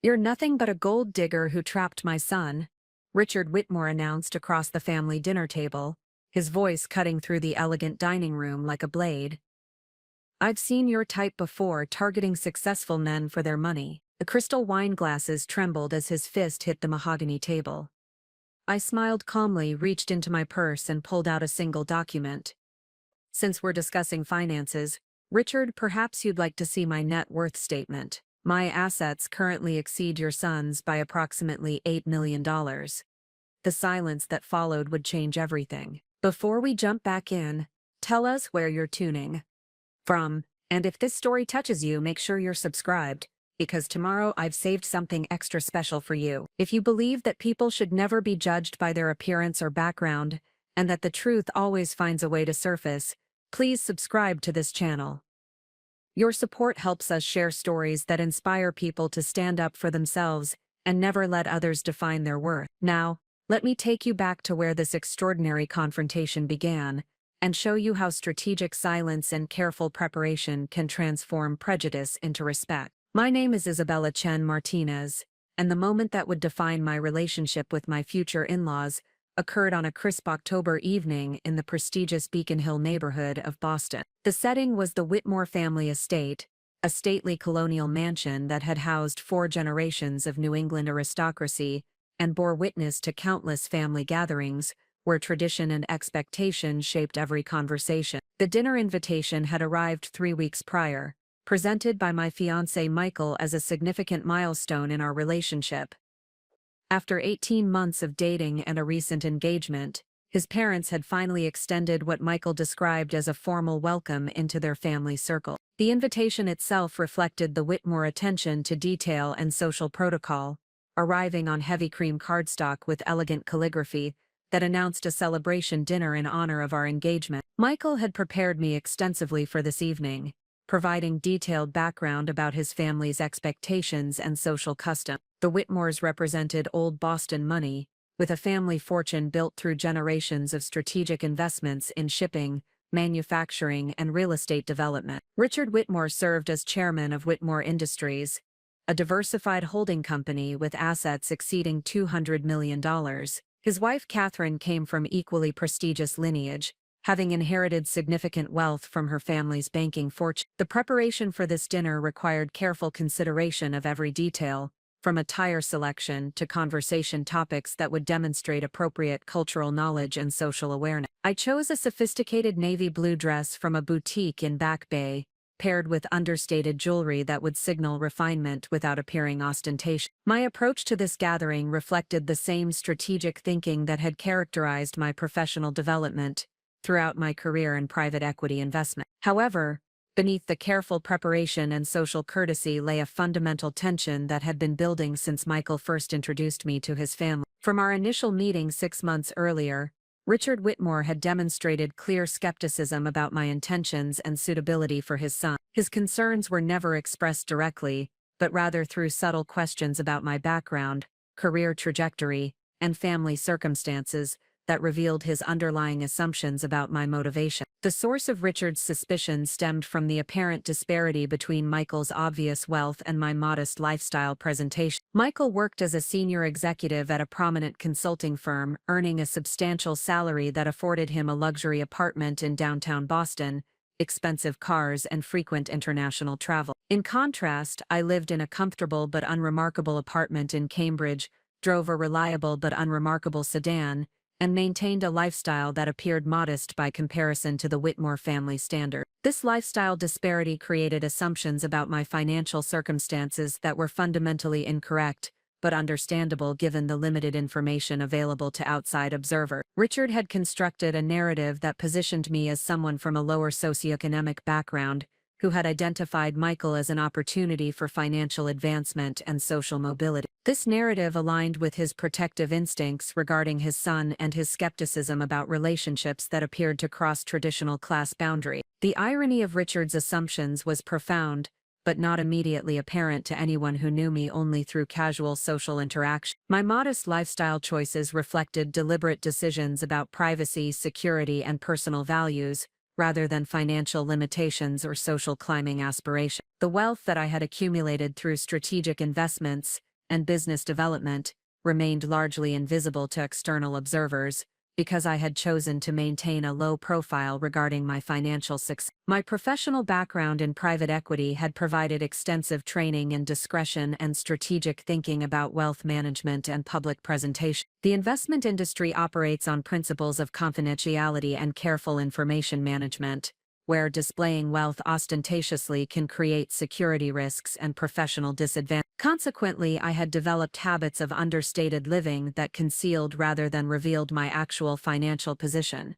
"You're nothing but a gold digger who trapped my son," Richard Whitmore announced across the family dinner table, his voice cutting through the elegant dining room like a blade. "I've seen your type before, targeting successful men for their money." The crystal wine glasses trembled as his fist hit the mahogany table. I smiled calmly, reached into my purse and pulled out a single document. "Since we're discussing finances, Richard, perhaps you'd like to see my net worth statement. My assets currently exceed your son's by approximately $8 million. The silence that followed would change everything. "Before we jump back in, tell us where you're tuning from, and if this story touches you, make sure you're subscribed, because tomorrow I've saved something extra special for you. If you believe that people should never be judged by their appearance or background, and that the truth always finds a way to surface, please subscribe to this channel. Your support helps us share stories that inspire people to stand up for themselves and never let others define their worth. Now, let me take you back to where this extraordinary confrontation began, and show you how strategic silence and careful preparation can transform prejudice into respect. My name is Isabella Chen Martinez, and the moment that would define my relationship with my future in-laws occurred on a crisp October evening in the prestigious Beacon Hill neighborhood of Boston. The setting was the Whitmore family estate, a stately colonial mansion that had housed 4 generations of New England aristocracy and bore witness to countless family gatherings where tradition and expectation shaped every conversation. The dinner invitation had arrived 3 weeks prior, presented by my fiancé Michael as a significant milestone in our relationship. After 18 months of dating and a recent engagement, his parents had finally extended what Michael described as a formal welcome into their family circle. The invitation itself reflected the Whitmore attention to detail and social protocol, arriving on heavy cream cardstock with elegant calligraphy that announced a celebration dinner in honor of our engagement. Michael had prepared me extensively for this evening, providing detailed background about his family's expectations and social custom. The Whitmores represented old Boston money, with a family fortune built through generations of strategic investments in shipping, manufacturing, and real estate development. Richard Whitmore served as chairman of Whitmore Industries, a diversified holding company with assets exceeding $200 million. His wife Catherine came from equally prestigious lineage, having inherited significant wealth from her family's banking fortune. The preparation for this dinner required careful consideration of every detail, from attire selection to conversation topics that would demonstrate appropriate cultural knowledge and social awareness. I chose a sophisticated navy blue dress from a boutique in Back Bay, paired with understated jewelry that would signal refinement without appearing ostentatious. My approach to this gathering reflected the same strategic thinking that had characterized my professional development throughout my career in private equity investment. However, beneath the careful preparation and social courtesy lay a fundamental tension that had been building since Michael first introduced me to his family. From our initial meeting 6 months earlier, Richard Whitmore had demonstrated clear skepticism about my intentions and suitability for his son. His concerns were never expressed directly, but rather through subtle questions about my background, career trajectory, and family circumstances that revealed his underlying assumptions about my motivation. The source of Richard's suspicion stemmed from the apparent disparity between Michael's obvious wealth and my modest lifestyle presentation. Michael worked as a senior executive at a prominent consulting firm, earning a substantial salary that afforded him a luxury apartment in downtown Boston, expensive cars, and frequent international travel. In contrast, I lived in a comfortable but unremarkable apartment in Cambridge, drove a reliable but unremarkable sedan, and maintained a lifestyle that appeared modest by comparison to the Whitmore family standard. This lifestyle disparity created assumptions about my financial circumstances that were fundamentally incorrect, but understandable given the limited information available to outside observers. Richard had constructed a narrative that positioned me as someone from a lower socioeconomic background, who had identified Michael as an opportunity for financial advancement and social mobility. This narrative aligned with his protective instincts regarding his son and his skepticism about relationships that appeared to cross traditional class boundaries. The irony of Richard's assumptions was profound, but not immediately apparent to anyone who knew me only through casual social interaction. My modest lifestyle choices reflected deliberate decisions about privacy, security, and personal values, rather than financial limitations or social climbing aspirations. The wealth that I had accumulated through strategic investments, and business development, remained largely invisible to external observers, because I had chosen to maintain a low profile regarding my financial success. My professional background in private equity had provided extensive training in discretion and strategic thinking about wealth management and public presentation. The investment industry operates on principles of confidentiality and careful information management, where displaying wealth ostentatiously can create security risks and professional disadvantage. Consequently, I had developed habits of understated living that concealed rather than revealed my actual financial position.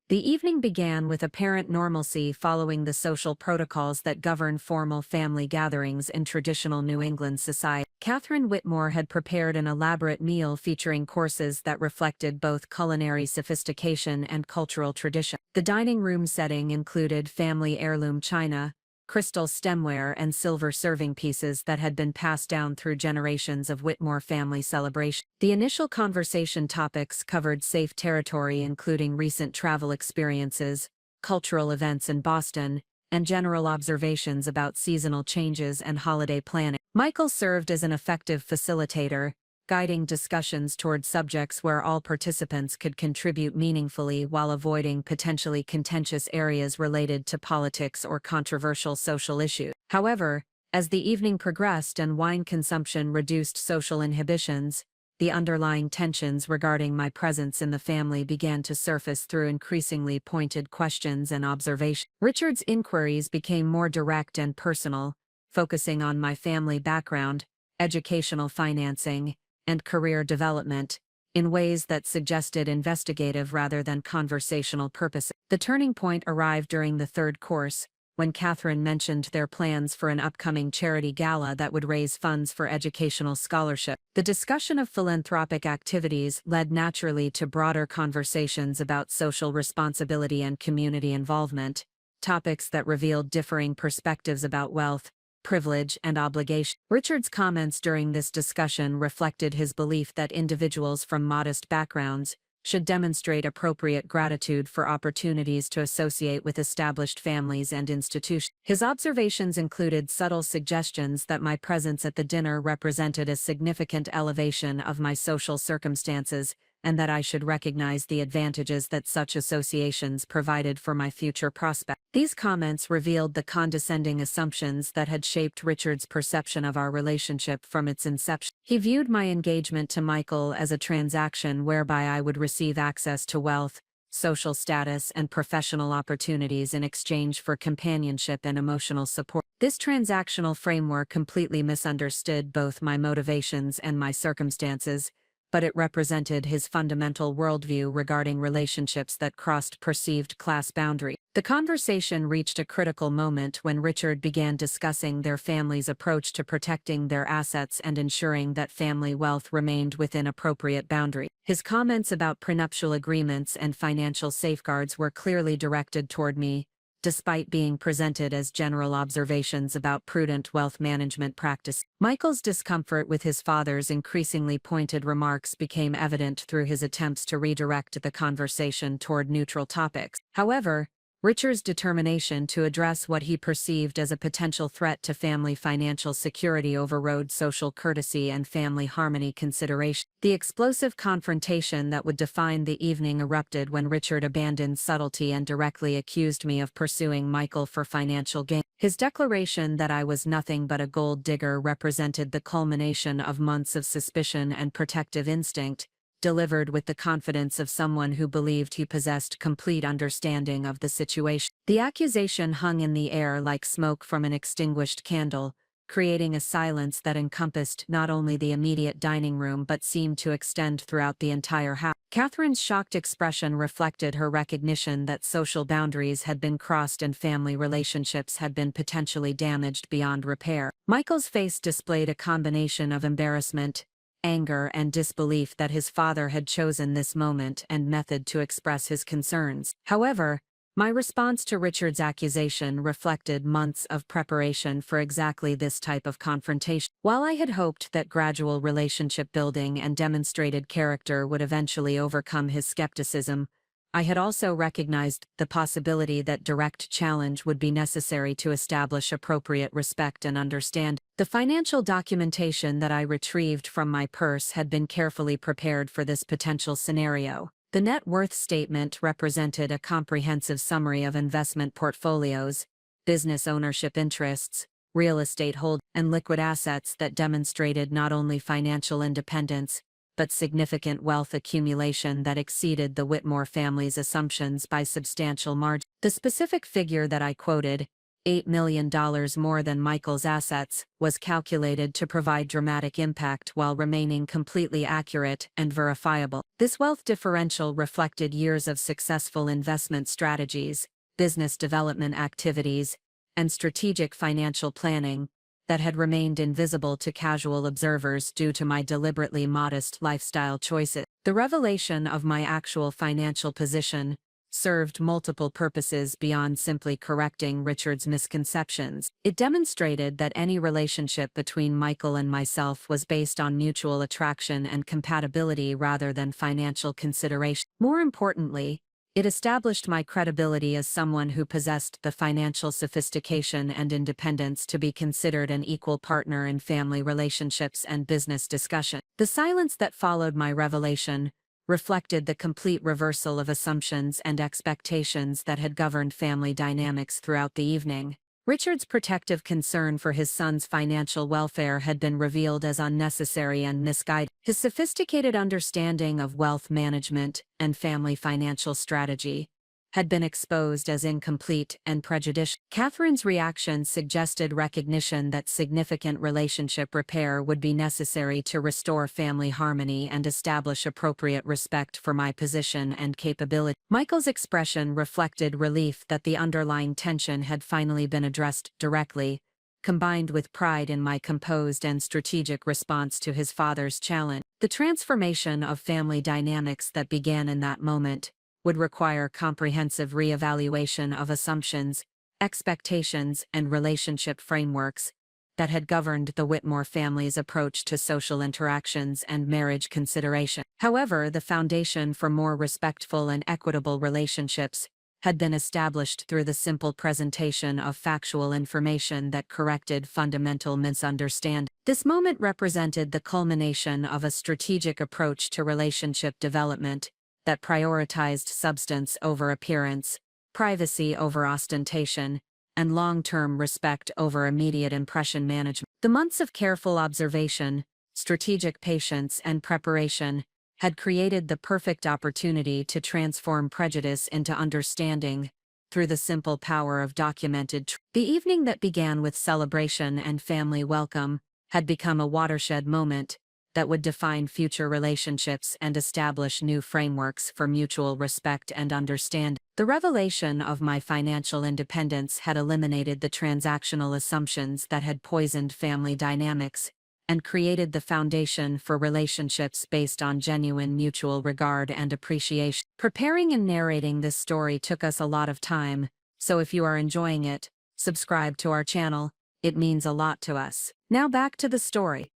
The evening began with apparent normalcy following the social protocols that govern formal family gatherings in traditional New England society. Catherine Whitmore had prepared an elaborate meal featuring courses that reflected both culinary sophistication and cultural tradition. The dining room setting included family heirloom china, crystal stemware, and silver serving pieces that had been passed down through generations of Whitmore family celebration. The initial conversation topics covered safe territory, including recent travel experiences, cultural events in Boston, and general observations about seasonal changes and holiday planning. Michael served as an effective facilitator, guiding discussions toward subjects where all participants could contribute meaningfully while avoiding potentially contentious areas related to politics or controversial social issues. However, as the evening progressed and wine consumption reduced social inhibitions, the underlying tensions regarding my presence in the family began to surface through increasingly pointed questions and observations. Richard's inquiries became more direct and personal, focusing on my family background, educational financing, and career development, in ways that suggested investigative rather than conversational purposes. The turning point arrived during the third course, when Catherine mentioned their plans for an upcoming charity gala that would raise funds for educational scholarship. The discussion of philanthropic activities led naturally to broader conversations about social responsibility and community involvement, topics that revealed differing perspectives about wealth, privilege, and obligation. Richard's comments during this discussion reflected his belief that individuals from modest backgrounds should demonstrate appropriate gratitude for opportunities to associate with established families and institutions. His observations included subtle suggestions that my presence at the dinner represented a significant elevation of my social circumstances, and that I should recognize the advantages that such associations provided for my future prospects. These comments revealed the condescending assumptions that had shaped Richard's perception of our relationship from its inception. He viewed my engagement to Michael as a transaction whereby I would receive access to wealth, social status, and professional opportunities in exchange for companionship and emotional support. This transactional framework completely misunderstood both my motivations and my circumstances, but it represented his fundamental worldview regarding relationships that crossed perceived class boundaries. The conversation reached a critical moment when Richard began discussing their family's approach to protecting their assets and ensuring that family wealth remained within appropriate boundaries. His comments about prenuptial agreements and financial safeguards were clearly directed toward me, despite being presented as general observations about prudent wealth management practice. Michael's discomfort with his father's increasingly pointed remarks became evident through his attempts to redirect the conversation toward neutral topics. However, Richard's determination to address what he perceived as a potential threat to family financial security overrode social courtesy and family harmony consideration. The explosive confrontation that would define the evening erupted when Richard abandoned subtlety and directly accused me of pursuing Michael for financial gain. His declaration that I was nothing but a gold digger represented the culmination of months of suspicion and protective instinct, delivered with the confidence of someone who believed he possessed complete understanding of the situation. The accusation hung in the air like smoke from an extinguished candle, creating a silence that encompassed not only the immediate dining room but seemed to extend throughout the entire house. Catherine's shocked expression reflected her recognition that social boundaries had been crossed and family relationships had been potentially damaged beyond repair. Michael's face displayed a combination of embarrassment, anger, and disbelief that his father had chosen this moment and method to express his concerns. However, my response to Richard's accusation reflected months of preparation for exactly this type of confrontation. While I had hoped that gradual relationship building and demonstrated character would eventually overcome his skepticism, I had also recognized the possibility that direct challenge would be necessary to establish appropriate respect and understand. The financial documentation that I retrieved from my purse had been carefully prepared for this potential scenario. The net worth statement represented a comprehensive summary of investment portfolios, business ownership interests, real estate hold, and liquid assets that demonstrated not only financial independence, but significant wealth accumulation that exceeded the Whitmore family's assumptions by substantial margin. The specific figure that I quoted, $8 million more than Michael's assets, was calculated to provide dramatic impact while remaining completely accurate and verifiable. This wealth differential reflected years of successful investment strategies, business development activities, and strategic financial planning that had remained invisible to casual observers due to my deliberately modest lifestyle choices. The revelation of my actual financial position served multiple purposes beyond simply correcting Richard's misconceptions. It demonstrated that any relationship between Michael and myself was based on mutual attraction and compatibility rather than financial consideration. More importantly, it established my credibility as someone who possessed the financial sophistication and independence to be considered an equal partner in family relationships and business discussion. The silence that followed my revelation reflected the complete reversal of assumptions and expectations that had governed family dynamics throughout the evening. Richard's protective concern for his son's financial welfare had been revealed as unnecessary and misguided. His sophisticated understanding of wealth management and family financial strategy had been exposed as incomplete and prejudicial. Catherine's reaction suggested recognition that significant relationship repair would be necessary to restore family harmony and establish appropriate respect for my position and capability. Michael's expression reflected relief that the underlying tension had finally been addressed directly, combined with pride in my composed and strategic response to his father's challenge. The transformation of family dynamics that began in that moment would require comprehensive reevaluation of assumptions, expectations, and relationship frameworks that had governed the Whitmore family's approach to social interactions and marriage consideration. However, the foundation for more respectful and equitable relationships had been established through the simple presentation of factual information that corrected fundamental misunderstandings. This moment represented the culmination of a strategic approach to relationship development that prioritized substance over appearance, privacy over ostentation, and long-term respect over immediate impression management. The months of careful observation, strategic patience, and preparation had created the perfect opportunity to transform prejudice into understanding through the simple power of documented truth. The evening that began with celebration and family welcome had become a watershed moment that would define future relationships and establish new frameworks for mutual respect and understanding. The revelation of my financial independence had eliminated the transactional assumptions that had poisoned family dynamics and created the foundation for relationships based on genuine mutual regard and appreciation. Preparing and narrating this story took us a lot of time, so if you are enjoying it, subscribe to our channel. It means a lot to us. Now back to the story.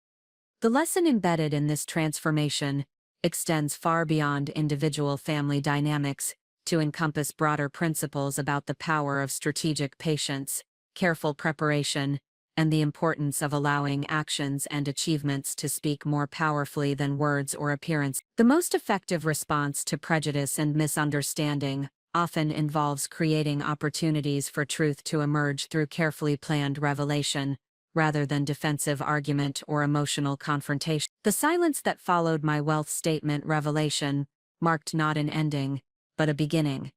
The lesson embedded in this transformation extends far beyond individual family dynamics to encompass broader principles about the power of strategic patience, careful preparation, and the importance of allowing actions and achievements to speak more powerfully than words or appearance. The most effective response to prejudice and misunderstanding often involves creating opportunities for truth to emerge through carefully planned revelation, rather than defensive argument or emotional confrontation. The silence that followed my wealth statement revelation marked not an ending, but a beginning.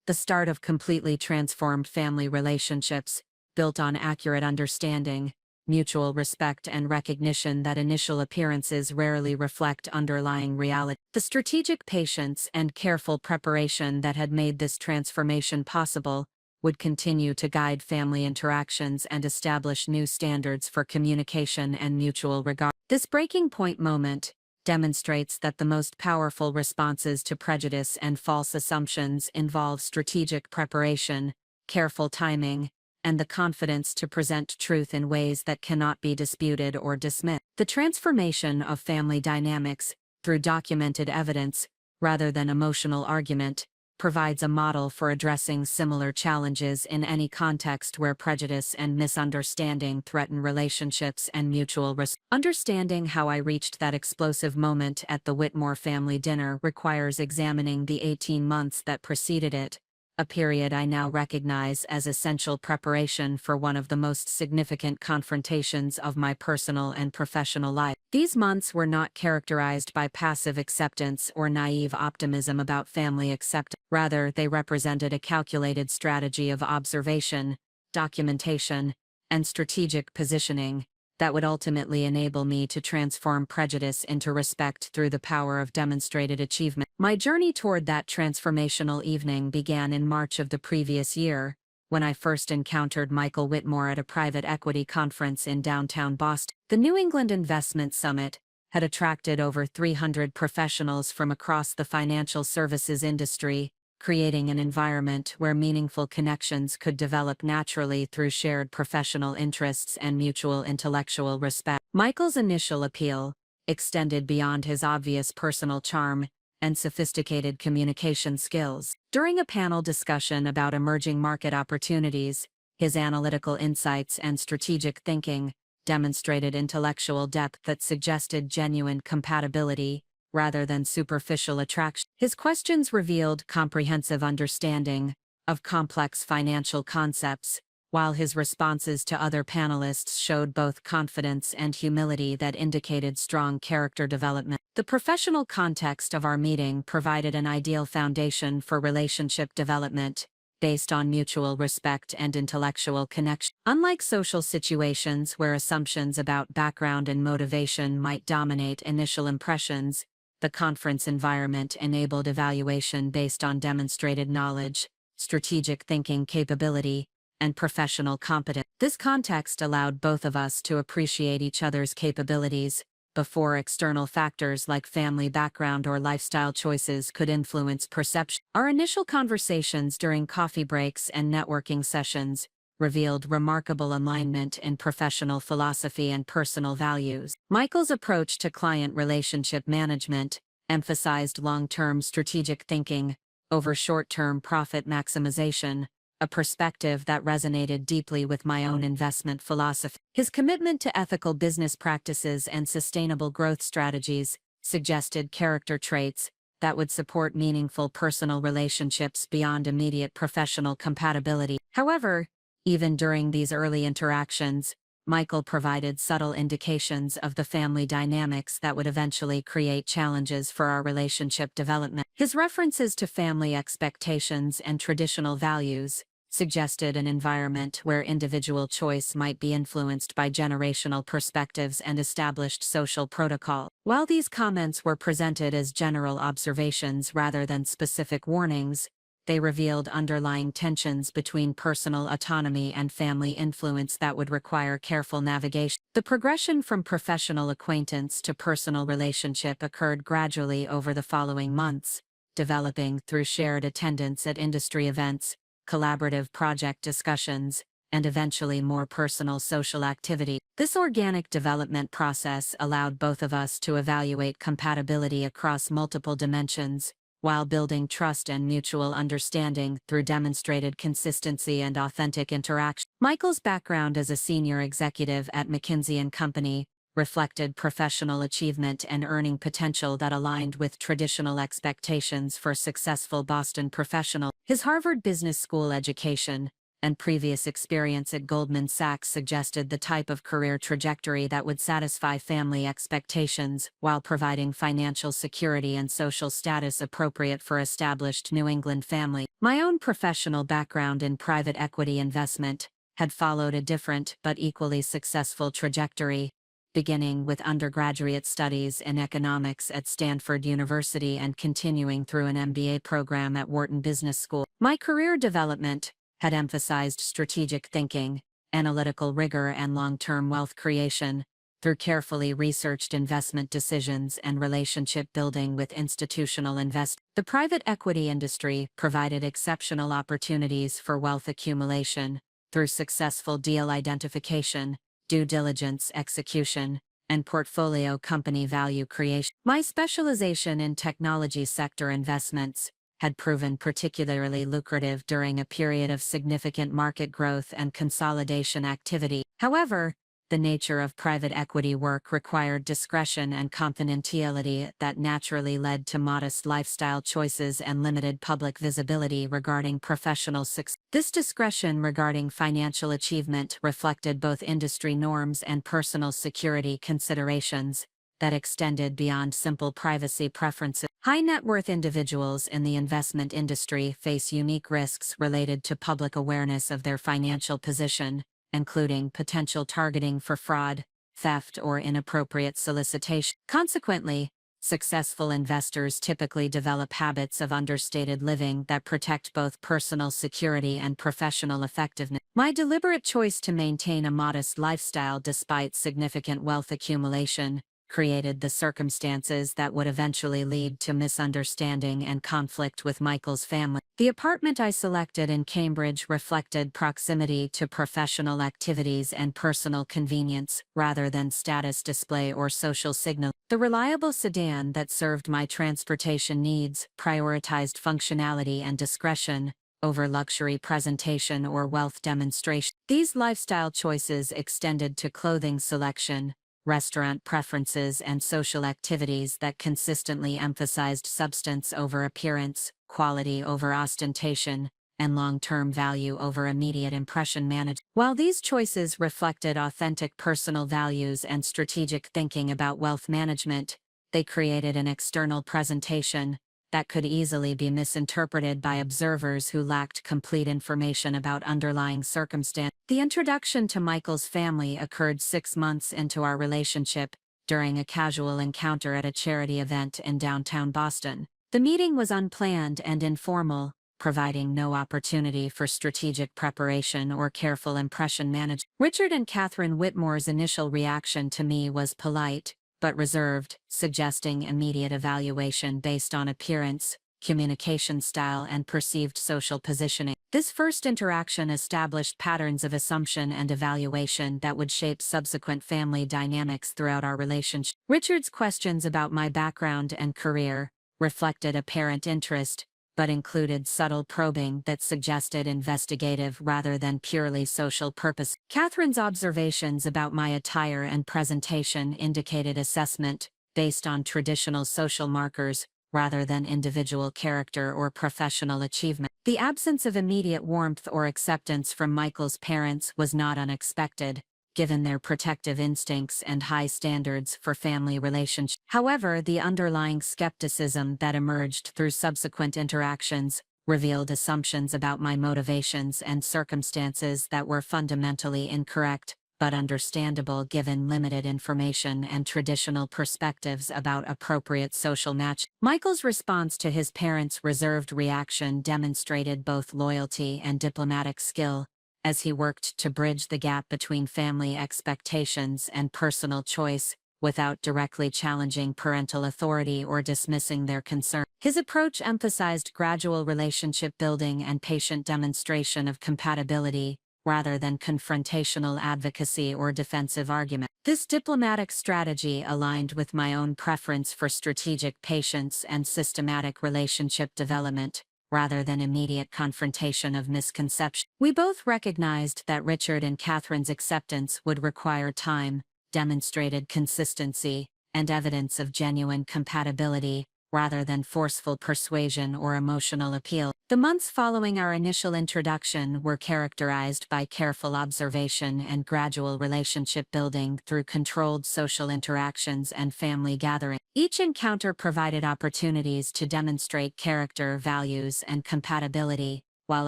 The start of completely transformed family relationships, built on accurate understanding, mutual respect, and recognition that initial appearances rarely reflect underlying reality. The strategic patience and careful preparation that had made this transformation possible would continue to guide family interactions and establish new standards for communication and mutual regard. This breaking point moment demonstrates that the most powerful responses to prejudice and false assumptions involve strategic preparation, careful timing, and the confidence to present truth in ways that cannot be disputed or dismissed. The transformation of family dynamics, through documented evidence, rather than emotional argument, provides a model for addressing similar challenges in any context where prejudice and misunderstanding threaten relationships and mutual respect. Understanding how I reached that explosive moment at the Whitmore family dinner requires examining the 18 months that preceded it, a period I now recognize as essential preparation for one of the most significant confrontations of my personal and professional life. These months were not characterized by passive acceptance or naive optimism about family acceptance. Rather, they represented a calculated strategy of observation, documentation, and strategic positioning that would ultimately enable me to transform prejudice into respect through the power of demonstrated achievement. My journey toward that transformational evening began in March of the previous year, when I first encountered Michael Whitmore at a private equity conference in downtown Boston. The New England Investment Summit had attracted over 300 professionals from across the financial services industry, creating an environment where meaningful connections could develop naturally through shared professional interests and mutual intellectual respect. Michael's initial appeal extended beyond his obvious personal charm and sophisticated communication skills. During a panel discussion about emerging market opportunities, his analytical insights and strategic thinking demonstrated intellectual depth that suggested genuine compatibility rather than superficial attraction. His questions revealed comprehensive understanding of complex financial concepts, while his responses to other panelists showed both confidence and humility that indicated strong character development. The professional context of our meeting provided an ideal foundation for relationship development, based on mutual respect and intellectual connection. Unlike social situations where assumptions about background and motivation might dominate initial impressions, the conference environment enabled evaluation based on demonstrated knowledge, strategic thinking capability, and professional competence. This context allowed both of us to appreciate each other's capabilities before external factors like family background or lifestyle choices could influence perception. Our initial conversations during coffee breaks and networking sessions revealed remarkable alignment in professional philosophy and personal values. Michael's approach to client relationship management emphasized long-term strategic thinking over short-term profit maximization, a perspective that resonated deeply with my own investment philosophy. His commitment to ethical business practices and sustainable growth strategies suggested character traits that would support meaningful personal relationships beyond immediate professional compatibility. However, even during these early interactions, Michael provided subtle indications of the family dynamics that would eventually create challenges for our relationship development. His references to family expectations and traditional values suggested an environment where individual choice might be influenced by generational perspectives and established social protocol. While these comments were presented as general observations rather than specific warnings, they revealed underlying tensions between personal autonomy and family influence that would require careful navigation. The progression from professional acquaintance to personal relationship occurred gradually over the following months, developing through shared attendance at industry events, collaborative project discussions, and eventually more personal social activity. This organic development process allowed both of us to evaluate compatibility across multiple dimensions, while building trust and mutual understanding through demonstrated consistency and authentic interaction. Michael's background as a senior executive at McKinsey & Company reflected professional achievement and earning potential that aligned with traditional expectations for successful Boston professionals. His Harvard Business School education and previous experience at Goldman Sachs suggested the type of career trajectory that would satisfy family expectations while providing financial security and social status appropriate for established New England family. My own professional background in private equity investment had followed a different but equally successful trajectory, beginning with undergraduate studies in economics at Stanford University and continuing through an MBA program at Wharton Business School. My career development had emphasized strategic thinking, analytical rigor, and long-term wealth creation through carefully researched investment decisions and relationship building with institutional investors. The private equity industry provided exceptional opportunities for wealth accumulation through successful deal identification, due diligence execution, and portfolio company value creation. My specialization in technology sector investments had proven particularly lucrative during a period of significant market growth and consolidation activity. However, the nature of private equity work required discretion and confidentiality that naturally led to modest lifestyle choices and limited public visibility regarding professional success. This discretion regarding financial achievement reflected both industry norms and personal security considerations that extended beyond simple privacy preferences. High net worth individuals in the investment industry face unique risks related to public awareness of their financial position, including potential targeting for fraud, theft, or inappropriate solicitation. Consequently, successful investors typically develop habits of understated living that protect both personal security and professional effectiveness. My deliberate choice to maintain a modest lifestyle despite significant wealth accumulation created the circumstances that would eventually lead to misunderstanding and conflict with Michael's family. The apartment I selected in Cambridge reflected proximity to professional activities and personal convenience, rather than status display or social signal. The reliable sedan that served my transportation needs prioritized functionality and discretion over luxury presentation or wealth demonstration. These lifestyle choices extended to clothing selection, restaurant preferences, and social activities that consistently emphasized substance over appearance, quality over ostentation, and long-term value over immediate impression management. While these choices reflected authentic personal values and strategic thinking about wealth management, they created an external presentation that could easily be misinterpreted by observers who lacked complete information about underlying circumstances. The introduction to Michael's family occurred 6 months into our relationship, during a casual encounter at a charity event in downtown Boston. The meeting was unplanned and informal, providing no opportunity for strategic preparation or careful impression management. Richard and Catherine Whitmore's initial reaction to me was polite, but reserved, suggesting immediate evaluation based on appearance, communication style, and perceived social positioning. This first interaction established patterns of assumption and evaluation that would shape subsequent family dynamics throughout our relationship. Richard's questions about my background and career reflected apparent interest, but included subtle probing that suggested investigative rather than purely social purpose. Catherine's observations about my attire and presentation indicated assessment based on traditional social markers rather than individual character or professional achievement. The absence of immediate warmth or acceptance from Michael's parents was not unexpected, given their protective instincts and high standards for family relationships. However, the underlying skepticism that emerged through subsequent interactions revealed assumptions about my motivations and circumstances that were fundamentally incorrect, but understandable given limited information and traditional perspectives about appropriate social match. Michael's response to his parents' reserved reaction demonstrated both loyalty and diplomatic skill, as he worked to bridge the gap between family expectations and personal choice, without directly challenging parental authority or dismissing their concern. His approach emphasized gradual relationship building and patient demonstration of compatibility, rather than confrontational advocacy or defensive argument. This diplomatic strategy aligned with my own preference for strategic patience and systematic relationship development, rather than immediate confrontation of misconception. We both recognized that Richard and Catherine's acceptance would require time, demonstrated consistency, and evidence of genuine compatibility, rather than forceful persuasion or emotional appeal. The months following our initial introduction were characterized by careful observation and gradual relationship building through controlled social interactions and family gatherings. Each encounter provided opportunities to demonstrate character, values, and compatibility, while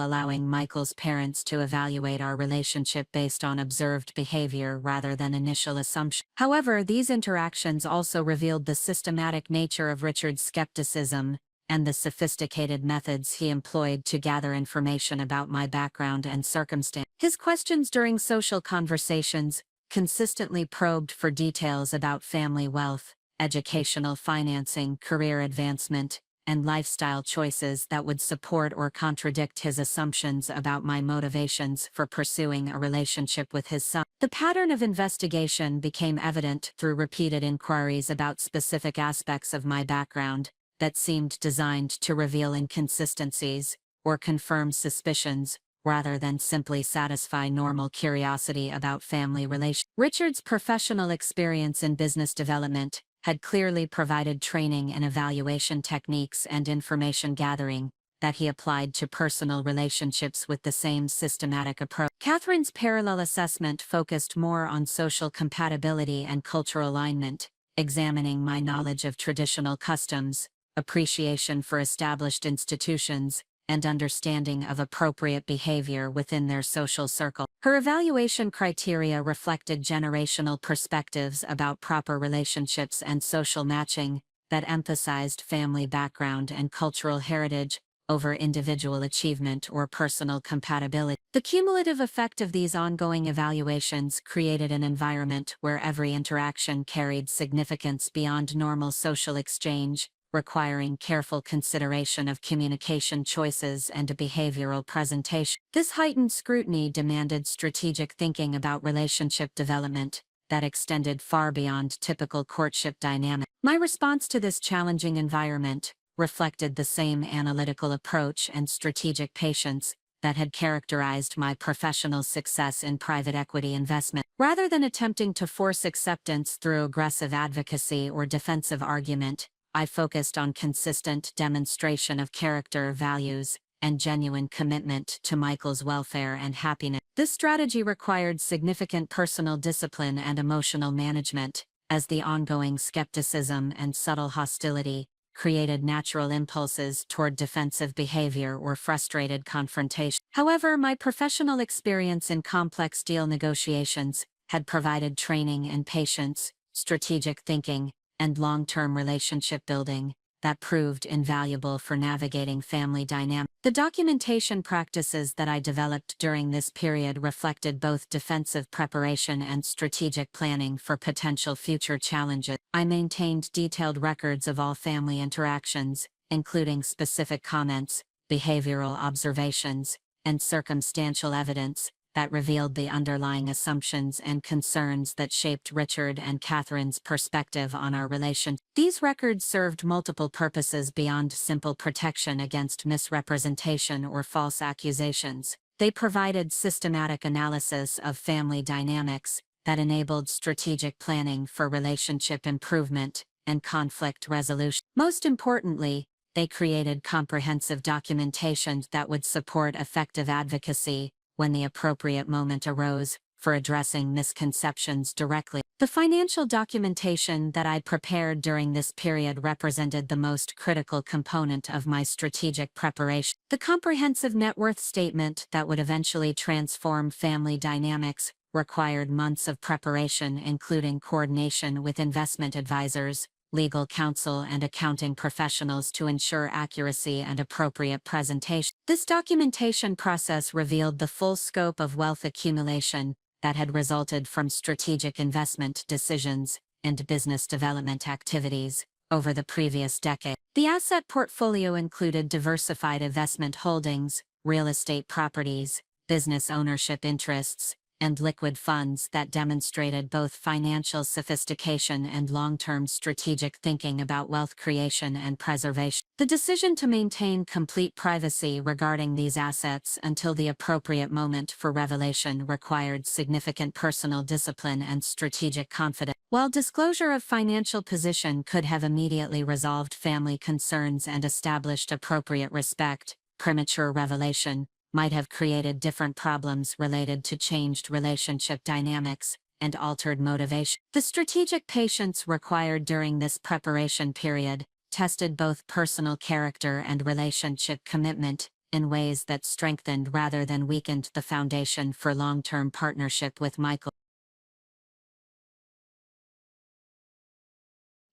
allowing Michael's parents to evaluate our relationship based on observed behavior rather than initial assumptions. However, these interactions also revealed the systematic nature of Richard's skepticism and the sophisticated methods he employed to gather information about my background and circumstance. His questions during social conversations consistently probed for details about family wealth, educational financing, career advancement, and lifestyle choices that would support or contradict his assumptions about my motivations for pursuing a relationship with his son. The pattern of investigation became evident through repeated inquiries about specific aspects of my background, that seemed designed to reveal inconsistencies or confirm suspicions, rather than simply satisfy normal curiosity about family relations. Richard's professional experience in business development had clearly provided training and evaluation techniques and information gathering that he applied to personal relationships with the same systematic approach. Catherine's parallel assessment focused more on social compatibility and cultural alignment, examining my knowledge of traditional customs, appreciation for established institutions, and understanding of appropriate behavior within their social circle. Her evaluation criteria reflected generational perspectives about proper relationships and social matching that emphasized family background and cultural heritage over individual achievement or personal compatibility. The cumulative effect of these ongoing evaluations created an environment where every interaction carried significance beyond normal social exchange, requiring careful consideration of communication choices and a behavioral presentation. This heightened scrutiny demanded strategic thinking about relationship development that extended far beyond typical courtship dynamics. My response to this challenging environment reflected the same analytical approach and strategic patience that had characterized my professional success in private equity investment. Rather than attempting to force acceptance through aggressive advocacy or defensive argument, I focused on consistent demonstration of character, values, and genuine commitment to Michael's welfare and happiness. This strategy required significant personal discipline and emotional management, as the ongoing skepticism and subtle hostility created natural impulses toward defensive behavior or frustrated confrontation. However, my professional experience in complex deal negotiations had provided training in patience, strategic thinking, and long-term relationship building that proved invaluable for navigating family dynamics. The documentation practices that I developed during this period reflected both defensive preparation and strategic planning for potential future challenges. I maintained detailed records of all family interactions, including specific comments, behavioral observations, and circumstantial evidence that revealed the underlying assumptions and concerns that shaped Richard and Catherine's perspective on our relation. These records served multiple purposes beyond simple protection against misrepresentation or false accusations. They provided systematic analysis of family dynamics that enabled strategic planning for relationship improvement and conflict resolution. Most importantly, they created comprehensive documentation that would support effective advocacy when the appropriate moment arose for addressing misconceptions directly. The financial documentation that I prepared during this period represented the most critical component of my strategic preparation. The comprehensive net worth statement that would eventually transform family dynamics required months of preparation, including coordination with investment advisors, legal counsel, and accounting professionals to ensure accuracy and appropriate presentation. This documentation process revealed the full scope of wealth accumulation that had resulted from strategic investment decisions and business development activities over the previous decade. The asset portfolio included diversified investment holdings, real estate properties, business ownership interests, and liquid funds that demonstrated both financial sophistication and long-term strategic thinking about wealth creation and preservation. The decision to maintain complete privacy regarding these assets until the appropriate moment for revelation required significant personal discipline and strategic confidence. While disclosure of financial position could have immediately resolved family concerns and established appropriate respect, premature revelation might have created different problems related to changed relationship dynamics and altered motivation. The strategic patience required during this preparation period tested both personal character and relationship commitment in ways that strengthened rather than weakened the foundation for long-term partnership with Michael.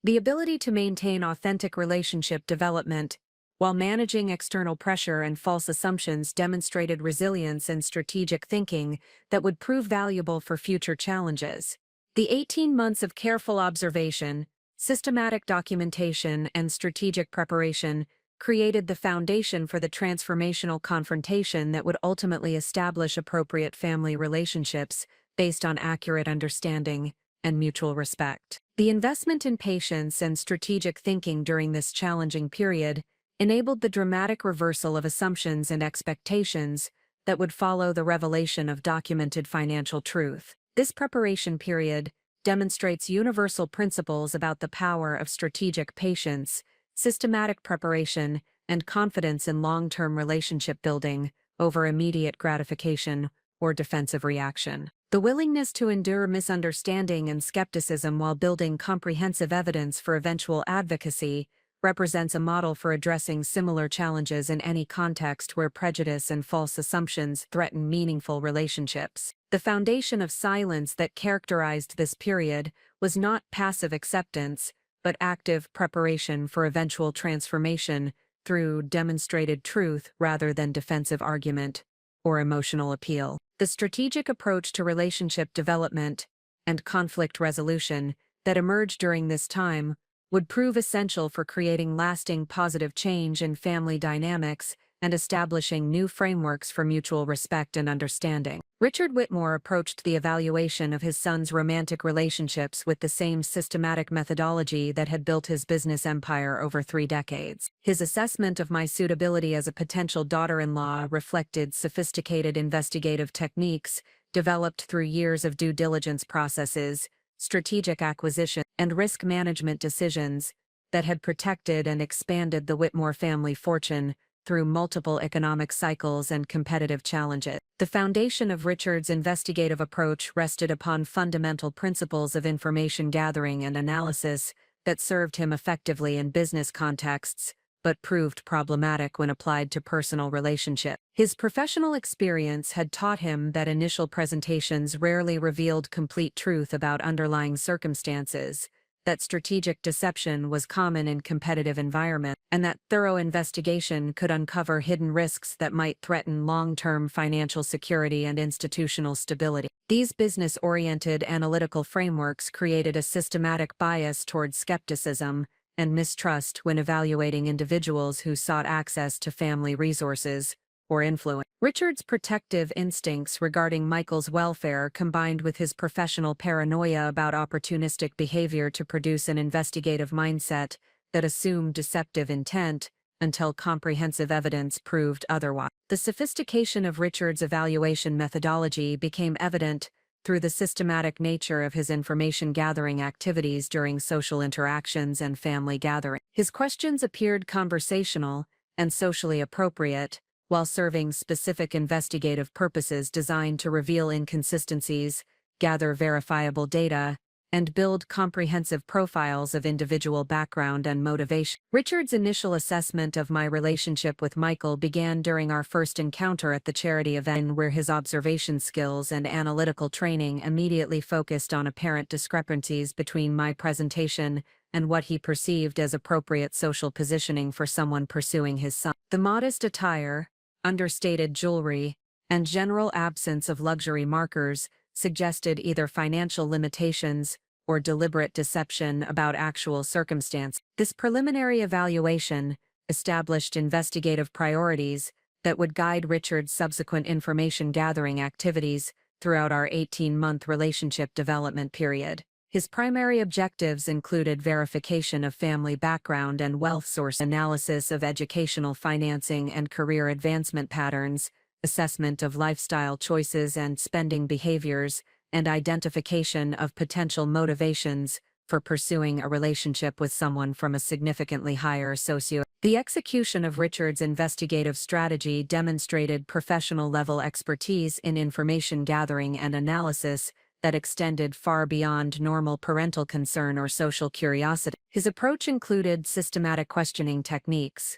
The ability to maintain authentic relationship development while managing external pressure and false assumptions demonstrated resilience and strategic thinking that would prove valuable for future challenges. The 18 months of careful observation, systematic documentation, and strategic preparation created the foundation for the transformational confrontation that would ultimately establish appropriate family relationships based on accurate understanding, and mutual respect. The investment in patience and strategic thinking during this challenging period enabled the dramatic reversal of assumptions and expectations that would follow the revelation of documented financial truth. This preparation period demonstrates universal principles about the power of strategic patience, systematic preparation, and confidence in long-term relationship building over immediate gratification or defensive reaction. The willingness to endure misunderstanding and skepticism while building comprehensive evidence for eventual advocacy represents a model for addressing similar challenges in any context where prejudice and false assumptions threaten meaningful relationships. The foundation of silence that characterized this period was not passive acceptance, but active preparation for eventual transformation through demonstrated truth rather than defensive argument or emotional appeal. The strategic approach to relationship development and conflict resolution that emerged during this time would prove essential for creating lasting positive change in family dynamics and establishing new frameworks for mutual respect and understanding. Richard Whitmore approached the evaluation of his son's romantic relationships with the same systematic methodology that had built his business empire over 3 decades. His assessment of my suitability as a potential daughter-in-law reflected sophisticated investigative techniques developed through years of due diligence processes, strategic acquisition, and risk management decisions that had protected and expanded the Whitmore family fortune through multiple economic cycles and competitive challenges. The foundation of Richard's investigative approach rested upon fundamental principles of information gathering and analysis that served him effectively in business contexts, but proved problematic when applied to personal relationships. His professional experience had taught him that initial presentations rarely revealed complete truth about underlying circumstances, that strategic deception was common in competitive environments, and that thorough investigation could uncover hidden risks that might threaten long-term financial security and institutional stability. These business-oriented analytical frameworks created a systematic bias towards skepticism and mistrust when evaluating individuals who sought access to family resources or influence. Richard's protective instincts regarding Michael's welfare combined with his professional paranoia about opportunistic behavior to produce an investigative mindset that assumed deceptive intent until comprehensive evidence proved otherwise. The sophistication of Richard's evaluation methodology became evident through the systematic nature of his information-gathering activities during social interactions and family gatherings. His questions appeared conversational and socially appropriate, while serving specific investigative purposes designed to reveal inconsistencies, gather verifiable data, and build comprehensive profiles of individual background and motivation. Richard's initial assessment of my relationship with Michael began during our first encounter at the charity event, where his observation skills and analytical training immediately focused on apparent discrepancies between my presentation and what he perceived as appropriate social positioning for someone pursuing his son. The modest attire, understated jewelry, and general absence of luxury markers suggested either financial limitations or deliberate deception about actual circumstance. This preliminary evaluation established investigative priorities that would guide Richard's subsequent information-gathering activities throughout our 18-month relationship development period. His primary objectives included verification of family background and wealth source, analysis of educational financing and career advancement patterns, assessment of lifestyle choices and spending behaviors, and identification of potential motivations for pursuing a relationship with someone from a significantly higher socio. The execution of Richard's investigative strategy demonstrated professional-level expertise in information gathering and analysis that extended far beyond normal parental concern or social curiosity. His approach included systematic questioning techniques,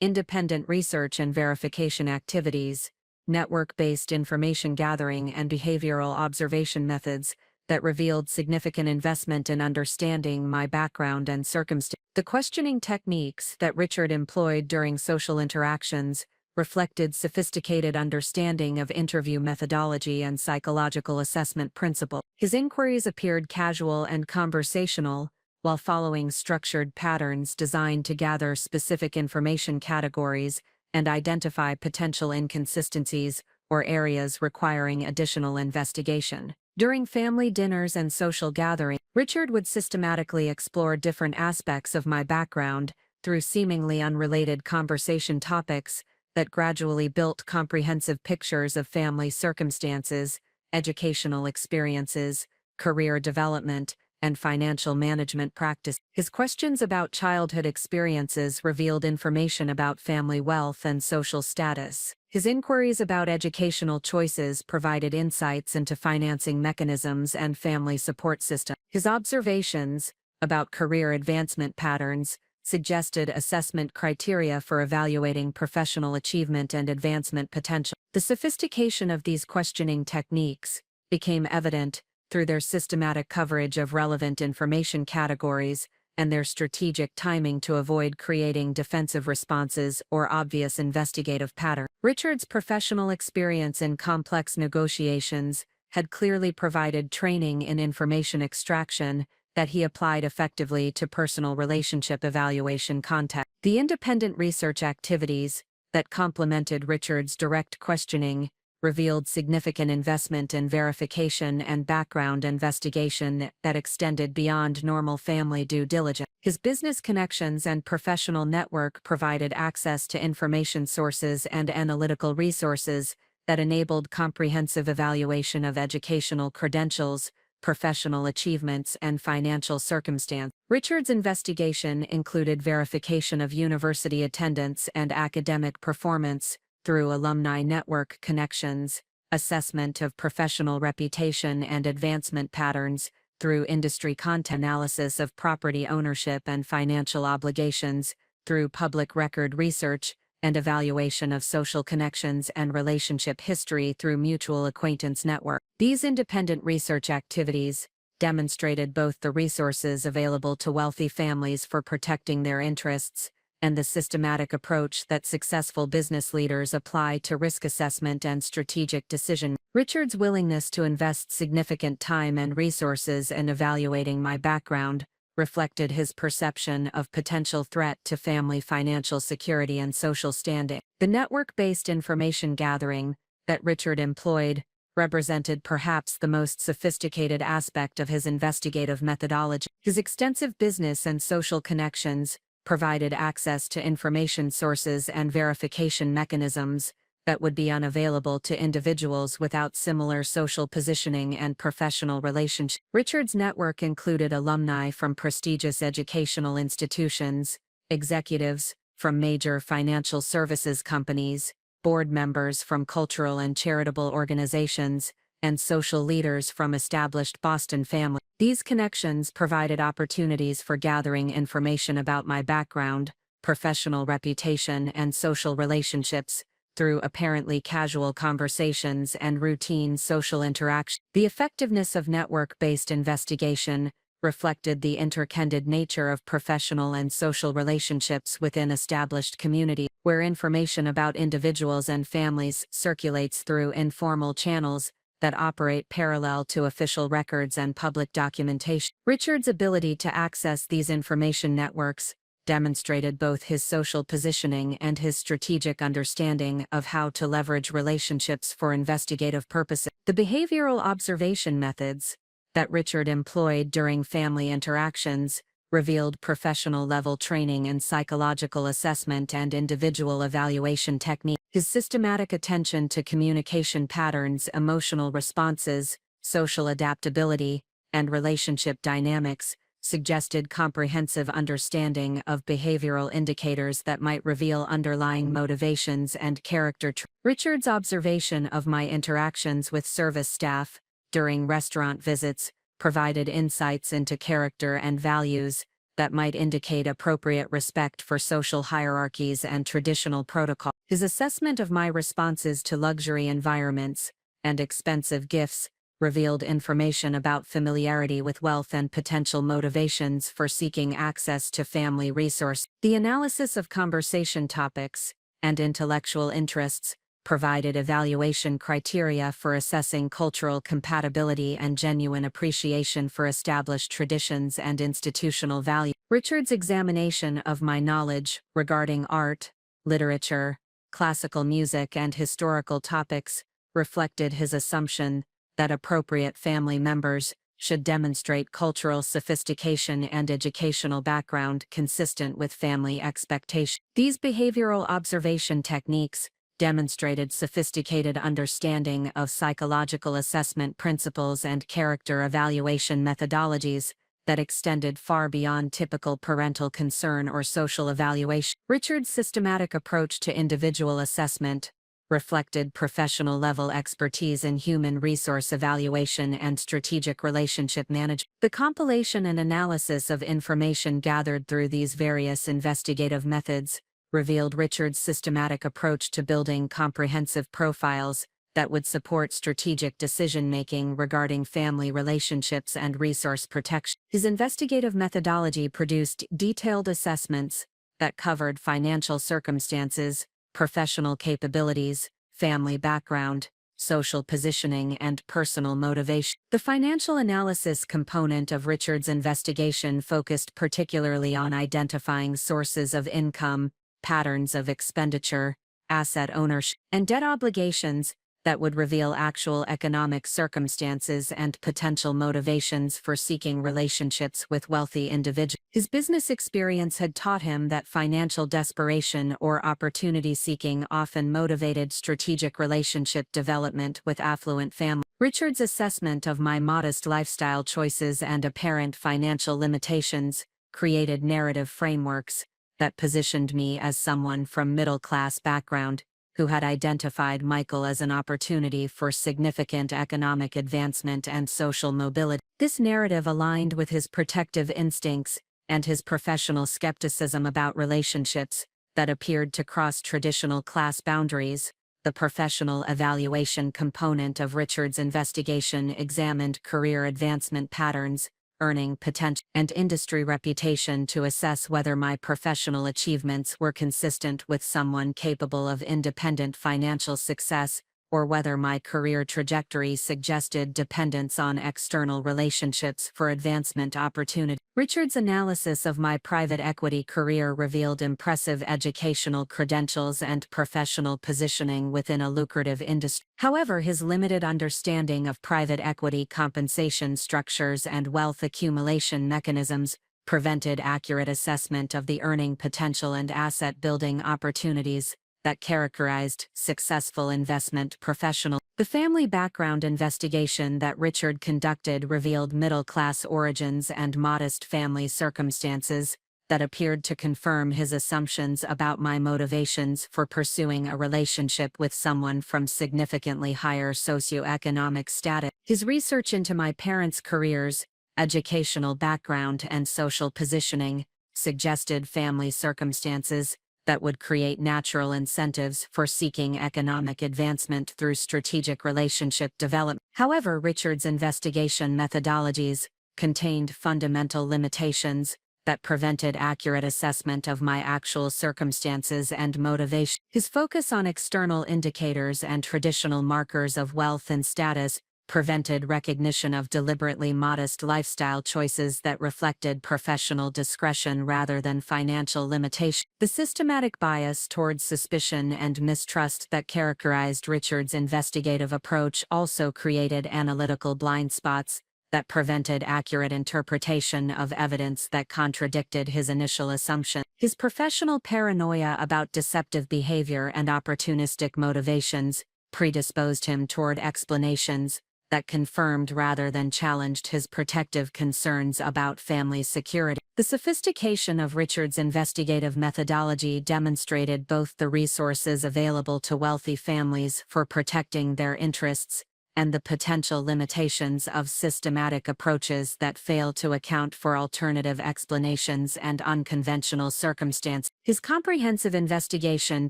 independent research and verification activities, network-based information gathering and behavioral observation methods that revealed significant investment in understanding my background and circumstances. The questioning techniques that Richard employed during social interactions reflected sophisticated understanding of interview methodology and psychological assessment principles. His inquiries appeared casual and conversational, while following structured patterns designed to gather specific information categories and identify potential inconsistencies or areas requiring additional investigation. During family dinners and social gatherings, Richard would systematically explore different aspects of my background through seemingly unrelated conversation topics that gradually built comprehensive pictures of family circumstances, educational experiences, career development, and financial management practice. His questions about childhood experiences revealed information about family wealth and social status. His inquiries about educational choices provided insights into financing mechanisms and family support systems. His observations about career advancement patterns suggested assessment criteria for evaluating professional achievement and advancement potential. The sophistication of these questioning techniques became evident through their systematic coverage of relevant information categories and their strategic timing to avoid creating defensive responses or obvious investigative patterns. Richard's professional experience in complex negotiations had clearly provided training in information extraction that he applied effectively to personal relationship evaluation context. The independent research activities that complemented Richard's direct questioning revealed significant investment in verification and background investigation that extended beyond normal family due diligence. His business connections and professional network provided access to information sources and analytical resources that enabled comprehensive evaluation of educational credentials, professional achievements, and financial circumstance. Richard's investigation included verification of university attendance and academic performance through alumni network connections, assessment of professional reputation and advancement patterns through industry content, analysis of property ownership and financial obligations through public record research, and evaluation of social connections and relationship history through mutual acquaintance network. These independent research activities demonstrated both the resources available to wealthy families for protecting their interests and the systematic approach that successful business leaders apply to risk assessment and strategic decision. Richard's willingness to invest significant time and resources in evaluating my background reflected his perception of potential threat to family financial security and social standing. The network-based information gathering that Richard employed represented perhaps the most sophisticated aspect of his investigative methodology. His extensive business and social connections provided access to information sources and verification mechanisms that would be unavailable to individuals without similar social positioning and professional relationships. Richard's network included alumni from prestigious educational institutions, executives from major financial services companies, board members from cultural and charitable organizations, and social leaders from established Boston families. These connections provided opportunities for gathering information about my background, professional reputation, and social relationships through apparently casual conversations and routine social interaction. The effectiveness of network-based investigation reflected the interconnected nature of professional and social relationships within established communities, where information about individuals and families circulates through informal channels that operate parallel to official records and public documentation. Richard's ability to access these information networks demonstrated both his social positioning and his strategic understanding of how to leverage relationships for investigative purposes. The behavioral observation methods that Richard employed during family interactions revealed professional-level training in psychological assessment and individual evaluation techniques. His systematic attention to communication patterns, emotional responses, social adaptability, and relationship dynamics suggested comprehensive understanding of behavioral indicators that might reveal underlying motivations and character traits. Richard's observation of my interactions with service staff during restaurant visits provided insights into character and values that might indicate appropriate respect for social hierarchies and traditional protocol. His assessment of my responses to luxury environments and expensive gifts revealed information about familiarity with wealth and potential motivations for seeking access to family resources. The analysis of conversation topics and intellectual interests provided evaluation criteria for assessing cultural compatibility and genuine appreciation for established traditions and institutional values. Richard's examination of my knowledge regarding art, literature, classical music, and historical topics reflected his assumption that appropriate family members should demonstrate cultural sophistication and educational background consistent with family expectations. These behavioral observation techniques demonstrated sophisticated understanding of psychological assessment principles and character evaluation methodologies that extended far beyond typical parental concern or social evaluation. Richard's systematic approach to individual assessment reflected professional-level expertise in human resource evaluation and strategic relationship management. The compilation and analysis of information gathered through these various investigative methods revealed Richard's systematic approach to building comprehensive profiles that would support strategic decision-making regarding family relationships and resource protection. His investigative methodology produced detailed assessments that covered financial circumstances, professional capabilities, family background, social positioning, and personal motivation. The financial analysis component of Richard's investigation focused particularly on identifying sources of income, patterns of expenditure, asset ownership, and debt obligations that would reveal actual economic circumstances and potential motivations for seeking relationships with wealthy individuals. His business experience had taught him that financial desperation or opportunity seeking often motivated strategic relationship development with affluent families. Richard's assessment of my modest lifestyle choices and apparent financial limitations created narrative frameworks that positioned me as someone from middle-class background who had identified Michael as an opportunity for significant economic advancement and social mobility. This narrative aligned with his protective instincts and his professional skepticism about relationships that appeared to cross traditional class boundaries. The professional evaluation component of Richard's investigation examined career advancement patterns, earning potential, and industry reputation to assess whether my professional achievements were consistent with someone capable of independent financial success, or whether my career trajectory suggested dependence on external relationships for advancement opportunity. Richard's analysis of my private equity career revealed impressive educational credentials and professional positioning within a lucrative industry. However, his limited understanding of private equity compensation structures and wealth accumulation mechanisms prevented accurate assessment of the earning potential and asset-building opportunities that characterized successful investment professionals. The family background investigation that Richard conducted revealed middle-class origins and modest family circumstances that appeared to confirm his assumptions about my motivations for pursuing a relationship with someone from significantly higher socioeconomic status. His research into my parents' careers, educational background, and social positioning suggested family circumstances that would create natural incentives for seeking economic advancement through strategic relationship development. However, Richard's investigation methodologies contained fundamental limitations that prevented accurate assessment of my actual circumstances and motivation. His focus on external indicators and traditional markers of wealth and status prevented recognition of deliberately modest lifestyle choices that reflected professional discretion rather than financial limitation. The systematic bias towards suspicion and mistrust that characterized Richard's investigative approach also created analytical blind spots that prevented accurate interpretation of evidence that contradicted his initial assumption. His professional paranoia about deceptive behavior and opportunistic motivations predisposed him toward explanations that confirmed rather than challenged his protective concerns about family security. The sophistication of Richard's investigative methodology demonstrated both the resources available to wealthy families for protecting their interests and the potential limitations of systematic approaches that fail to account for alternative explanations and unconventional circumstances. His comprehensive investigation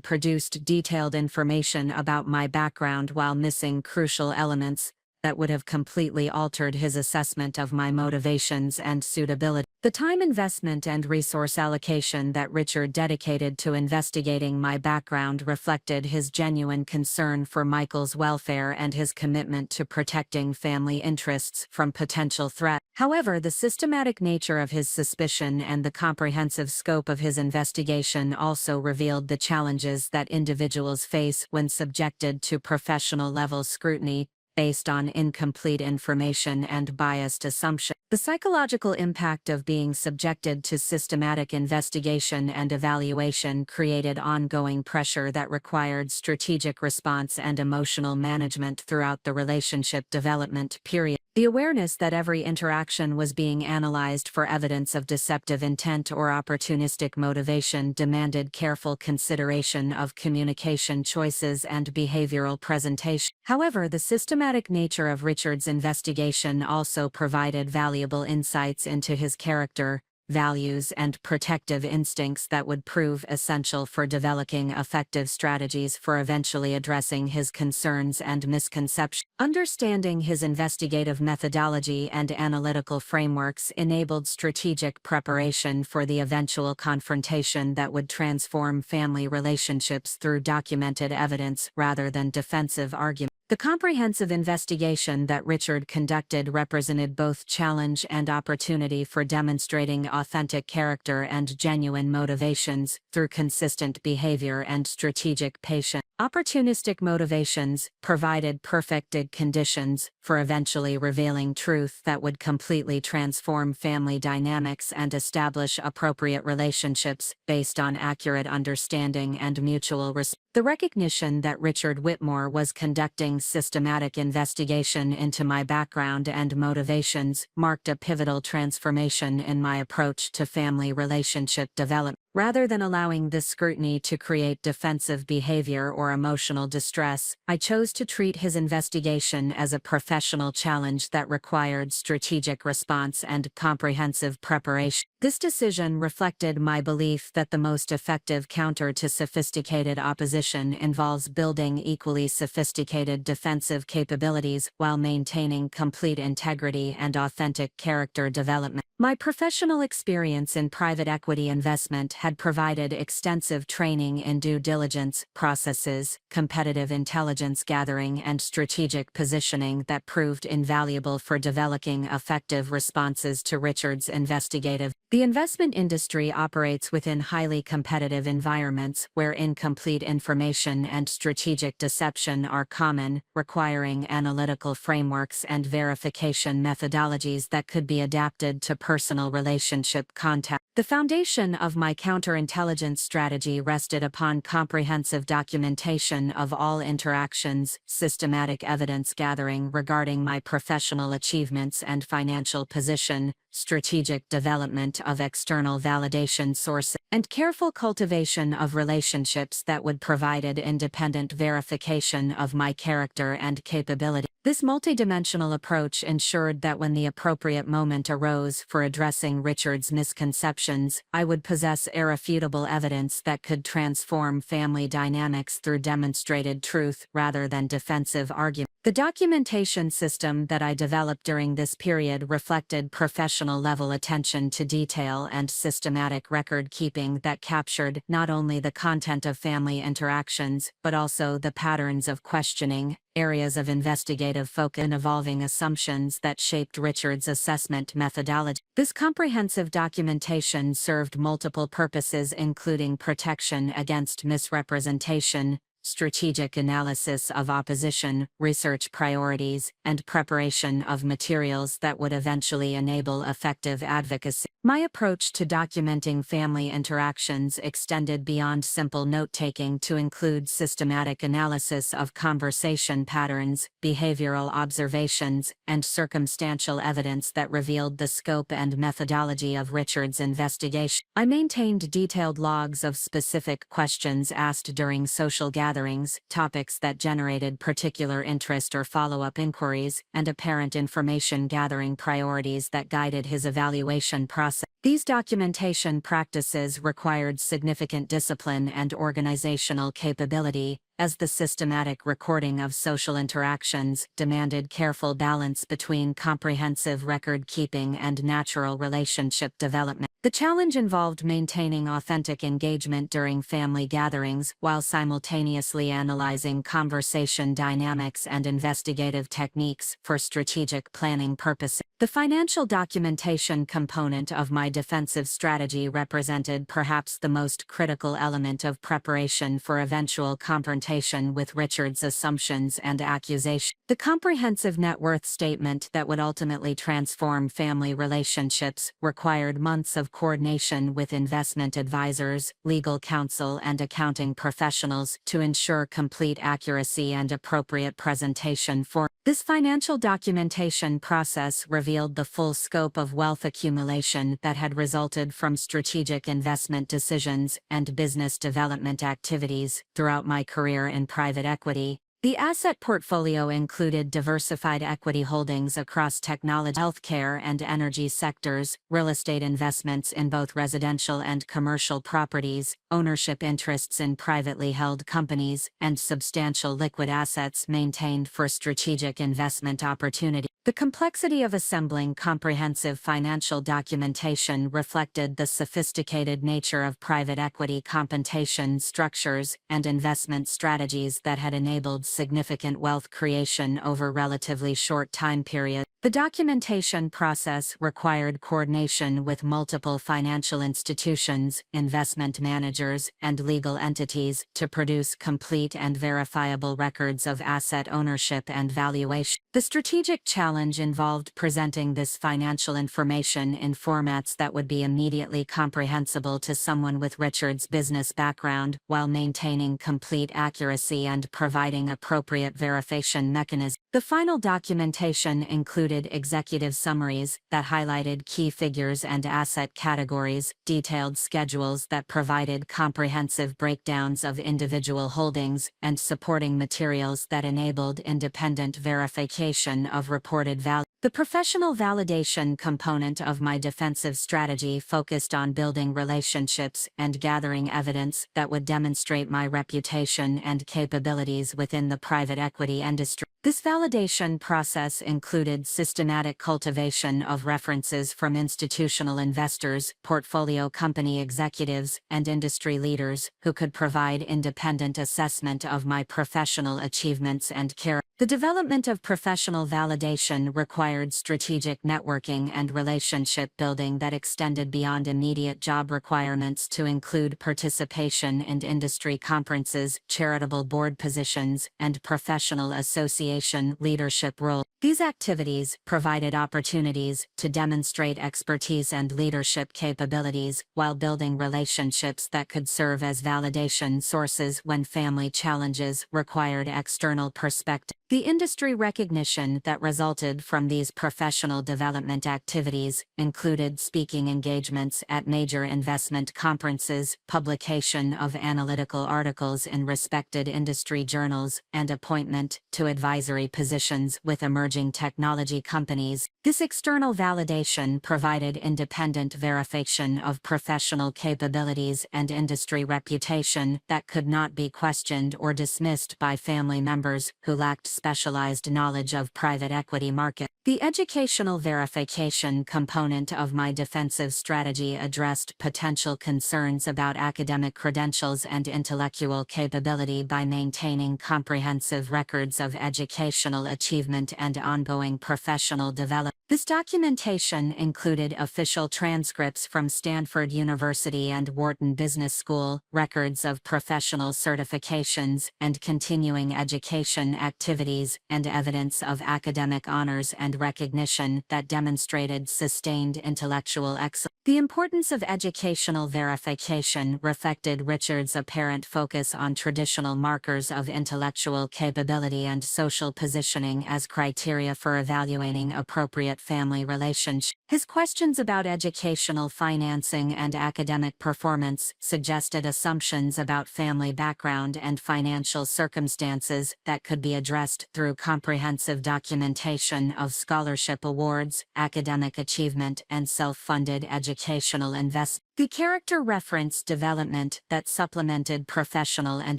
produced detailed information about my background while missing crucial elements that would have completely altered his assessment of my motivations and suitability. The time investment and resource allocation that Richard dedicated to investigating my background reflected his genuine concern for Michael's welfare and his commitment to protecting family interests from potential threat. However, the systematic nature of his suspicion and the comprehensive scope of his investigation also revealed the challenges that individuals face when subjected to professional-level scrutiny, based on incomplete information and biased assumptions. The psychological impact of being subjected to systematic investigation and evaluation created ongoing pressure that required strategic response and emotional management throughout the relationship development period. The awareness that every interaction was being analyzed for evidence of deceptive intent or opportunistic motivation demanded careful consideration of communication choices and behavioral presentation. However, the systematic nature of Richard's investigation also provided valuable insights into his character, values, and protective instincts that would prove essential for developing effective strategies for eventually addressing his concerns and misconceptions. Understanding his investigative methodology and analytical frameworks enabled strategic preparation for the eventual confrontation that would transform family relationships through documented evidence rather than defensive arguments. The comprehensive investigation that Richard conducted represented both challenge and opportunity for demonstrating authentic character and genuine motivations through consistent behavior and strategic patience. Opportunistic motivations provided perfected conditions for eventually revealing truth that would completely transform family dynamics and establish appropriate relationships based on accurate understanding and mutual respect. The recognition that Richard Whitmore was conducting systematic investigation into my background and motivations marked a pivotal transformation in my approach to family relationship development. Rather than allowing this scrutiny to create defensive behavior or emotional distress, I chose to treat his investigation as a professional challenge that required strategic response and comprehensive preparation. This decision reflected my belief that the most effective counter to sophisticated opposition involves building equally sophisticated defensive capabilities while maintaining complete integrity and authentic character development. My professional experience in private equity investment had provided extensive training in due diligence processes, competitive intelligence gathering, and strategic positioning that proved invaluable for developing effective responses to Richard's investigative. The investment industry operates within highly competitive environments where incomplete information and strategic deception are common, requiring analytical frameworks and verification methodologies that could be adapted to personal relationship context. The foundation of my counterintelligence strategy rested upon comprehensive documentation of all interactions, systematic evidence gathering regarding my professional achievements and financial position, strategic development of external validation sources, and careful cultivation of relationships that would provide independent verification of my character and capability. This multidimensional approach ensured that when the appropriate moment arose for addressing Richard's misconceptions, I would possess irrefutable evidence that could transform family dynamics through demonstrated truth rather than defensive argument. The documentation system that I developed during this period reflected professional-level attention to detail and systematic record-keeping that captured not only the content of family interactions but also the patterns of questioning, areas of investigative focus, and evolving assumptions that shaped Richard's assessment methodology. This comprehensive documentation served multiple purposes, including protection against misrepresentation, strategic analysis of opposition, research priorities, and preparation of materials that would eventually enable effective advocacy. My approach to documenting family interactions extended beyond simple note-taking to include systematic analysis of conversation patterns, behavioral observations, and circumstantial evidence that revealed the scope and methodology of Richard's investigation. I maintained detailed logs of specific questions asked during social gatherings, topics that generated particular interest or follow-up inquiries, and apparent information gathering priorities that guided his evaluation process. These documentation practices required significant discipline and organizational capability, as the systematic recording of social interactions demanded careful balance between comprehensive record-keeping and natural relationship development. The challenge involved maintaining authentic engagement during family gatherings while simultaneously analyzing conversation dynamics and investigative techniques for strategic planning purposes. The financial documentation component of my defensive strategy represented perhaps the most critical element of preparation for eventual confrontation with Richard's assumptions and accusations. The comprehensive net worth statement that would ultimately transform family relationships required months of coordination with investment advisors, legal counsel, and accounting professionals to ensure complete accuracy and appropriate presentation for. This financial documentation process revealed the full scope of wealth accumulation that had resulted from strategic investment decisions and business development activities throughout my career in private equity. The asset portfolio included diversified equity holdings across technology, healthcare, and energy sectors, real estate investments in both residential and commercial properties, ownership interests in privately held companies, and substantial liquid assets maintained for strategic investment opportunities. The complexity of assembling comprehensive financial documentation reflected the sophisticated nature of private equity compensation structures and investment strategies that had enabled significant wealth creation over relatively short time periods. The documentation process required coordination with multiple financial institutions, investment managers, and legal entities to produce complete and verifiable records of asset ownership and valuation. The strategic challenge involved presenting this financial information in formats that would be immediately comprehensible to someone with Richard's business background, while maintaining complete accuracy and providing appropriate verification mechanisms. The final documentation included executive summaries that highlighted key figures and asset categories, detailed schedules that provided comprehensive breakdowns of individual holdings, and supporting materials that enabled independent verification of reported value. The professional validation component of my defensive strategy focused on building relationships and gathering evidence that would demonstrate my reputation and capabilities within the private equity industry. This validation process included systematic cultivation of references from institutional investors, portfolio company executives, and industry leaders who could provide independent assessment of my professional achievements and character. The development of professional validation required strategic networking and relationship building that extended beyond immediate job requirements to include participation in industry conferences, charitable board positions, and professional association leadership roles. These activities provided opportunities to demonstrate expertise and leadership capabilities while building relationships that could serve as validation sources when family challenges required external perspective. The industry recognition that resulted from these professional development activities included speaking engagements at major investment conferences, publication of analytical articles in respected industry journals, and appointment to advisory positions with emerging technology companies. This external validation provided independent verification of professional capabilities and industry reputation that could not be questioned or dismissed by family members who lacked specialized knowledge of private equity market. The educational verification component of my defensive strategy addressed potential concerns about academic credentials and intellectual capability by maintaining comprehensive records of educational achievement and ongoing professional development. This documentation included official transcripts from Stanford University and Wharton Business School, records of professional certifications and continuing education activities, and evidence of academic honors and recognition that demonstrated sustained intellectual excellence. The importance of educational verification reflected Richard's apparent focus on traditional markers of intellectual capability and social positioning as criteria for evaluating appropriate family relationships. His questions about educational financing and academic performance suggested assumptions about family background and financial circumstances that could be addressed through comprehensive documentation of scholarship awards, academic achievement, and self-funded education. educational investment. The character reference development that supplemented professional and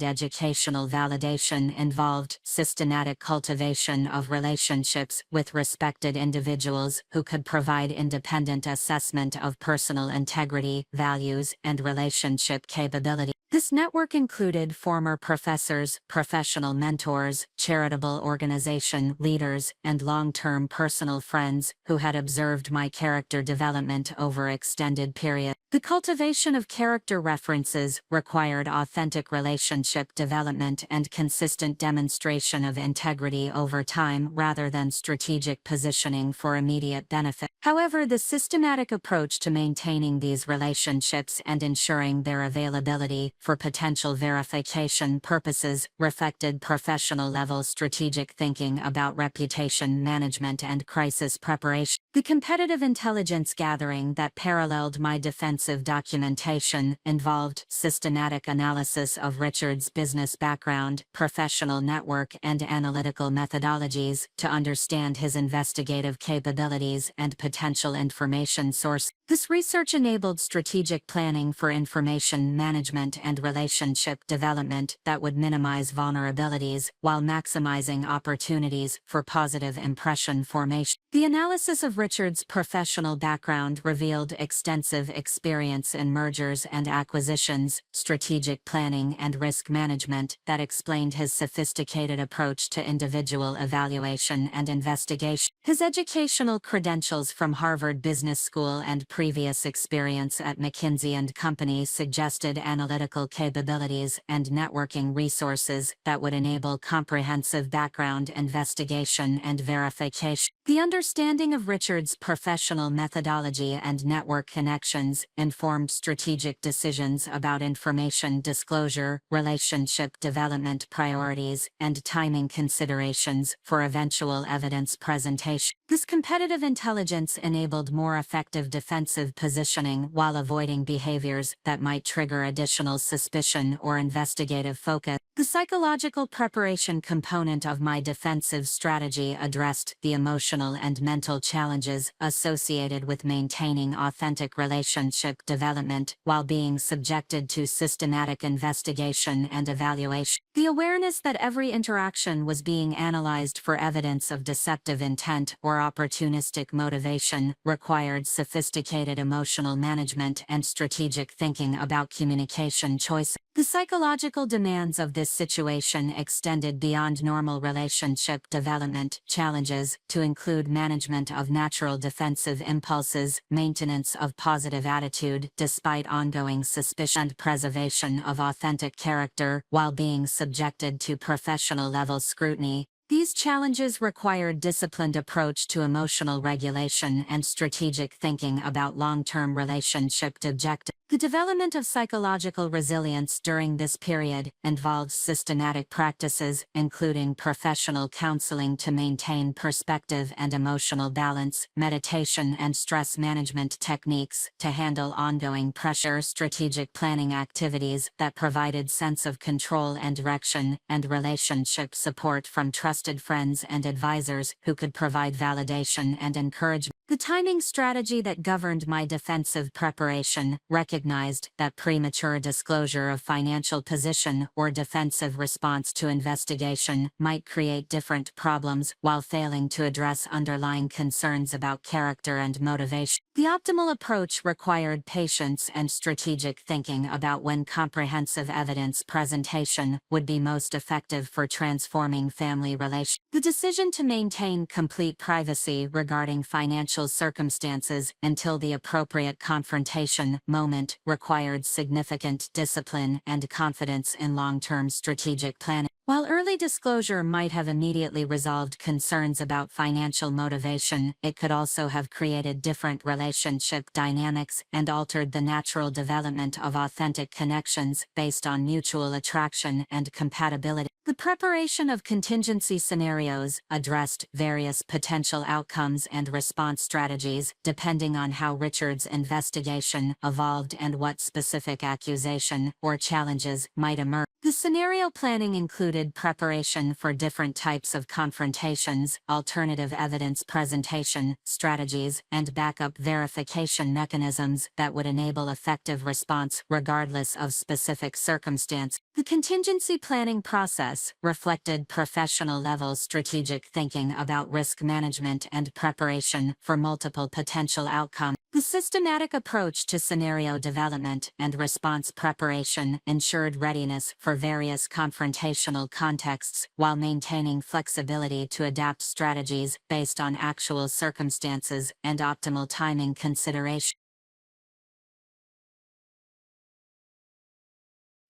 educational validation involved systematic cultivation of relationships with respected individuals who could provide independent assessment of personal integrity, values, and relationship capability. This network included former professors, professional mentors, charitable organization leaders, and long-term personal friends who had observed my character development over extended periods. The cultivation of character references required authentic relationship development and consistent demonstration of integrity over time rather than strategic positioning for immediate benefit. However, the systematic approach to maintaining these relationships and ensuring their availability for potential verification purposes reflected professional-level strategic thinking about reputation management and crisis preparation. The competitive intelligence gathering that paralleled my defensive documentation involved systematic analysis of Richard's business background, professional network, and analytical methodologies to understand his investigative capabilities and potential information sources. This research enabled strategic planning for information management and relationship development that would minimize vulnerabilities while maximizing opportunities for positive impression formation. The analysis of Richard's professional background revealed extensive experience in mergers and acquisitions, strategic planning, and risk management that explained his sophisticated approach to individual evaluation and investigation. His educational credentials from Harvard Business School and previous experience at McKinsey & Company suggested analytical capabilities and networking resources that would enable comprehensive background investigation and verification. The understanding of Richard's professional methodology and network connections informed strategic decisions about information disclosure, relationship development priorities, and timing considerations for eventual evidence presentation. This competitive intelligence enabled more effective defensive positioning while avoiding behaviors that might trigger additional suspicion or investigative focus. The psychological preparation component of my defensive strategy addressed the emotional and mental challenges associated with maintaining authentic relationship development while being subjected to systematic investigation and evaluation. The awareness that every interaction was being analyzed for evidence of deceptive intent or opportunistic motivation required sophisticated emotional management and strategic thinking about communication choices. The psychological demands of this situation extended beyond normal relationship development challenges to include management of natural defensive impulses, maintenance of positive attitude despite ongoing suspicion, and preservation of authentic character while being subjected to professional-level scrutiny. These challenges required disciplined approach to emotional regulation and strategic thinking about long-term relationship objectives. The development of psychological resilience during this period involved systematic practices, including professional counseling to maintain perspective and emotional balance, meditation and stress management techniques to handle ongoing pressure, strategic planning activities that provided sense of control and direction, and relationship support from trusted friends and advisors who could provide validation and encouragement. The timing strategy that governed my defensive preparation recognized that premature disclosure of financial position or defensive response to investigation might create different problems while failing to address underlying concerns about character and motivation. The optimal approach required patience and strategic thinking about when comprehensive evidence presentation would be most effective for transforming family relations. The decision to maintain complete privacy regarding financial circumstances until the appropriate confrontation moment required significant discipline and confidence in long-term strategic planning. While early disclosure might have immediately resolved concerns about financial motivation, it could also have created different relationship dynamics and altered the natural development of authentic connections based on mutual attraction and compatibility. The preparation of contingency scenarios addressed various potential outcomes and response strategies depending on how Richard's investigation evolved and what specific accusation or challenges might emerge. The scenario planning included included preparation for different types of confrontations, alternative evidence presentation strategies, and backup verification mechanisms that would enable effective response regardless of specific circumstance. The contingency planning process reflected professional-level strategic thinking about risk management and preparation for multiple potential outcomes. The systematic approach to scenario development and response preparation ensured readiness for various confrontational contexts while maintaining flexibility to adapt strategies based on actual circumstances and optimal timing consideration.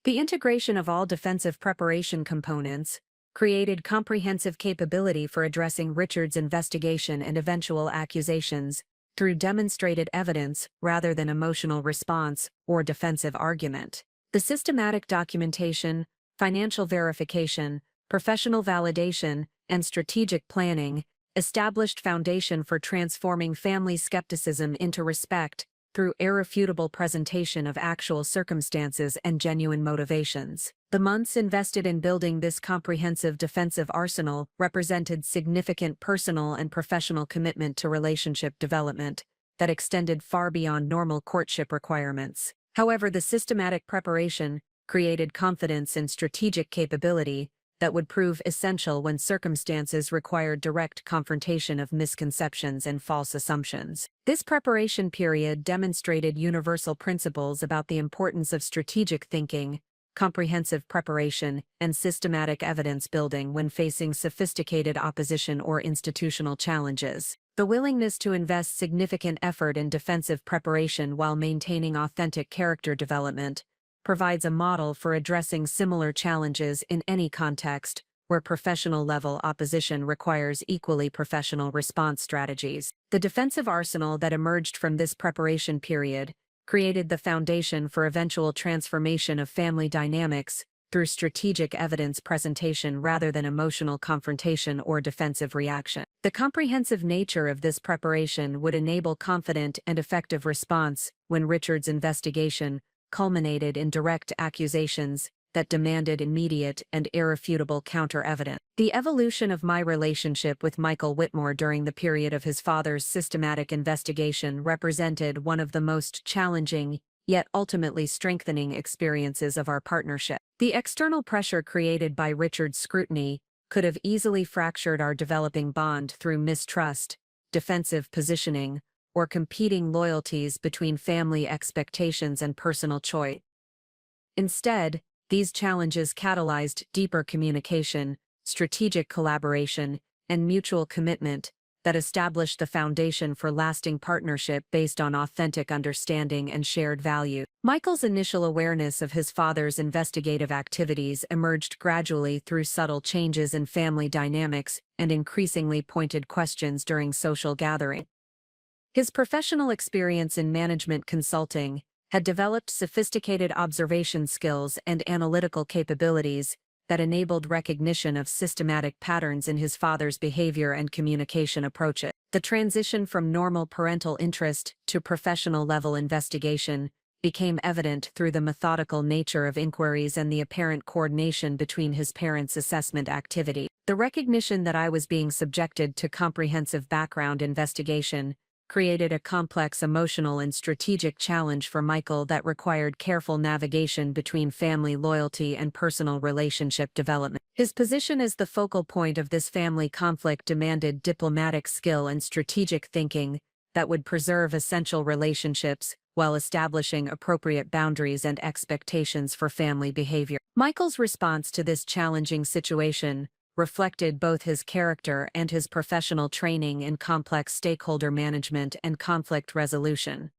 The integration of all defensive preparation components created comprehensive capability for addressing Richard's investigation and eventual accusations through demonstrated evidence rather than emotional response or defensive argument. The systematic documentation, financial verification, professional validation, and strategic planning established foundation for transforming family skepticism into respect through irrefutable presentation of actual circumstances and genuine motivations. The months invested in building this comprehensive defensive arsenal represented significant personal and professional commitment to relationship development that extended far beyond normal courtship requirements. However, the systematic preparation created confidence in strategic capability that would prove essential when circumstances required direct confrontation of misconceptions and false assumptions. This preparation period demonstrated universal principles about the importance of strategic thinking, comprehensive preparation, and systematic evidence building when facing sophisticated opposition or institutional challenges. The willingness to invest significant effort in defensive preparation while maintaining authentic character development provides a model for addressing similar challenges in any context where professional-level opposition requires equally professional response strategies. The defensive arsenal that emerged from this preparation period created the foundation for eventual transformation of family dynamics through strategic evidence presentation rather than emotional confrontation or defensive reaction. The comprehensive nature of this preparation would enable confident and effective response when Richard's investigation culminated in direct accusations that demanded immediate and irrefutable counter-evidence. The evolution of my relationship with Michael Whitmore during the period of his father's systematic investigation represented one of the most challenging, yet ultimately strengthening experiences of our partnership. The external pressure created by Richard's scrutiny could have easily fractured our developing bond through mistrust, defensive positioning, or competing loyalties between family expectations and personal choice. Instead, these challenges catalyzed deeper communication, strategic collaboration, and mutual commitment that established the foundation for lasting partnership based on authentic understanding and shared value. Michael's initial awareness of his father's investigative activities emerged gradually through subtle changes in family dynamics and increasingly pointed questions during social gatherings. His professional experience in management consulting had developed sophisticated observation skills and analytical capabilities that enabled recognition of systematic patterns in his father's behavior and communication approaches. The transition from normal parental interest to professional-level investigation became evident through the methodical nature of inquiries and the apparent coordination between his parents' assessment activity. The recognition that I was being subjected to comprehensive background investigation created a complex emotional and strategic challenge for Michael that required careful navigation between family loyalty and personal relationship development. His position as the focal point of this family conflict demanded diplomatic skill and strategic thinking that would preserve essential relationships while establishing appropriate boundaries and expectations for family behavior. Michael's response to this challenging situation reflected both his character and his professional training in complex stakeholder management and conflict resolution.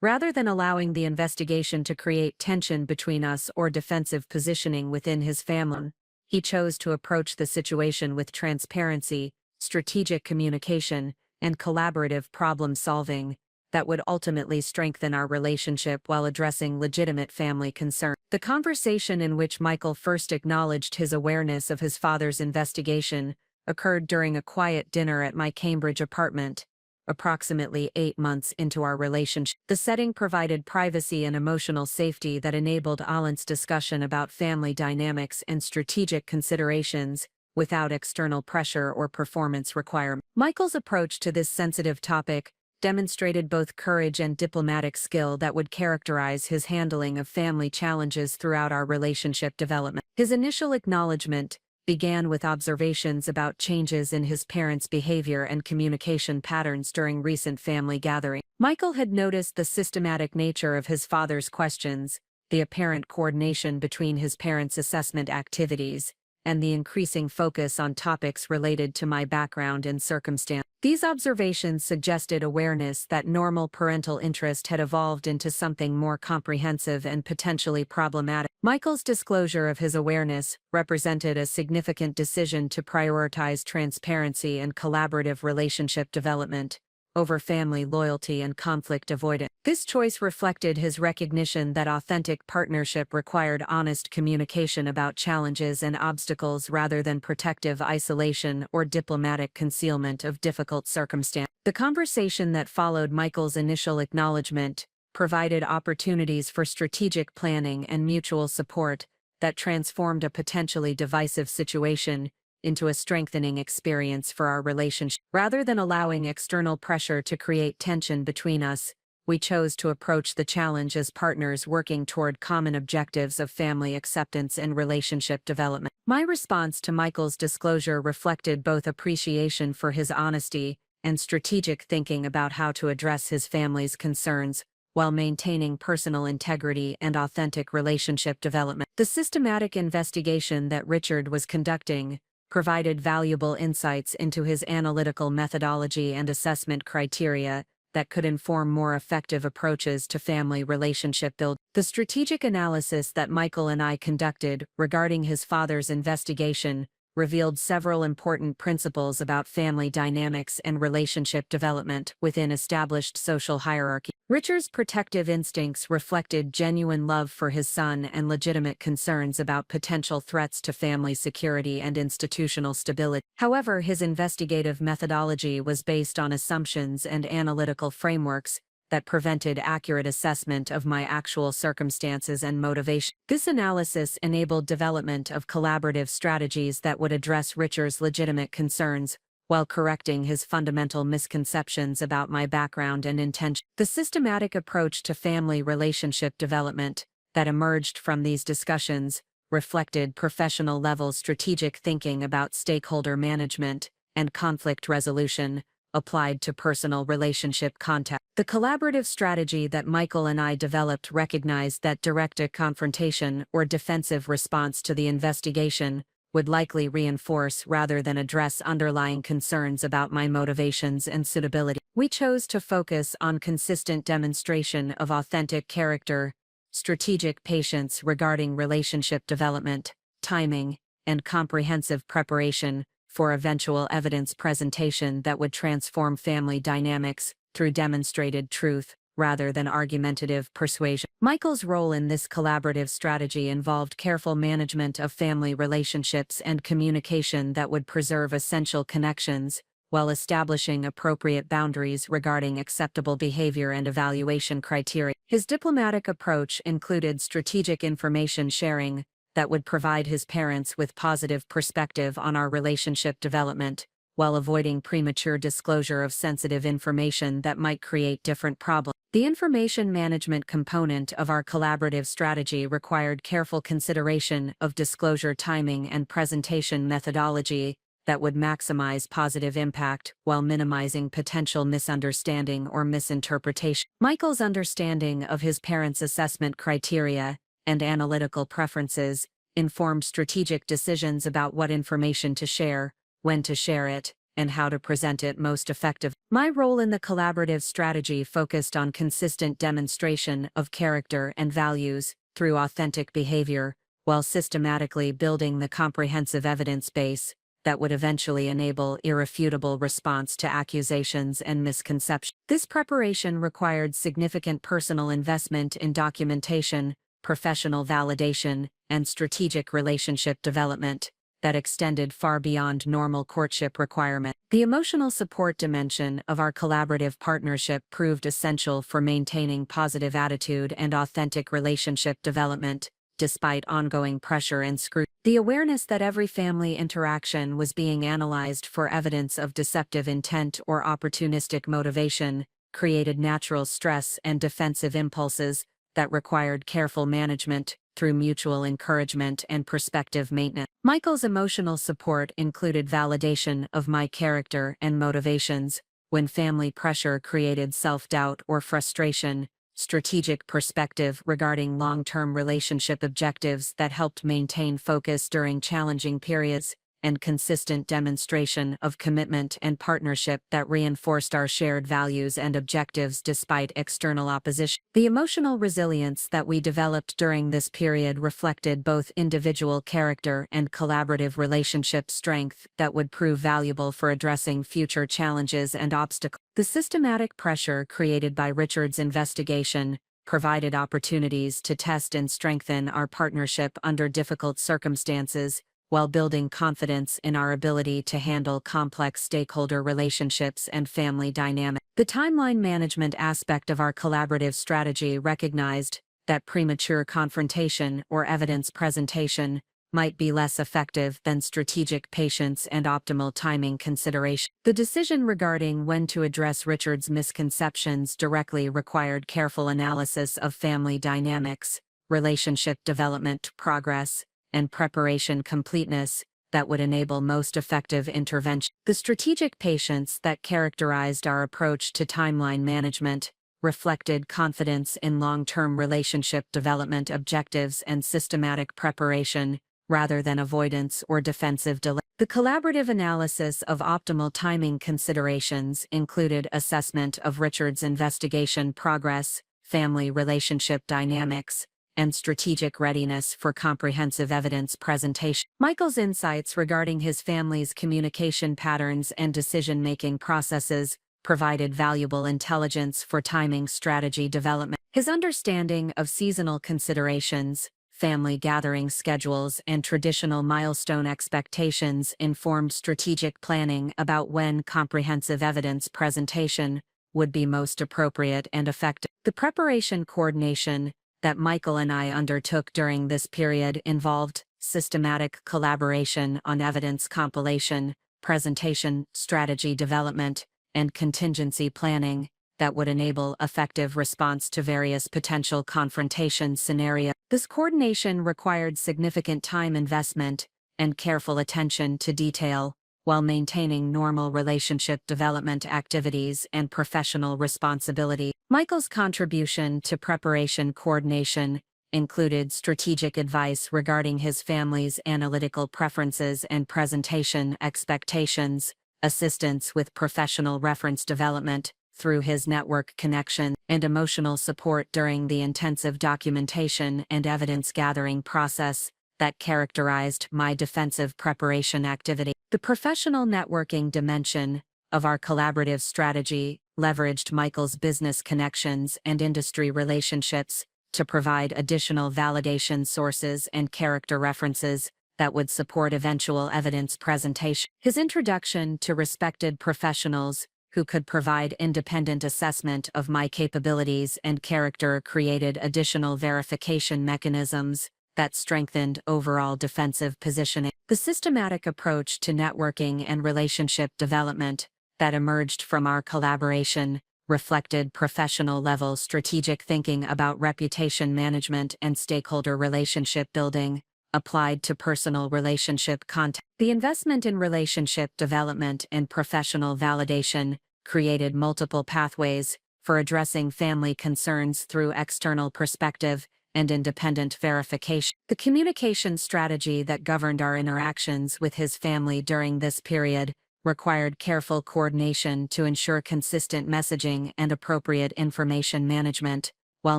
Rather than allowing the investigation to create tension between us or defensive positioning within his family, he chose to approach the situation with transparency, strategic communication, and collaborative problem-solving that would ultimately strengthen our relationship while addressing legitimate family concerns. The conversation in which Michael first acknowledged his awareness of his father's investigation occurred during a quiet dinner at my Cambridge apartment, approximately 8 months into our relationship. The setting provided privacy and emotional safety that enabled Alan's discussion about family dynamics and strategic considerations without external pressure or performance requirements. Michael's approach to this sensitive topic demonstrated both courage and diplomatic skill that would characterize his handling of family challenges throughout our relationship development. His initial acknowledgement began with observations about changes in his parents' behavior and communication patterns during recent family gatherings. Michael had noticed the systematic nature of his father's questions, the apparent coordination between his parents' assessment activities, and the increasing focus on topics related to my background and circumstance. These observations suggested awareness that normal parental interest had evolved into something more comprehensive and potentially problematic. Michael's disclosure of his awareness represented a significant decision to prioritize transparency and collaborative relationship development over family loyalty and conflict avoidance. This choice reflected his recognition that authentic partnership required honest communication about challenges and obstacles rather than protective isolation or diplomatic concealment of difficult circumstances. The conversation that followed Michael's initial acknowledgement provided opportunities for strategic planning and mutual support that transformed a potentially divisive situation into a strengthening experience for our relationship. Rather than allowing external pressure to create tension between us, we chose to approach the challenge as partners working toward common objectives of family acceptance and relationship development. My response to Michael's disclosure reflected both appreciation for his honesty and strategic thinking about how to address his family's concerns, while maintaining personal integrity and authentic relationship development. The systematic investigation that Richard was conducting provided valuable insights into his analytical methodology and assessment criteria that could inform more effective approaches to family relationship building. The strategic analysis that Michael and I conducted regarding his father's investigation revealed several important principles about family dynamics and relationship development within established social hierarchy. Richard's protective instincts reflected genuine love for his son and legitimate concerns about potential threats to family security and institutional stability. However, his investigative methodology was based on assumptions and analytical frameworks that prevented accurate assessment of my actual circumstances and motivation. This analysis enabled development of collaborative strategies that would address Richard's legitimate concerns, while correcting his fundamental misconceptions about my background and intention. The systematic approach to family relationship development that emerged from these discussions reflected professional-level strategic thinking about stakeholder management and conflict resolution, applied to personal relationship context. The collaborative strategy that Michael and I developed recognized that direct confrontation or defensive response to the investigation would likely reinforce rather than address underlying concerns about my motivations and suitability. We chose to focus on consistent demonstration of authentic character, strategic patience regarding relationship development, timing, and comprehensive preparation for eventual evidence presentation that would transform family dynamics through demonstrated truth rather than argumentative persuasion. Michael's role in this collaborative strategy involved careful management of family relationships and communication that would preserve essential connections, while establishing appropriate boundaries regarding acceptable behavior and evaluation criteria. His diplomatic approach included strategic information sharing that would provide his parents with positive perspective on our relationship development, while avoiding premature disclosure of sensitive information that might create different problems. The information management component of our collaborative strategy required careful consideration of disclosure timing and presentation methodology that would maximize positive impact while minimizing potential misunderstanding or misinterpretation. Michael's understanding of his parents' assessment criteria and analytical preferences informed strategic decisions about what information to share, when to share it, and how to present it most effectively. My role in the collaborative strategy focused on consistent demonstration of character and values through authentic behavior, while systematically building the comprehensive evidence base that would eventually enable irrefutable response to accusations and misconceptions. This preparation required significant personal investment in documentation, professional validation, and strategic relationship development that extended far beyond normal courtship requirements. The emotional support dimension of our collaborative partnership proved essential for maintaining positive attitude and authentic relationship development, despite ongoing pressure and scrutiny. The awareness that every family interaction was being analyzed for evidence of deceptive intent or opportunistic motivation created natural stress and defensive impulses that required careful management through mutual encouragement and perspective maintenance. Michael's emotional support included validation of my character and motivations when family pressure created self-doubt or frustration, strategic perspective regarding long-term relationship objectives that helped maintain focus during challenging periods, and consistent demonstration of commitment and partnership that reinforced our shared values and objectives despite external opposition. The emotional resilience that we developed during this period reflected both individual character and collaborative relationship strength that would prove valuable for addressing future challenges and obstacles. The systematic pressure created by Richard's investigation provided opportunities to test and strengthen our partnership under difficult circumstances, while building confidence in our ability to handle complex stakeholder relationships and family dynamics. The timeline management aspect of our collaborative strategy recognized that premature confrontation or evidence presentation might be less effective than strategic patience and optimal timing consideration. The decision regarding when to address Richard's misconceptions directly required careful analysis of family dynamics, relationship development progress, and preparation completeness that would enable most effective intervention. The strategic patience that characterized our approach to timeline management reflected confidence in long-term relationship development objectives and systematic preparation, rather than avoidance or defensive delay. The collaborative analysis of optimal timing considerations included assessment of Richard's investigation progress, family relationship dynamics, and strategic readiness for comprehensive evidence presentation. Michael's insights regarding his family's communication patterns and decision-making processes provided valuable intelligence for timing strategy development. His understanding of seasonal considerations, family gathering schedules, and traditional milestone expectations informed strategic planning about when comprehensive evidence presentation would be most appropriate and effective. The preparation coordination that Michael and I undertook during this period involved systematic collaboration on evidence compilation, presentation, strategy development, and contingency planning that would enable effective response to various potential confrontation scenarios. This coordination required significant time investment and careful attention to detail, while maintaining normal relationship development activities and professional responsibility. Michael's contribution to preparation coordination included strategic advice regarding his family's analytical preferences and presentation expectations, assistance with professional reference development through his network connection, and emotional support during the intensive documentation and evidence-gathering process that characterized my defensive preparation activity. The professional networking dimension of our collaborative strategy leveraged Michael's business connections and industry relationships to provide additional validation sources and character references that would support eventual evidence presentation. His introduction to respected professionals who could provide independent assessment of my capabilities and character created additional verification mechanisms that strengthened overall defensive positioning. The systematic approach to networking and relationship development that emerged from our collaboration reflected professional-level strategic thinking about reputation management and stakeholder relationship building, applied to personal relationship content. The investment in relationship development and professional validation created multiple pathways for addressing family concerns through external perspective and independent verification. The communication strategy that governed our interactions with his family during this period required careful coordination to ensure consistent messaging and appropriate information management, while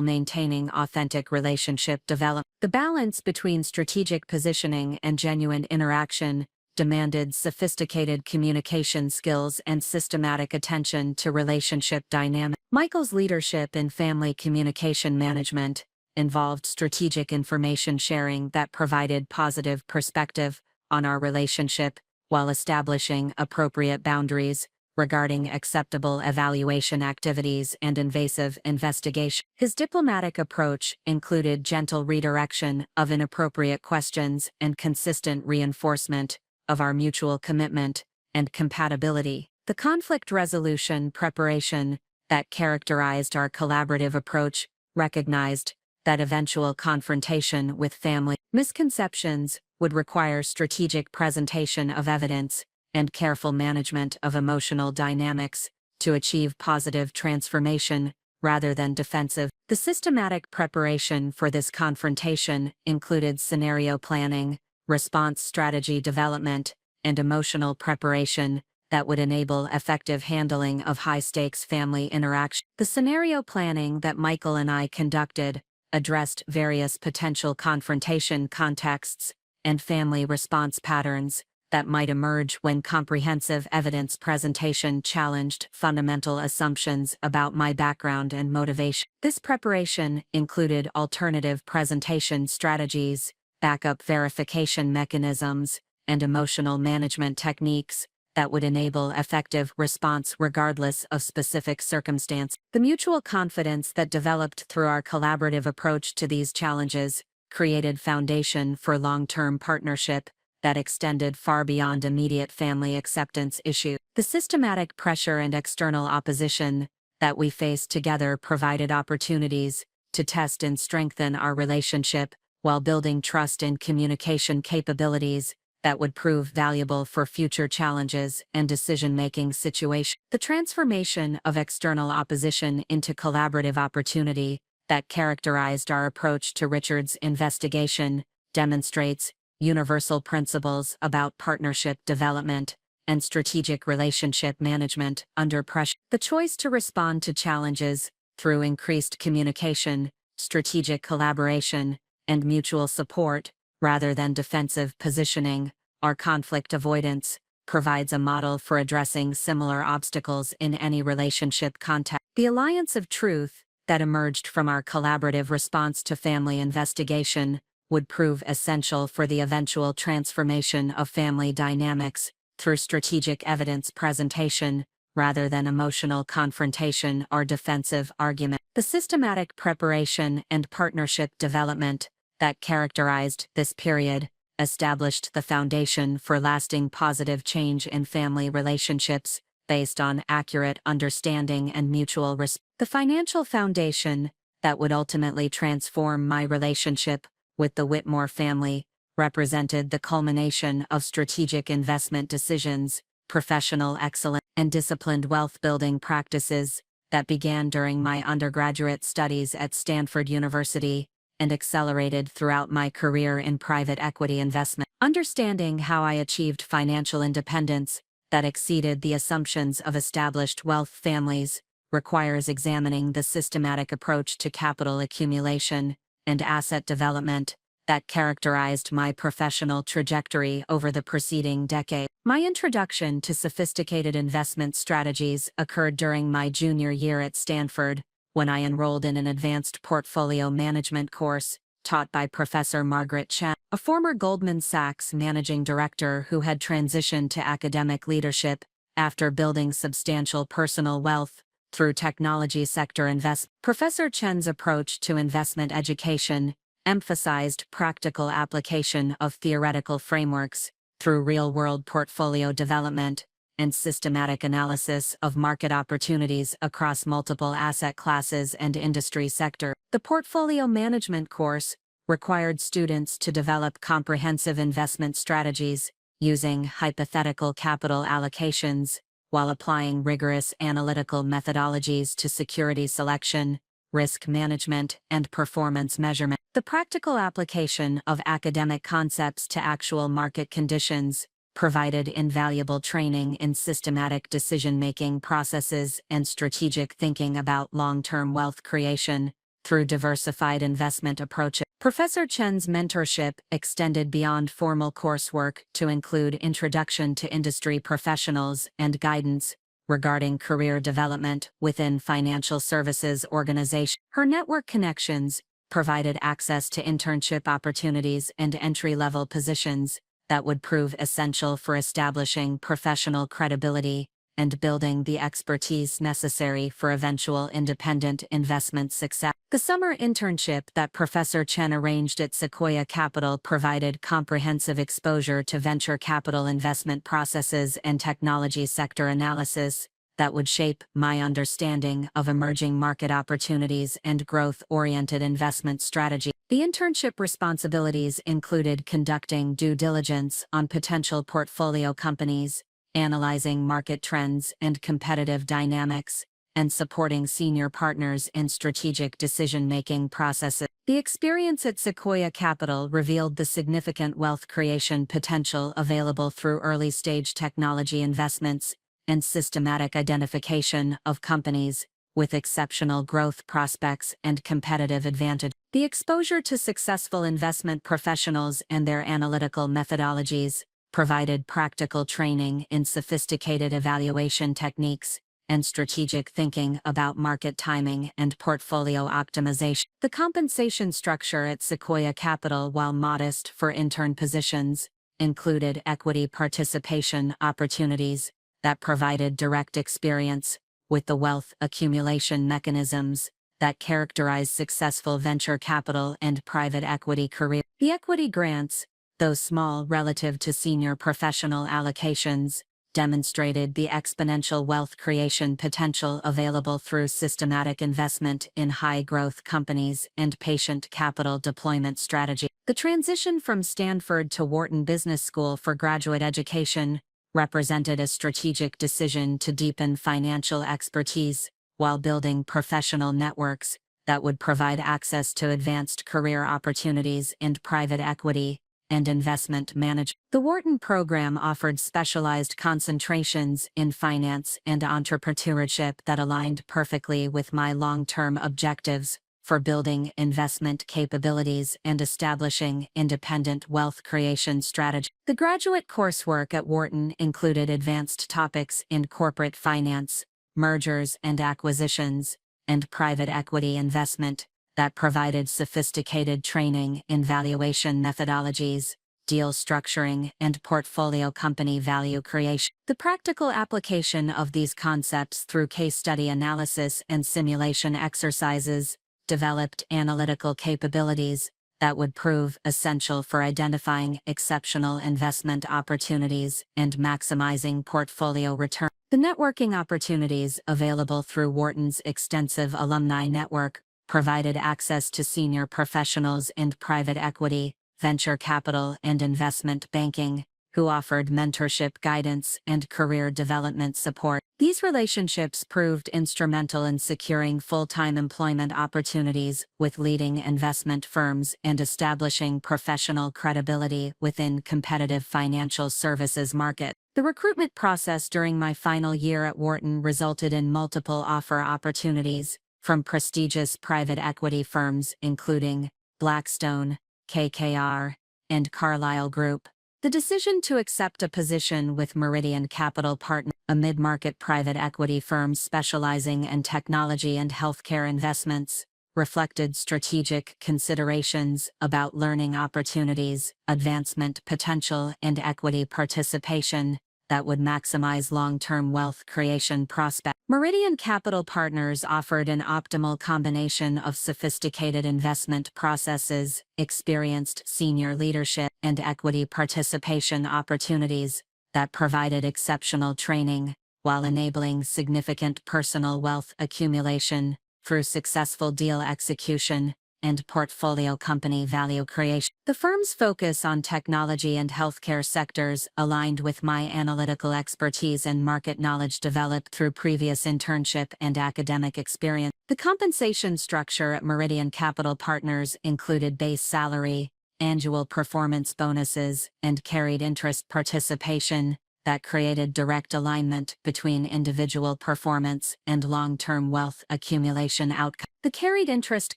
maintaining authentic relationship development. The balance between strategic positioning and genuine interaction demanded sophisticated communication skills and systematic attention to relationship dynamics. Michael's leadership in family communication management involved strategic information sharing that provided positive perspective on our relationship while establishing appropriate boundaries regarding acceptable evaluation activities and invasive investigation. His diplomatic approach included gentle redirection of inappropriate questions and consistent reinforcement of our mutual commitment and compatibility. The conflict resolution preparation that characterized our collaborative approach recognized that eventual confrontation with family misconceptions would require strategic presentation of evidence and careful management of emotional dynamics to achieve positive transformation rather than defensive. The systematic preparation for this confrontation included scenario planning, response strategy development, and emotional preparation that would enable effective handling of high-stakes family interaction. The scenario planning that Michael and I conducted addressed various potential confrontation contexts and family response patterns that might emerge when comprehensive evidence presentation challenged fundamental assumptions about my background and motivation. This preparation included alternative presentation strategies, backup verification mechanisms, and emotional management techniques that would enable effective response regardless of specific circumstance. The mutual confidence that developed through our collaborative approach to these challenges created foundation for long-term partnership that extended far beyond immediate family acceptance issue. The systematic pressure and external opposition that we faced together provided opportunities to test and strengthen our relationship while building trust and communication capabilities that would prove valuable for future challenges and decision-making situations. The transformation of external opposition into collaborative opportunity that characterized our approach to Richard's investigation demonstrates universal principles about partnership development and strategic relationship management under pressure. The choice to respond to challenges through increased communication, strategic collaboration, and mutual support, rather than defensive positioning or conflict avoidance, provides a model for addressing similar obstacles in any relationship context. The alliance of truth that emerged from our collaborative response to family investigation would prove essential for the eventual transformation of family dynamics through strategic evidence presentation rather than emotional confrontation or defensive argument. The systematic preparation and partnership development that characterized this period established the foundation for lasting positive change in family relationships based on accurate understanding and mutual respect. The financial foundation that would ultimately transform my relationship with the Whitmore family represented the culmination of strategic investment decisions, professional excellence, and disciplined wealth-building practices that began during my undergraduate studies at Stanford University and accelerated throughout my career in private equity investment. Understanding how I achieved financial independence that exceeded the assumptions of established wealth families requires examining the systematic approach to capital accumulation and asset development that characterized my professional trajectory over the preceding decade. My introduction to sophisticated investment strategies occurred during my junior year at Stanford, when I enrolled in an advanced portfolio management course taught by Professor Margaret Chen, a former Goldman Sachs managing director who had transitioned to academic leadership after building substantial personal wealth through technology sector investment. Professor Chen's approach to investment education emphasized practical application of theoretical frameworks through real-world portfolio development and systematic analysis of market opportunities across multiple asset classes and industry sectors. The portfolio management course required students to develop comprehensive investment strategies using hypothetical capital allocations while applying rigorous analytical methodologies to security selection, risk management, and performance measurement. The practical application of academic concepts to actual market conditions provided invaluable training in systematic decision-making processes and strategic thinking about long-term wealth creation through diversified investment approaches. Professor Chen's mentorship extended beyond formal coursework to include introduction to industry professionals and guidance regarding career development within financial services organizations. Her network connections provided access to internship opportunities and entry-level positions that would prove essential for establishing professional credibility and building the expertise necessary for eventual independent investment success. The summer internship that Professor Chen arranged at Sequoia Capital provided comprehensive exposure to venture capital investment processes and technology sector analysis that would shape my understanding of emerging market opportunities and growth-oriented investment strategy. The internship responsibilities included conducting due diligence on potential portfolio companies, analyzing market trends and competitive dynamics, and supporting senior partners in strategic decision-making processes. The experience at Sequoia Capital revealed the significant wealth creation potential available through early-stage technology investments and systematic identification of companies with exceptional growth prospects and competitive advantage. The exposure to successful investment professionals and their analytical methodologies provided practical training in sophisticated evaluation techniques and strategic thinking about market timing and portfolio optimization. The compensation structure at Sequoia Capital, while modest for intern positions, included equity participation opportunities that provided direct experience with the wealth accumulation mechanisms that characterize successful venture capital and private equity careers. The equity grants, though small relative to senior professional allocations, demonstrated the exponential wealth creation potential available through systematic investment in high-growth companies and patient capital deployment strategy. The transition from Stanford to Wharton Business School for graduate education represented a strategic decision to deepen financial expertise while building professional networks that would provide access to advanced career opportunities in private equity and investment management. The Wharton program offered specialized concentrations in finance and entrepreneurship that aligned perfectly with my long-term objectives for building investment capabilities and establishing independent wealth creation strategy. The graduate coursework at Wharton included advanced topics in corporate finance, mergers and acquisitions, and private equity investment that provided sophisticated training in valuation methodologies, deal structuring, and portfolio company value creation. The practical application of these concepts through case study analysis and simulation exercises developed analytical capabilities that would prove essential for identifying exceptional investment opportunities and maximizing portfolio return. The networking opportunities available through Wharton's extensive alumni network provided access to senior professionals in private equity, venture capital, and investment banking, who offered mentorship guidance and career development support. These relationships proved instrumental in securing full-time employment opportunities with leading investment firms and establishing professional credibility within competitive financial services market. The recruitment process during my final year at Wharton resulted in multiple offer opportunities from prestigious private equity firms including Blackstone, KKR, and Carlyle Group. The decision to accept a position with Meridian Capital Partners, a mid-market private equity firm specializing in technology and healthcare investments, reflected strategic considerations about learning opportunities, advancement potential, and equity participation that would maximize long-term wealth creation prospects. Meridian Capital Partners offered an optimal combination of sophisticated investment processes, experienced senior leadership, and equity participation opportunities that provided exceptional training while enabling significant personal wealth accumulation through successful deal execution and portfolio company value creation. The firm's focus on technology and healthcare sectors aligned with my analytical expertise and market knowledge developed through previous internship and academic experience. The compensation structure at Meridian Capital Partners included base salary, annual performance bonuses, and carried interest participation that created direct alignment between individual performance and long-term wealth accumulation outcomes. The carried interest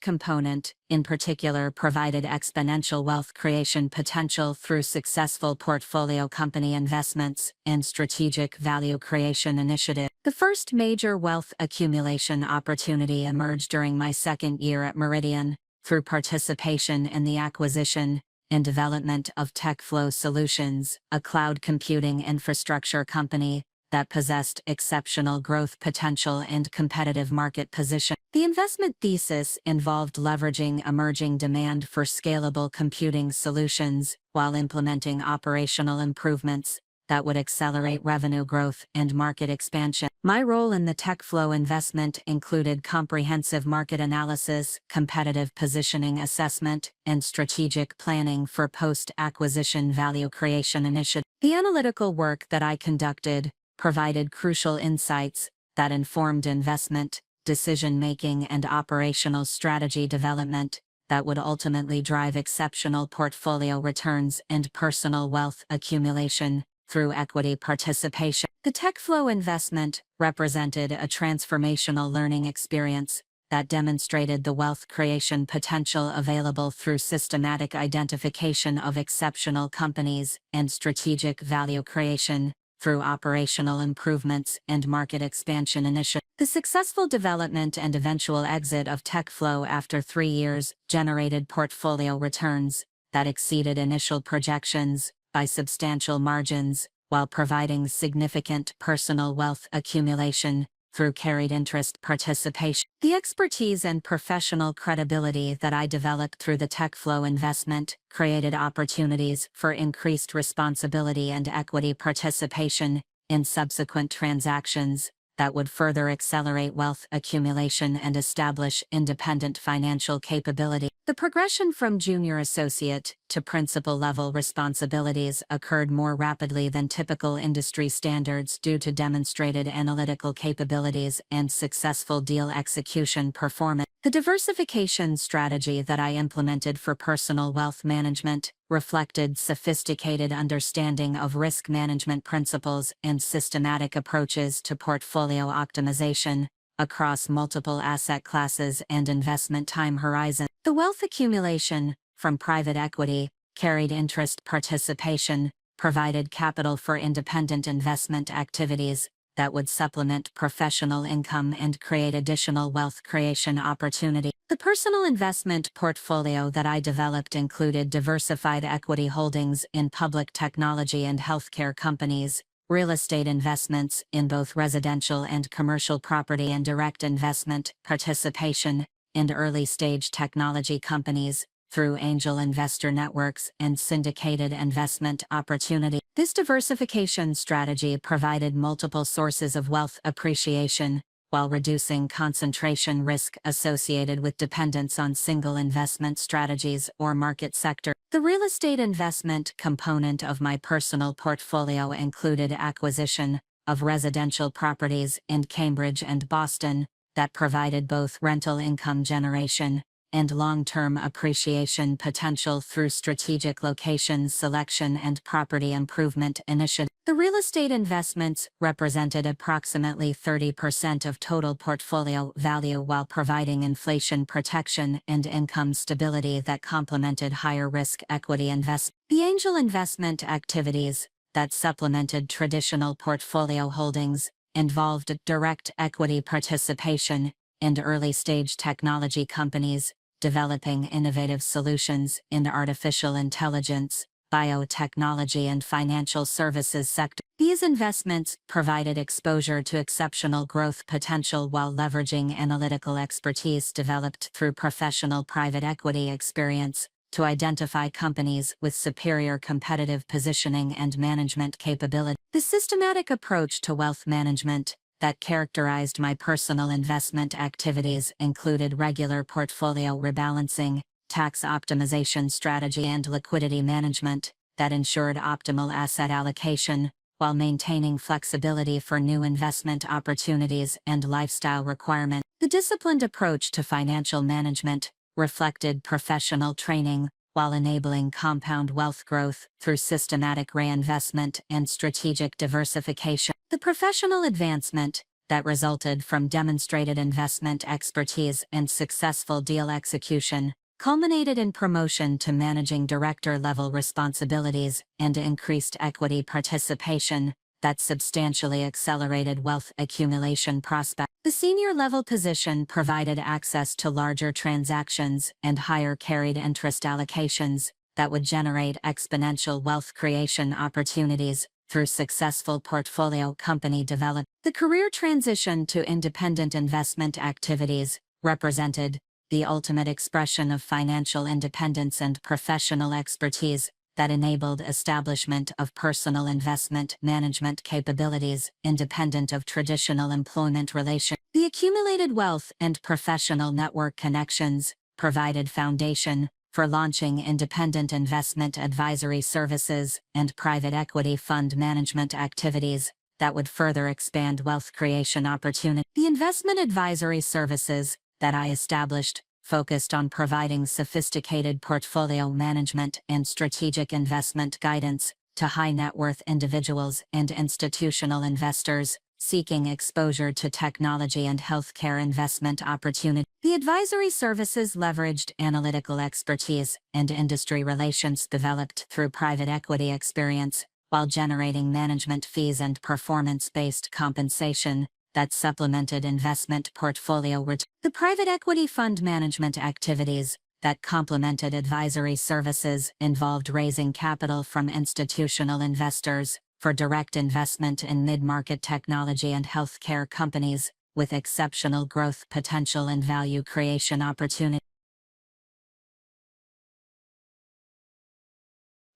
component, in particular, provided exponential wealth creation potential through successful portfolio company investments and strategic value creation initiatives. The first major wealth accumulation opportunity emerged during my second year at Meridian, through participation in the acquisition and development of TechFlow Solutions, a cloud computing infrastructure company that possessed exceptional growth potential and competitive market position. The investment thesis involved leveraging emerging demand for scalable computing solutions while implementing operational improvements that would accelerate revenue growth and market expansion. My role in the TechFlow investment included comprehensive market analysis, competitive positioning assessment, and strategic planning for post-acquisition value creation initiatives. The analytical work that I conducted provided crucial insights that informed investment, decision-making, and operational strategy development that would ultimately drive exceptional portfolio returns and personal wealth accumulation through equity participation. The TechFlow investment represented a transformational learning experience that demonstrated the wealth creation potential available through systematic identification of exceptional companies and strategic value creation through operational improvements and market expansion initiatives. The successful development and eventual exit of TechFlow after 3 years generated portfolio returns that exceeded initial projections by substantial margins, while providing significant personal wealth accumulation through carried interest participation. The expertise and professional credibility that I developed through the TechFlow investment created opportunities for increased responsibility and equity participation in subsequent transactions that would further accelerate wealth accumulation and establish independent financial capability. The progression from junior associate to principal level responsibilities occurred more rapidly than typical industry standards due to demonstrated analytical capabilities and successful deal execution performance. The diversification strategy that I implemented for personal wealth management reflected sophisticated understanding of risk management principles and systematic approaches to portfolio optimization across multiple asset classes and investment time horizons. The wealth accumulation from private equity, carried interest participation, provided capital for independent investment activities that would supplement professional income and create additional wealth creation opportunity. The personal investment portfolio that I developed included diversified equity holdings in public technology and healthcare companies, real estate investments in both residential and commercial property, and direct investment participation in early-stage technology companies through angel investor networks and syndicated investment opportunity. This diversification strategy provided multiple sources of wealth appreciation while reducing concentration risk associated with dependence on single investment strategies or market sector. The real estate investment component of my personal portfolio included acquisition of residential properties in Cambridge and Boston that provided both rental income generation and long-term appreciation potential through strategic location selection and property improvement initiatives. The real estate investments represented approximately 30% of total portfolio value while providing inflation protection and income stability that complemented higher-risk equity investment. The angel investment activities that supplemented traditional portfolio holdings involved direct equity participation in early-stage technology companies developing innovative solutions in artificial intelligence, biotechnology, and financial services sector. These investments provided exposure to exceptional growth potential while leveraging analytical expertise developed through professional private equity experience to identify companies with superior competitive positioning and management capability. The systematic approach to wealth management that characterized my personal investment activities included regular portfolio rebalancing, tax optimization strategy, and liquidity management that ensured optimal asset allocation while maintaining flexibility for new investment opportunities and lifestyle requirements. The disciplined approach to financial management reflected professional training while enabling compound wealth growth through systematic reinvestment and strategic diversification. The professional advancement that resulted from demonstrated investment expertise and successful deal execution culminated in promotion to managing director-level responsibilities and increased equity participation that substantially accelerated wealth accumulation prospects. The senior-level position provided access to larger transactions and higher carried interest allocations, that would generate exponential wealth creation opportunities through successful portfolio company development. The career transition to independent investment activities represented the ultimate expression of financial independence and professional expertise that enabled establishment of personal investment management capabilities independent of traditional employment relations. The accumulated wealth and professional network connections provided foundation for launching independent investment advisory services and private equity fund management activities that would further expand wealth creation opportunities. The investment advisory services that I established focused on providing sophisticated portfolio management and strategic investment guidance to high net worth individuals and institutional investors seeking exposure to technology and healthcare investment opportunities. The advisory services leveraged analytical expertise and industry relations developed through private equity experience, while generating management fees and performance-based compensation that supplemented investment portfolio returns. The private equity fund management activities that complemented advisory services involved raising capital from institutional investors for direct investment in mid-market technology and healthcare companies with exceptional growth potential and value creation opportunity.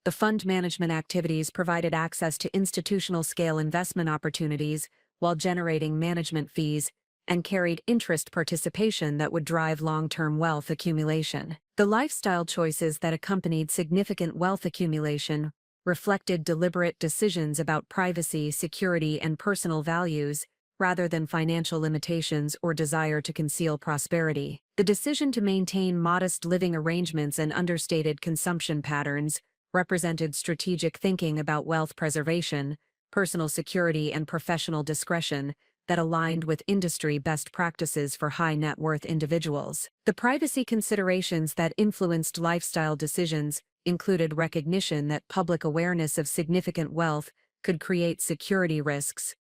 The fund management activities provided access to institutional-scale investment opportunities while generating management fees and carried interest participation that would drive long-term wealth accumulation. The lifestyle choices that accompanied significant wealth accumulation reflected deliberate decisions about privacy, security, and personal values, rather than financial limitations or desire to conceal prosperity. The decision to maintain modest living arrangements and understated consumption patterns represented strategic thinking about wealth preservation, personal security, and professional discretion that aligned with industry best practices for high net worth individuals. The privacy considerations that influenced lifestyle decisions included recognition that public awareness of significant wealth could create security risks,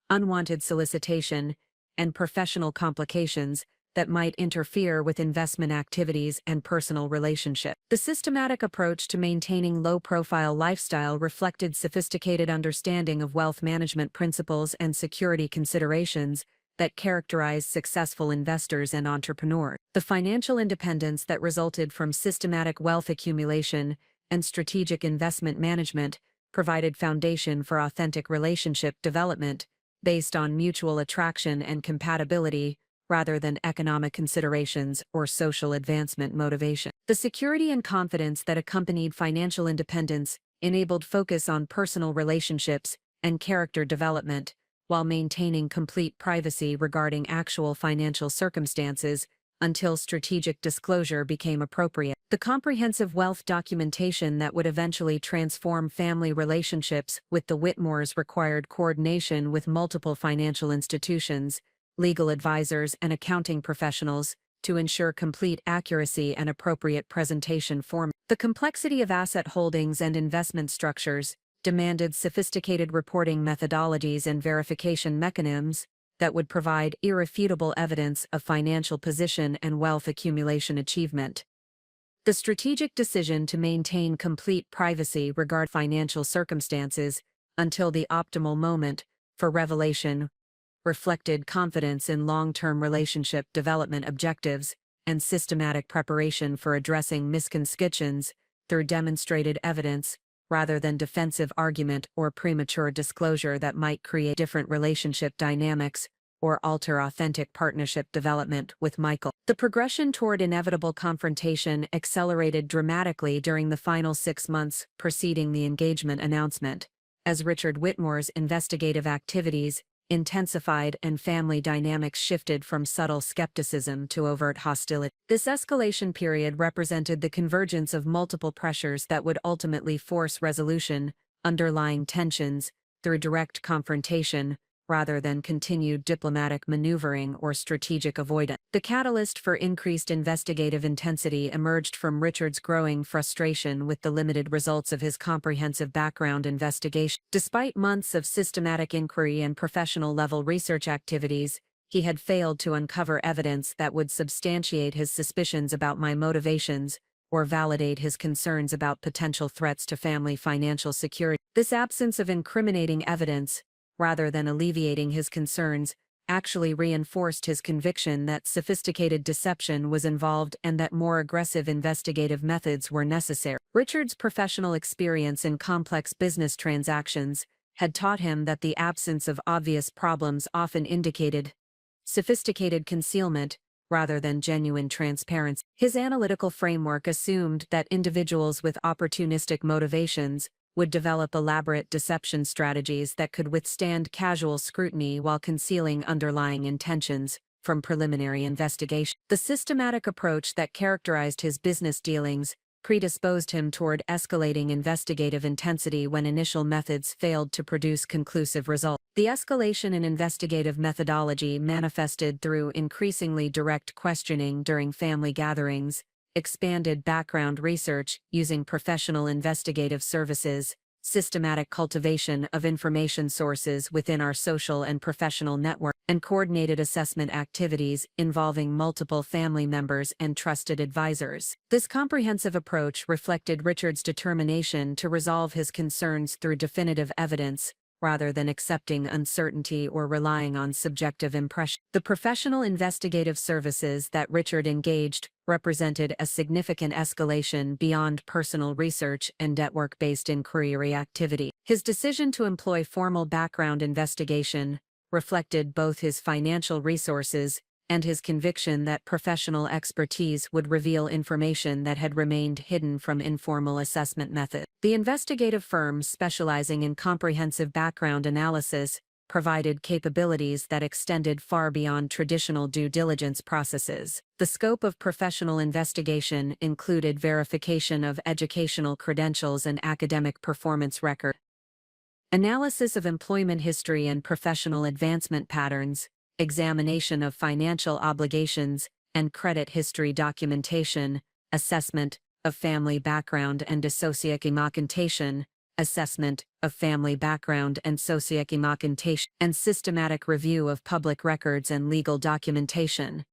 unwanted solicitation, and professional complications that might interfere with investment activities and personal relationships. The systematic approach to maintaining low-profile lifestyle reflected sophisticated understanding of wealth management principles and security considerations that characterize successful investors and entrepreneurs. The financial independence that resulted from systematic wealth accumulation and strategic investment management provided foundation for authentic relationship development based on mutual attraction and compatibility rather than economic considerations or social advancement motivation. The security and confidence that accompanied financial independence enabled focus on personal relationships and character development, while maintaining complete privacy regarding actual financial circumstances until strategic disclosure became appropriate. The comprehensive wealth documentation that would eventually transform family relationships with the Whitmores required coordination with multiple financial institutions, legal advisors, and accounting professionals to ensure complete accuracy and appropriate presentation form. The complexity of asset holdings and investment structures demanded sophisticated reporting methodologies and verification mechanisms that would provide irrefutable evidence of financial position and wealth accumulation achievement. The strategic decision to maintain complete privacy regarding financial circumstances until the optimal moment for revelation reflected confidence in long-term relationship development objectives and systematic preparation for addressing misconceptions through demonstrated evidence rather than defensive argument or premature disclosure that might create different relationship dynamics or alter authentic partnership development with Michael. The progression toward inevitable confrontation accelerated dramatically during the final 6 months preceding the engagement announcement, as Richard Whitmore's investigative activities intensified and family dynamics shifted from subtle skepticism to overt hostility. This escalation period represented the convergence of multiple pressures that would ultimately force resolution, underlying tensions, through direct confrontation, rather than continued diplomatic maneuvering or strategic avoidance. The catalyst for increased investigative intensity emerged from Richard's growing frustration with the limited results of his comprehensive background investigation. Despite months of systematic inquiry and professional-level research activities, he had failed to uncover evidence that would substantiate his suspicions about my motivations or validate his concerns about potential threats to family financial security. This absence of incriminating evidence, rather than alleviating his concerns, actually reinforced his conviction that sophisticated deception was involved and that more aggressive investigative methods were necessary. Richard's professional experience in complex business transactions had taught him that the absence of obvious problems often indicated sophisticated concealment rather than genuine transparency. His analytical framework assumed that individuals with opportunistic motivations would develop elaborate deception strategies that could withstand casual scrutiny while concealing underlying intentions from preliminary investigation. The systematic approach that characterized his business dealings predisposed him toward escalating investigative intensity when initial methods failed to produce conclusive results. The escalation in investigative methodology manifested through increasingly direct questioning during family gatherings, expanded background research using professional investigative services, systematic cultivation of information sources within our social and professional network, and coordinated assessment activities involving multiple family members and trusted advisors. This comprehensive approach reflected Richard's determination to resolve his concerns through definitive evidence, rather than accepting uncertainty or relying on subjective impression. The professional investigative services that Richard engaged represented a significant escalation beyond personal research and network-based inquiry activity. His decision to employ formal background investigation reflected both his financial resources and his conviction that professional expertise would reveal information that had remained hidden from informal assessment methods. The investigative firm specializing in comprehensive background analysis provided capabilities that extended far beyond traditional due diligence processes. The scope of professional investigation included verification of educational credentials and academic performance records, analysis of employment history and professional advancement patterns, examination of financial obligations and credit history documentation, assessment of family background and socioeconomic, assessment of family background and socioeconomic, and systematic review of public records and legal documentation.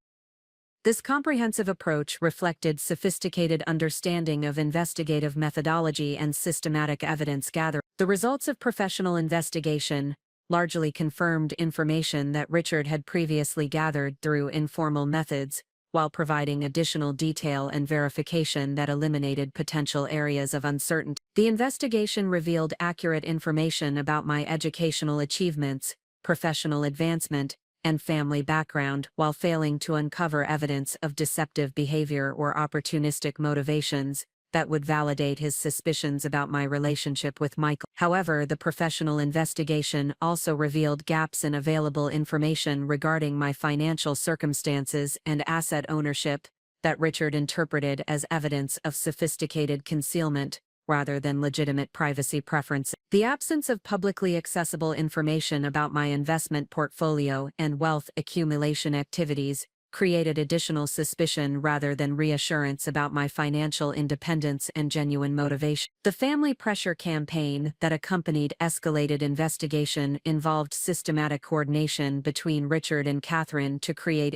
This comprehensive approach reflected sophisticated understanding of investigative methodology and systematic evidence gathering. The results of professional investigation largely confirmed information that Richard had previously gathered through informal methods, while providing additional detail and verification that eliminated potential areas of uncertainty. The investigation revealed accurate information about my educational achievements, professional advancement, and family background while failing to uncover evidence of deceptive behavior or opportunistic motivations that would validate his suspicions about my relationship with Michael. However, the professional investigation also revealed gaps in available information regarding my financial circumstances and asset ownership that Richard interpreted as evidence of sophisticated concealment rather than legitimate privacy preferences. The absence of publicly accessible information about my investment portfolio and wealth accumulation activities created additional suspicion rather than reassurance about my financial independence and genuine motivation. The family pressure campaign that accompanied escalated investigation involved systematic coordination between Richard and Catherine to create.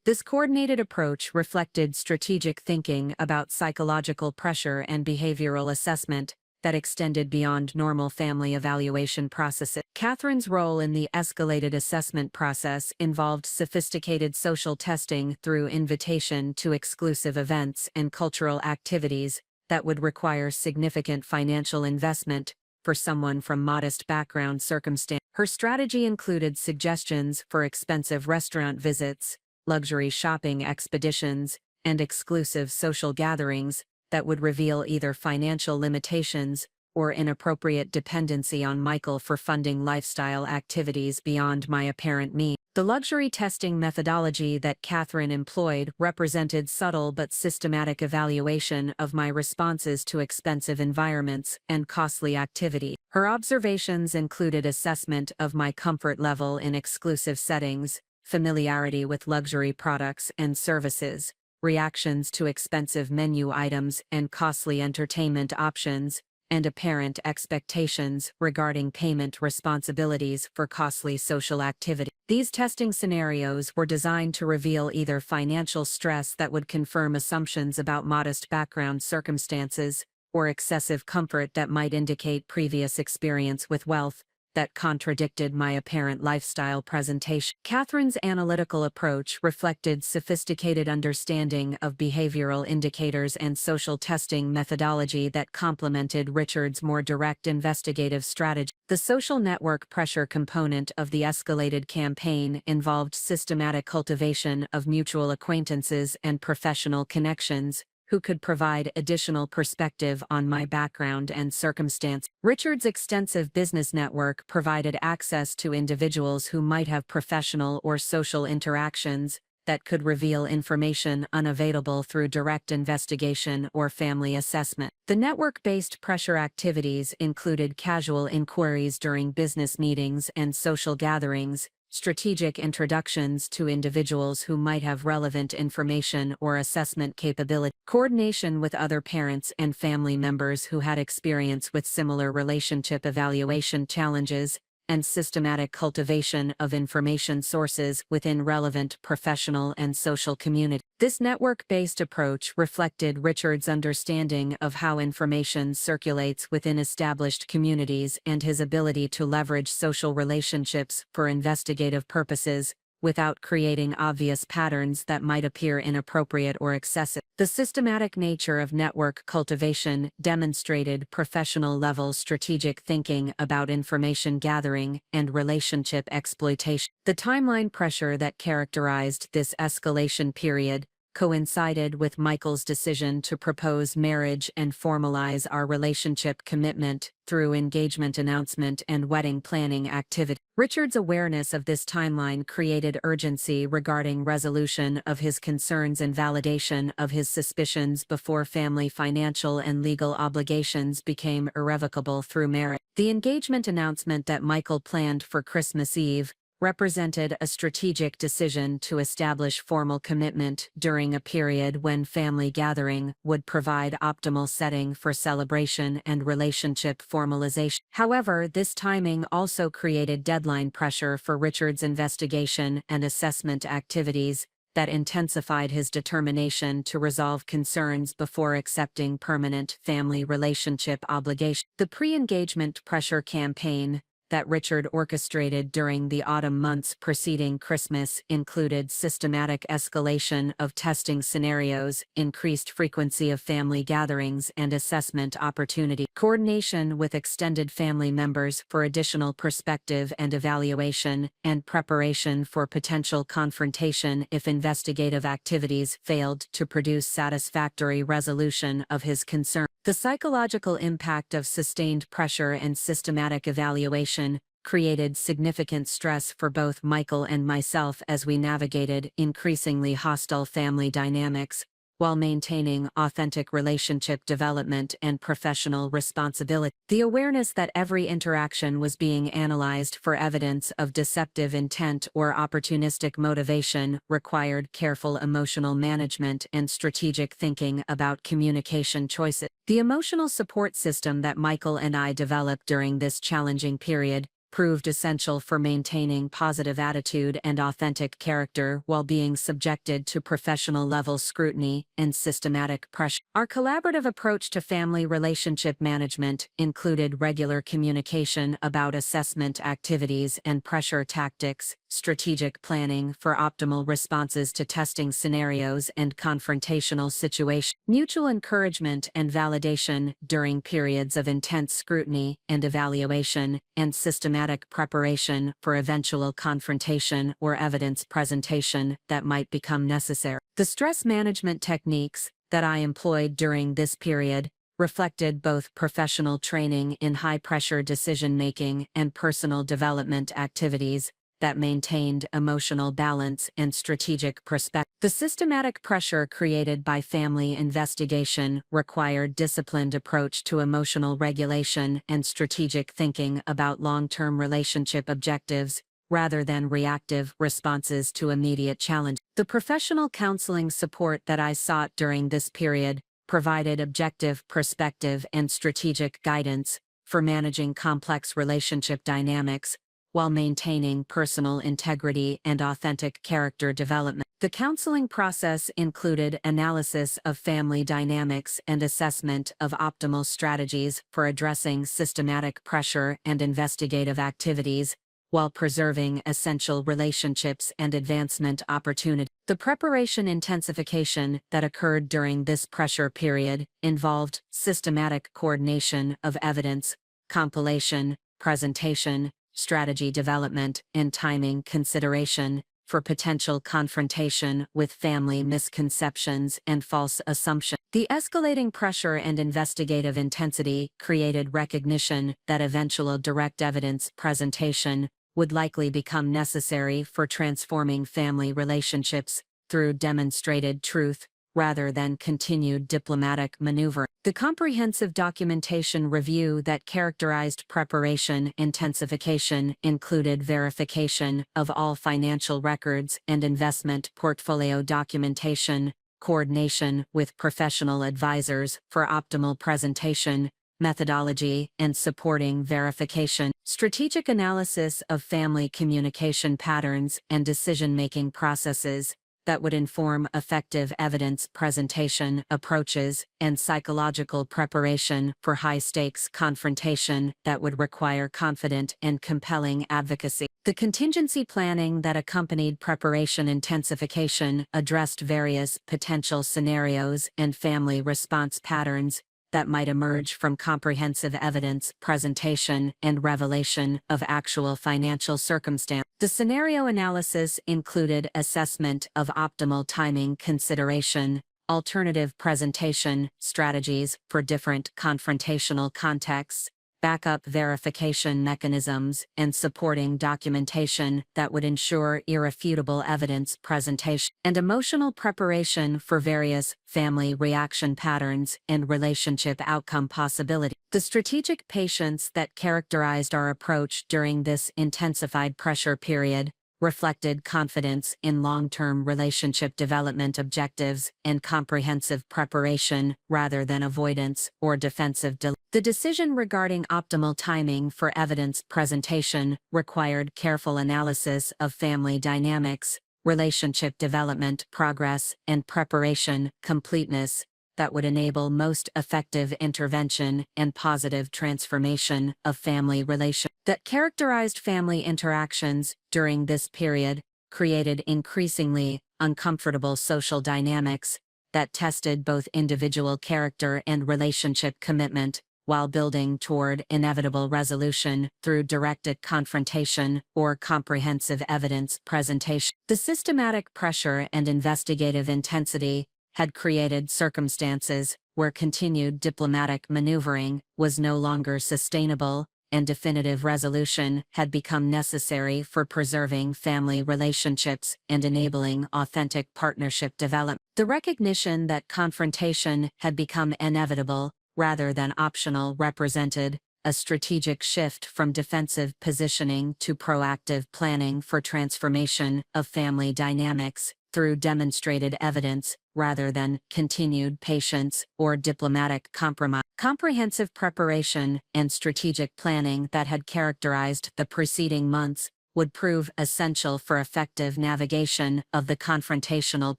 This coordinated approach reflected strategic thinking about psychological pressure and behavioral assessment that extended beyond normal family evaluation processes. Catherine's role in the escalated assessment process involved sophisticated social testing through invitation to exclusive events and cultural activities that would require significant financial investment for someone from modest background circumstance. Her strategy included suggestions for expensive restaurant visits, luxury shopping expeditions, and exclusive social gatherings that would reveal either financial limitations or inappropriate dependency on Michael for funding lifestyle activities beyond my apparent means. The luxury testing methodology that Catherine employed represented subtle but systematic evaluation of my responses to expensive environments and costly activity. Her observations included assessment of my comfort level in exclusive settings, familiarity with luxury products and services, reactions to expensive menu items and costly entertainment options, and apparent expectations regarding payment responsibilities for costly social activity. These testing scenarios were designed to reveal either financial stress that would confirm assumptions about modest background circumstances, or excessive comfort that might indicate previous experience with wealth that contradicted my apparent lifestyle presentation. Catherine's analytical approach reflected sophisticated understanding of behavioral indicators and social testing methodology that complemented Richard's more direct investigative strategy. The social network pressure component of the escalated campaign involved systematic cultivation of mutual acquaintances and professional connections, who could provide additional perspective on my background and circumstance. Richard's extensive business network provided access to individuals who might have professional or social interactions that could reveal information unavailable through direct investigation or family assessment. The network-based pressure activities included casual inquiries during business meetings and social gatherings, strategic introductions to individuals who might have relevant information or assessment capability, coordination with other parents and family members who had experience with similar relationship evaluation challenges, and systematic cultivation of information sources within relevant professional and social community. This network-based approach reflected Richard's understanding of how information circulates within established communities and his ability to leverage social relationships for investigative purposes, without creating obvious patterns that might appear inappropriate or excessive. The systematic nature of network cultivation demonstrated professional-level strategic thinking about information gathering and relationship exploitation. The timeline pressure that characterized this escalation period coincided with Michael's decision to propose marriage and formalize our relationship commitment through engagement announcement and wedding planning activity. Richard's awareness of this timeline created urgency regarding resolution of his concerns and validation of his suspicions before family financial and legal obligations became irrevocable through marriage. The engagement announcement that Michael planned for Christmas Eve represented a strategic decision to establish formal commitment during a period when family gathering would provide optimal setting for celebration and relationship formalization. However, this timing also created deadline pressure for Richard's investigation and assessment activities that intensified his determination to resolve concerns before accepting permanent family relationship obligation. The pre-engagement pressure campaign that Richard orchestrated during the autumn months preceding Christmas included systematic escalation of testing scenarios, increased frequency of family gatherings and assessment opportunity, coordination with extended family members for additional perspective and evaluation, and preparation for potential confrontation if investigative activities failed to produce satisfactory resolution of his concern. The psychological impact of sustained pressure and systematic evaluation created significant stress for both Michael and myself as we navigated increasingly hostile family dynamics, while maintaining authentic relationship development and professional responsibility. The awareness that every interaction was being analyzed for evidence of deceptive intent or opportunistic motivation required careful emotional management and strategic thinking about communication choices. The emotional support system that Michael and I developed during this challenging period proved essential for maintaining positive attitude and authentic character while being subjected to professional-level scrutiny and systematic pressure. Our collaborative approach to family relationship management included regular communication about assessment activities and pressure tactics, strategic planning for optimal responses to testing scenarios and confrontational situations, mutual encouragement and validation during periods of intense scrutiny and evaluation, and systematic preparation for eventual confrontation or evidence presentation that might become necessary. The stress management techniques that I employed during this period reflected both professional training in high-pressure decision-making and personal development activities that maintained emotional balance and strategic perspective. The systematic pressure created by family investigation required disciplined approach to emotional regulation and strategic thinking about long-term relationship objectives, rather than reactive responses to immediate challenge. The professional counseling support that I sought during this period provided objective perspective and strategic guidance for managing complex relationship dynamics while maintaining personal integrity and authentic character development. The counseling process included analysis of family dynamics and assessment of optimal strategies for addressing systematic pressure and investigative activities, while preserving essential relationships and advancement opportunities. The preparation intensification that occurred during this pressure period involved systematic coordination of evidence, compilation, presentation, strategy development, and timing consideration for potential confrontation with family misconceptions and false assumptions. The escalating pressure and investigative intensity created recognition that eventual direct evidence presentation would likely become necessary for transforming family relationships through demonstrated truth rather than continued diplomatic maneuver. The comprehensive documentation review that characterized preparation intensification included verification of all financial records and investment portfolio documentation, coordination with professional advisors for optimal presentation, methodology, and supporting verification, strategic analysis of family communication patterns and decision-making processes that would inform effective evidence presentation approaches, and psychological preparation for high-stakes confrontation that would require confident and compelling advocacy. The contingency planning that accompanied preparation intensification addressed various potential scenarios and family response patterns that might emerge from comprehensive evidence presentation and revelation of actual financial circumstance. The scenario analysis included assessment of optimal timing consideration, alternative presentation strategies for different confrontational contexts, backup verification mechanisms, and supporting documentation that would ensure irrefutable evidence presentation, and emotional preparation for various family reaction patterns and relationship outcome possibilities. The strategic patience that characterized our approach during this intensified pressure period reflected confidence in long-term relationship development objectives and comprehensive preparation rather than avoidance or defensive delay. The decision regarding optimal timing for evidence presentation required careful analysis of family dynamics, relationship development progress, and preparation completeness that would enable most effective intervention and positive transformation of family relations. That characterized family interactions during this period created increasingly uncomfortable social dynamics that tested both individual character and relationship commitment, while building toward inevitable resolution through directed confrontation or comprehensive evidence presentation. The systematic pressure and investigative intensity had created circumstances where continued diplomatic maneuvering was no longer sustainable, and definitive resolution had become necessary for preserving family relationships and enabling authentic partnership development. The recognition that confrontation had become inevitable rather than optional represented a strategic shift from defensive positioning to proactive planning for transformation of family dynamics through demonstrated evidence rather than continued patience or diplomatic compromise. Comprehensive preparation and strategic planning that had characterized the preceding months would prove essential for effective navigation of the confrontational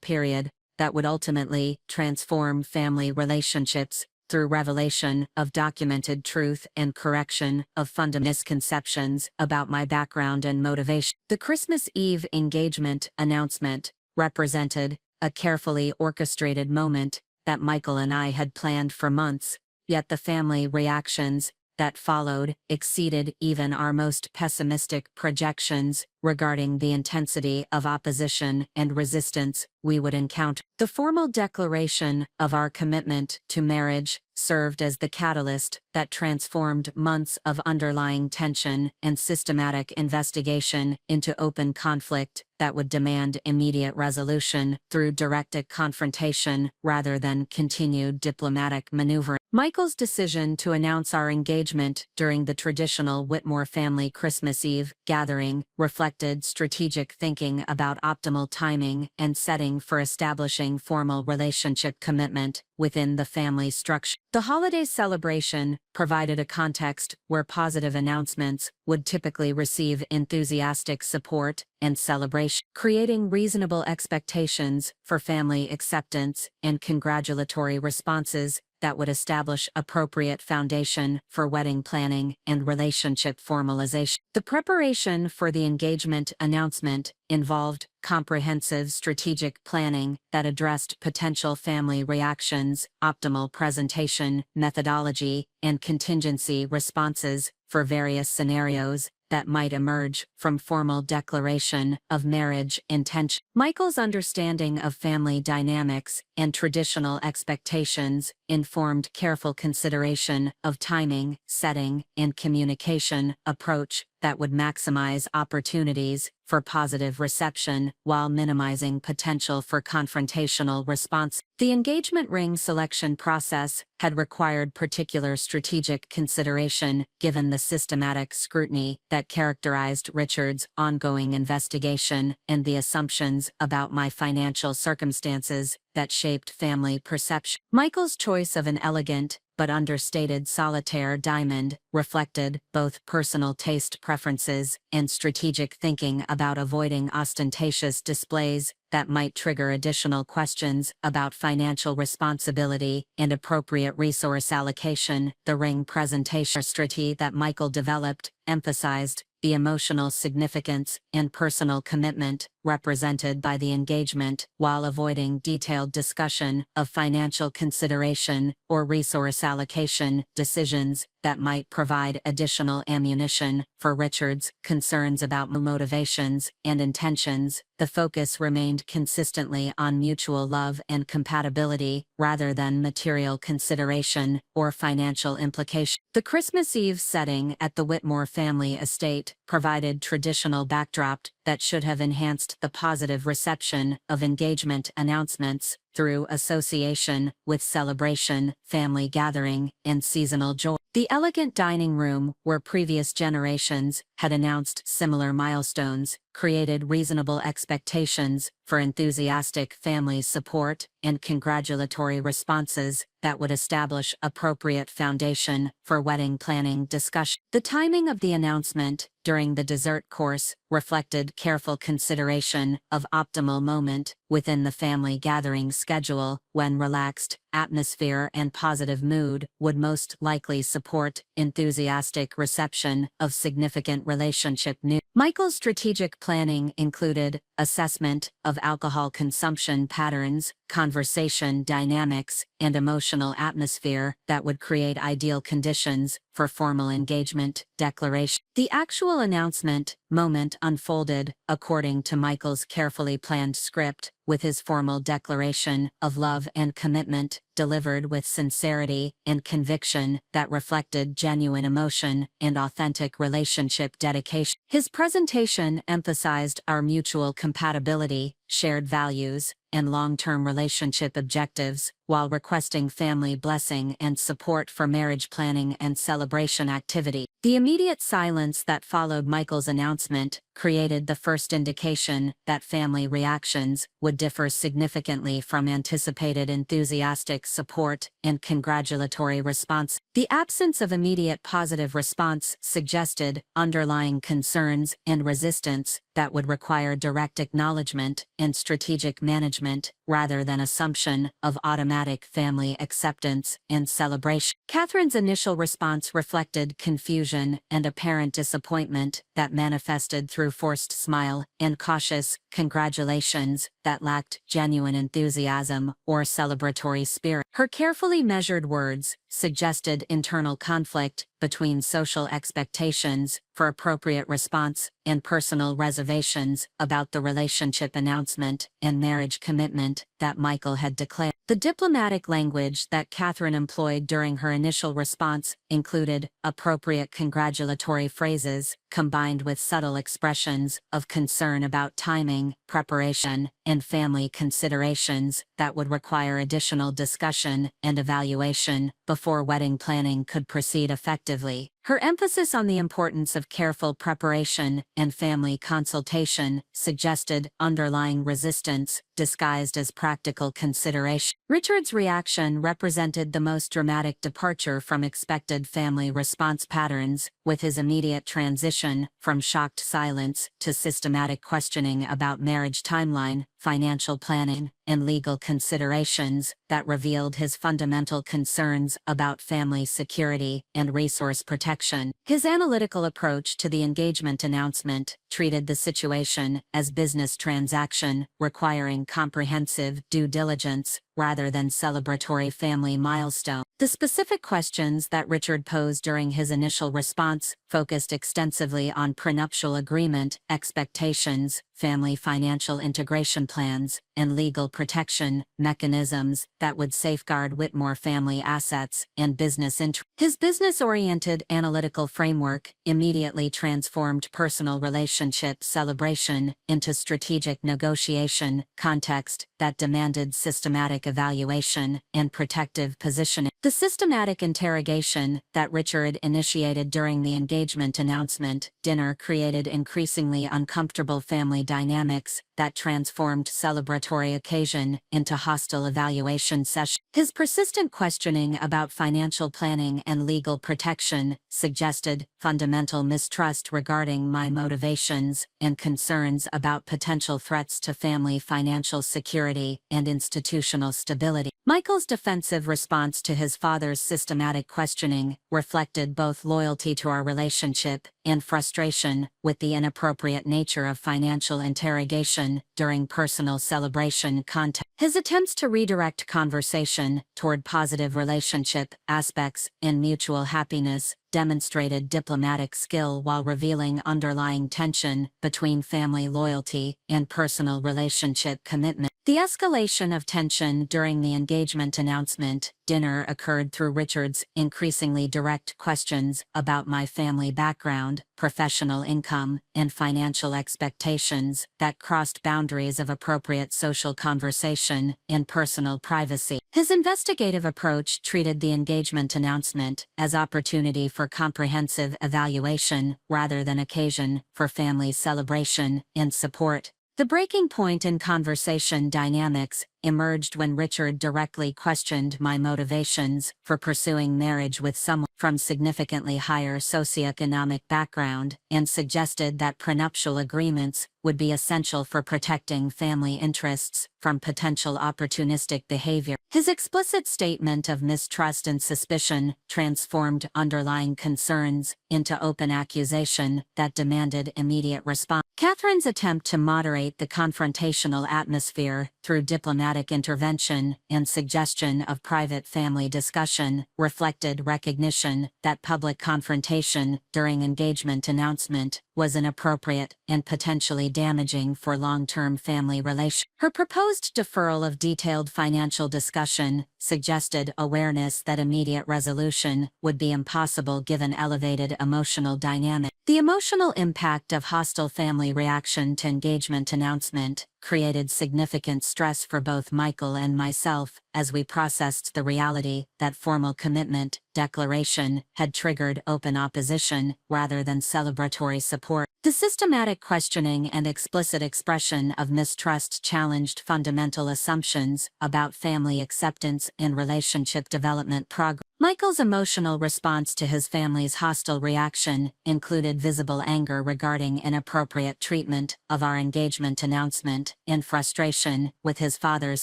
period that would ultimately transform family relationships through revelation of documented truth and correction of fundamental misconceptions about my background and motivation. The Christmas Eve engagement announcement represented a carefully orchestrated moment that Michael and I had planned for months, yet the family reactions that followed exceeded even our most pessimistic projections regarding the intensity of opposition and resistance we would encounter. The formal declaration of our commitment to marriage served as the catalyst that transformed months of underlying tension and systematic investigation into open conflict that would demand immediate resolution through directed confrontation rather than continued diplomatic maneuver. Michael's decision to announce our engagement during the traditional Whitmore family Christmas Eve gathering reflected strategic thinking about optimal timing and setting for establishing formal relationship commitment within the family structure. The holiday celebration provided a context where positive announcements would typically receive enthusiastic support and celebration, creating reasonable expectations for family acceptance and congratulatory responses that would establish appropriate foundation for wedding planning and relationship formalization. The preparation for the engagement announcement involved comprehensive strategic planning that addressed potential family reactions, optimal presentation methodology, and contingency responses for various scenarios that might emerge from formal declaration of marriage intention. Michael's understanding of family dynamics and traditional expectations informed careful consideration of timing, setting, and communication approach that would maximize opportunities for positive reception while minimizing potential for confrontational response. The engagement ring selection process had required particular strategic consideration given the systematic scrutiny that characterized Richard's ongoing investigation and the assumptions about my financial circumstances that shaped family perception. Michael's choice of an elegant but understated solitaire diamond reflected both personal taste preferences and strategic thinking about avoiding ostentatious displays that might trigger additional questions about financial responsibility and appropriate resource allocation. The ring presentation strategy that Michael developed emphasized the emotional significance and personal commitment represented by the engagement while avoiding detailed discussion of financial consideration or resource allocation decisions that might provide additional ammunition for Richard's concerns about motivations and intentions. The focus remained consistently on mutual love and compatibility rather than material consideration or financial implication. The Christmas Eve setting at the Whitmore family estate provided traditional backdrop that should have enhanced the positive reception of engagement announcements through association with celebration, family gathering, and seasonal joy. The elegant dining room, where previous generations had announced similar milestones, created reasonable expectations for enthusiastic family support and congratulatory responses that would establish appropriate foundation for wedding planning discussion. The timing of the announcement during the dessert course reflected careful consideration of optimal moment within the family gathering schedule when relaxed atmosphere and positive mood would most likely support enthusiastic reception of significant relationship news. Michael's strategic planning included assessment of alcohol consumption patterns, conversation dynamics, and emotional atmosphere that would create ideal conditions for formal engagement declaration. The actual announcement moment unfolded according to Michael's carefully planned script, with his formal declaration of love and commitment delivered with sincerity and conviction that reflected genuine emotion and authentic relationship dedication. His presentation emphasized our mutual compatibility, shared values, and long-term relationship objectives, while requesting family blessing and support for marriage planning and celebration activity. The immediate silence that followed Michael's announcement created the first indication that family reactions would differ significantly from anticipated enthusiastic support and congratulatory response. The absence of immediate positive response suggested underlying concerns and resistance that would require direct acknowledgement and strategic management rather than assumption of automatic family acceptance and celebration. Catherine's initial response reflected confusion and apparent disappointment that manifested through forced smile and cautious congratulations that lacked genuine enthusiasm or celebratory spirit. Her carefully measured words suggested internal conflict between social expectations for appropriate response and personal reservations about the relationship announcement and marriage commitment that Michael had declared. The diplomatic language that Catherine employed during her initial response included appropriate congratulatory phrases combined with subtle expressions of concern about timing, preparation, and family considerations that would require additional discussion and evaluation before wedding planning could proceed effectively. Her emphasis on the importance of careful preparation and family consultation suggested underlying resistance disguised as practical consideration. Richard's reaction represented the most dramatic departure from expected family response patterns, with his immediate transition from shocked silence to systematic questioning about marriage timeline, financial planning, and legal considerations that revealed his fundamental concerns about family security and resource protection. His analytical approach to the engagement announcement treated the situation as business transaction requiring comprehensive due diligence rather than celebratory family milestone. The specific questions that Richard posed during his initial response focused extensively on prenuptial agreement, expectations, family financial integration plans, and legal protection mechanisms that would safeguard Whitmore family assets and business interests. His business-oriented analytical framework immediately transformed personal relationship celebration into strategic negotiation context that demanded systematic evaluation and protective positioning. The systematic interrogation that Richard initiated during the engagement announcement dinner created increasingly uncomfortable family dynamics that transformed celebratory occasion into hostile evaluation session. His persistent questioning about financial planning and legal protection suggested fundamental mistrust regarding my motivations and concerns about potential threats to family financial security and institutional stability. Michael's defensive response to his father's systematic questioning reflected both loyalty to our relationship and frustration with the inappropriate nature of financial interrogation during personal celebration context. His attempts to redirect conversation toward positive relationship aspects and mutual happiness demonstrated diplomatic skill while revealing underlying tension between family loyalty and personal relationship commitment. The escalation of tension during the engagement announcement dinner occurred through Richard's increasingly direct questions about my family background, professional income, and financial expectations that crossed boundaries of appropriate social conversation and personal privacy. His investigative approach treated the engagement announcement as opportunity for comprehensive evaluation rather than occasion for family celebration and support. The breaking point in conversation dynamics emerged when Richard directly questioned my motivations for pursuing marriage with someone from significantly higher socioeconomic background and suggested that prenuptial agreements would be essential for protecting family interests from potential opportunistic behavior. His explicit statement of mistrust and suspicion transformed underlying concerns into open accusation that demanded immediate response. Catherine's attempt to moderate the confrontational atmosphere through diplomatic intervention and suggestion of private family discussion reflected recognition that public confrontation during engagement announcement was inappropriate and potentially damaging for long-term family relations. Her proposed deferral of detailed financial discussion suggested awareness that immediate resolution would be impossible given elevated emotional dynamics. The emotional impact of hostile family reaction to engagement announcement created significant stress for both Michael and myself as we processed the reality that formal commitment declaration had triggered open opposition rather than celebratory support. The systematic questioning and explicit expression of mistrust challenged fundamental assumptions about family acceptance and relationship development progress. Michael's emotional response to his family's hostile reaction included visible anger regarding inappropriate treatment of our engagement announcement and frustration with his father's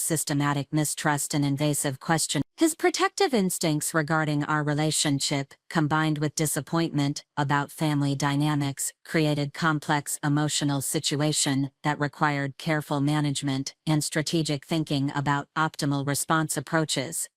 systematic mistrust and invasive questioning. His protective instincts regarding our relationship, combined with disappointment about family dynamics, created complex emotional situation that required careful management and strategic thinking about optimal response approaches.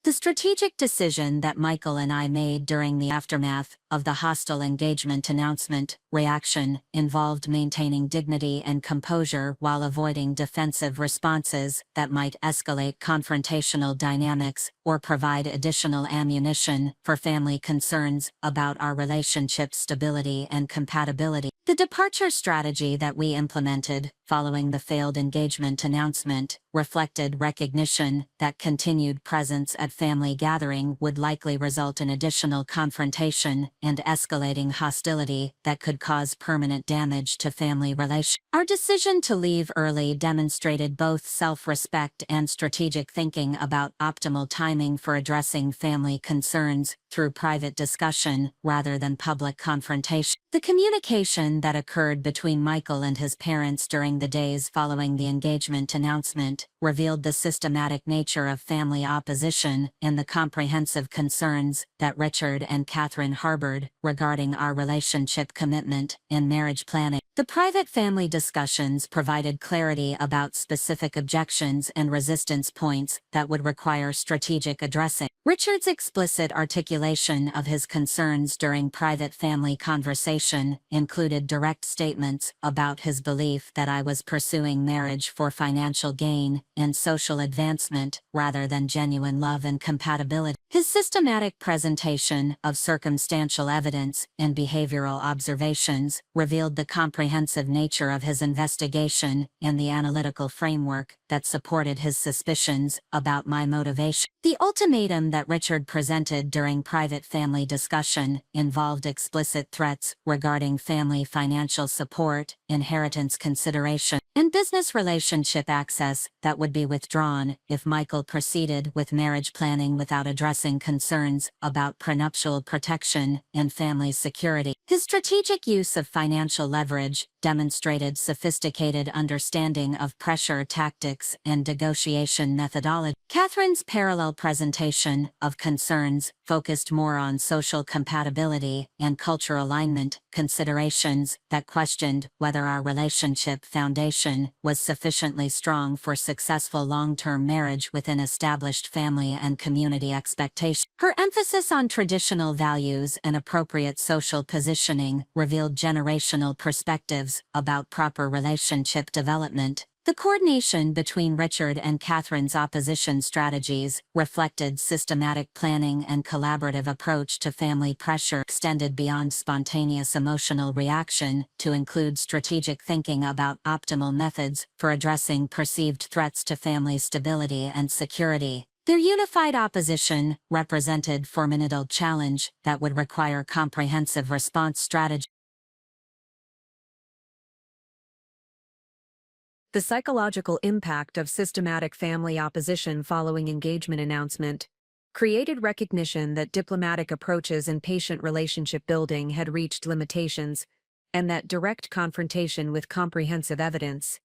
The strategic decision that Michael and I made during the aftermath of the hostile engagement announcement. Reaction involved maintaining dignity and composure while avoiding defensive responses that might escalate confrontational dynamics or provide additional ammunition for family concerns about our relationship stability and compatibility. The departure strategy that we implemented following the failed engagement announcement reflected recognition that continued presence at family gathering would likely result in additional confrontation and escalating hostility that could cause permanent damage to family relations. Our decision to leave early demonstrated both self-respect and strategic thinking about optimal timing for addressing family concerns through private discussion rather than public confrontation. The communication that occurred between Michael and his parents during the days following the engagement announcement revealed the systematic nature of family opposition and the comprehensive concerns that Richard and Catherine harbored regarding our relationship commitment and marriage planning. The private family discussions provided clarity about specific objections and resistance points that would require strategic addressing. Richard's explicit articulation of his concerns during private family conversation included direct statements about his belief that I was pursuing marriage for financial gain and social advancement rather than genuine love and compatibility. His systematic presentation of circumstantial evidence and behavioral observations revealed the comprehensive nature of his investigation and the analytical framework that supported his suspicions about my motivation. The ultimatum that Richard presented during private family discussion involved explicit threats regarding family financial support, inheritance consideration, and business relationship access that would be withdrawn if Michael proceeded with marriage planning without addressing concerns about prenuptial protection and family security. His strategic use of financial leverage demonstrated sophisticated understanding of pressure tactics and negotiation methodology. Catherine's parallel presentation of concerns focused more on social compatibility and cultural alignment considerations that questioned whether our relationship foundation was sufficiently strong for successful long-term marriage within established family and community expectations. Her emphasis on traditional values and appropriate social positioning revealed generational perspectives about proper relationship development. The coordination between Richard and Catherine's opposition strategies reflected systematic planning and collaborative approach to family pressure extended beyond spontaneous emotional reaction to include strategic thinking about optimal methods for addressing perceived threats to family stability and security. Their unified opposition represented formidable challenge that would require comprehensive response strategy. The psychological impact of systematic family opposition following engagement announcement created recognition that diplomatic approaches in patient relationship building had reached limitations, and that direct confrontation with comprehensive evidence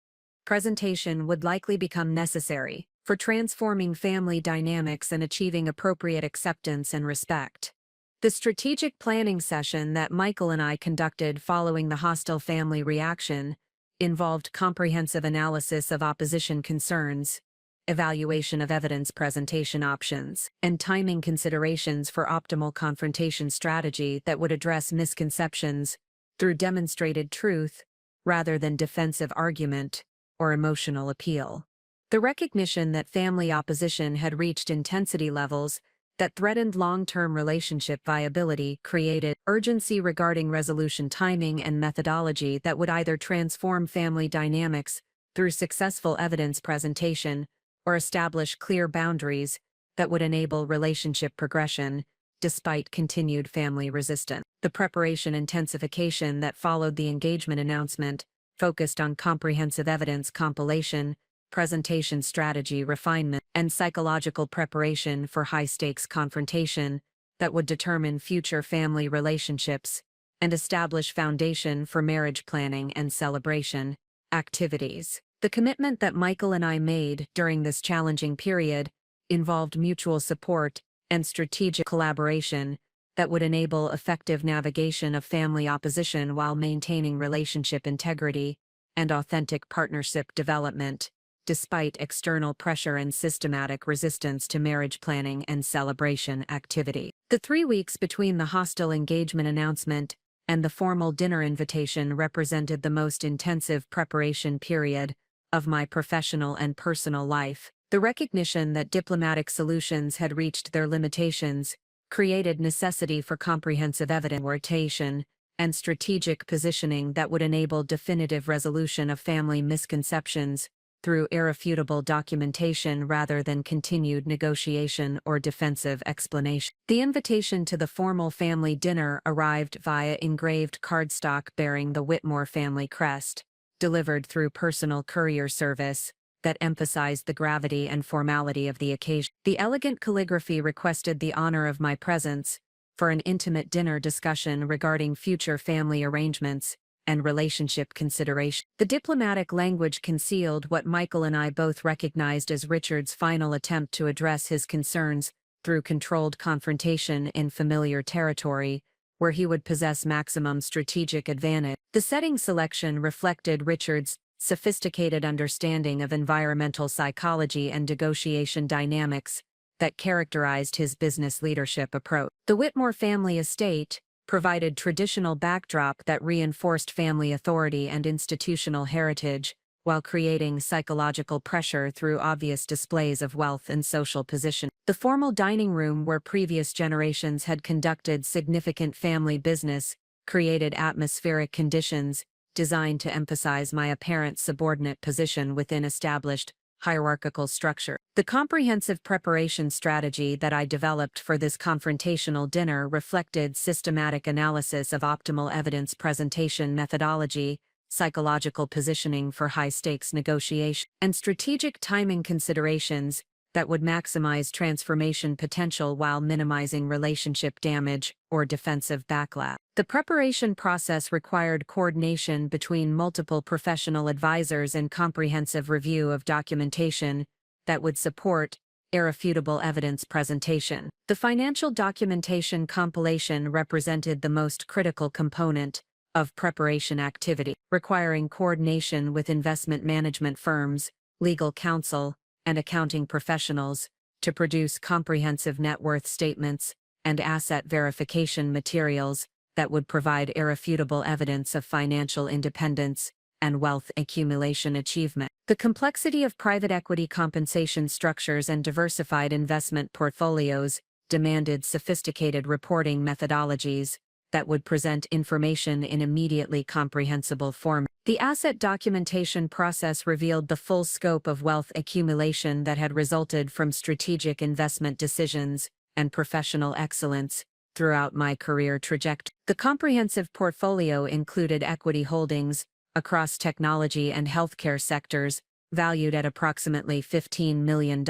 presentation would likely become necessary for transforming family dynamics and achieving appropriate acceptance and respect. The strategic planning session that Michael and I conducted following the hostile family reaction involved comprehensive analysis of opposition concerns, evaluation of evidence presentation options, and timing considerations for optimal confrontation strategy that would address misconceptions through demonstrated truth rather than defensive argument or emotional appeal. The recognition that family opposition had reached intensity levels that threatened long-term relationship viability created urgency regarding resolution timing and methodology that would either transform family dynamics through successful evidence presentation or establish clear boundaries that would enable relationship progression despite continued family resistance. The preparation intensification that followed the engagement announcement focused on comprehensive evidence compilation, presentation strategy refinement, and psychological preparation for high-stakes confrontation that would determine future family relationships and establish foundation for marriage planning and celebration activities. The commitment that Michael and I made during this challenging period involved mutual support and strategic collaboration that would enable effective navigation of family opposition while maintaining relationship integrity and authentic partnership development. despite external pressure and systematic resistance to marriage planning and celebration activity. The 3 weeks between the hostile engagement announcement and the formal dinner invitation represented the most intensive preparation period of my professional and personal life. The recognition that diplomatic solutions had reached their limitations created necessity for comprehensive evidence rotation and strategic positioning that would enable definitive resolution of family misconceptions through irrefutable documentation rather than continued negotiation or defensive explanation. The invitation to the formal family dinner arrived via engraved cardstock bearing the Whitmore family crest, delivered through personal courier service, that emphasized the gravity and formality of the occasion. The elegant calligraphy requested the honor of my presence for an intimate dinner discussion regarding future family arrangements and relationship consideration. The diplomatic language concealed what Michael and I both recognized as Richard's final attempt to address his concerns through controlled confrontation in familiar territory, where he would possess maximum strategic advantage. The setting selection reflected Richard's sophisticated understanding of environmental psychology and negotiation dynamics that characterized his business leadership approach. The Whitmore family estate provided traditional backdrop that reinforced family authority and institutional heritage, while creating psychological pressure through obvious displays of wealth and social position. The formal dining room, where previous generations had conducted significant family business, created atmospheric conditions designed to emphasize my apparent subordinate position within established hierarchical structure. The comprehensive preparation strategy that I developed for this confrontational dinner reflected systematic analysis of optimal evidence presentation methodology, psychological positioning for high-stakes negotiation, and strategic timing considerations that would maximize transformation potential while minimizing relationship damage or defensive backlash. The preparation process required coordination between multiple professional advisors and comprehensive review of documentation that would support irrefutable evidence presentation. The financial documentation compilation represented the most critical component of preparation activity, requiring coordination with investment management firms, legal counsel, and accounting professionals to produce comprehensive net worth statements and asset verification materials that would provide irrefutable evidence of financial independence and wealth accumulation achievement. The complexity of private equity compensation structures and diversified investment portfolios demanded sophisticated reporting methodologies that would present information in immediately comprehensible format. The asset documentation process revealed the full scope of wealth accumulation that had resulted from strategic investment decisions and professional excellence throughout my career trajectory. The comprehensive portfolio included equity holdings across technology and healthcare sectors, valued at approximately $15 million,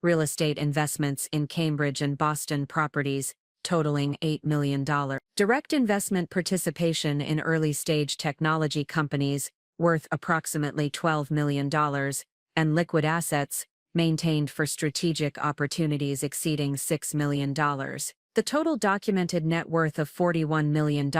real estate investments in Cambridge and Boston properties, totaling $8 million. Direct investment participation in early-stage technology companies, worth approximately $12 million, and liquid assets, maintained for strategic opportunities exceeding $6 million. The total documented net worth of $41 million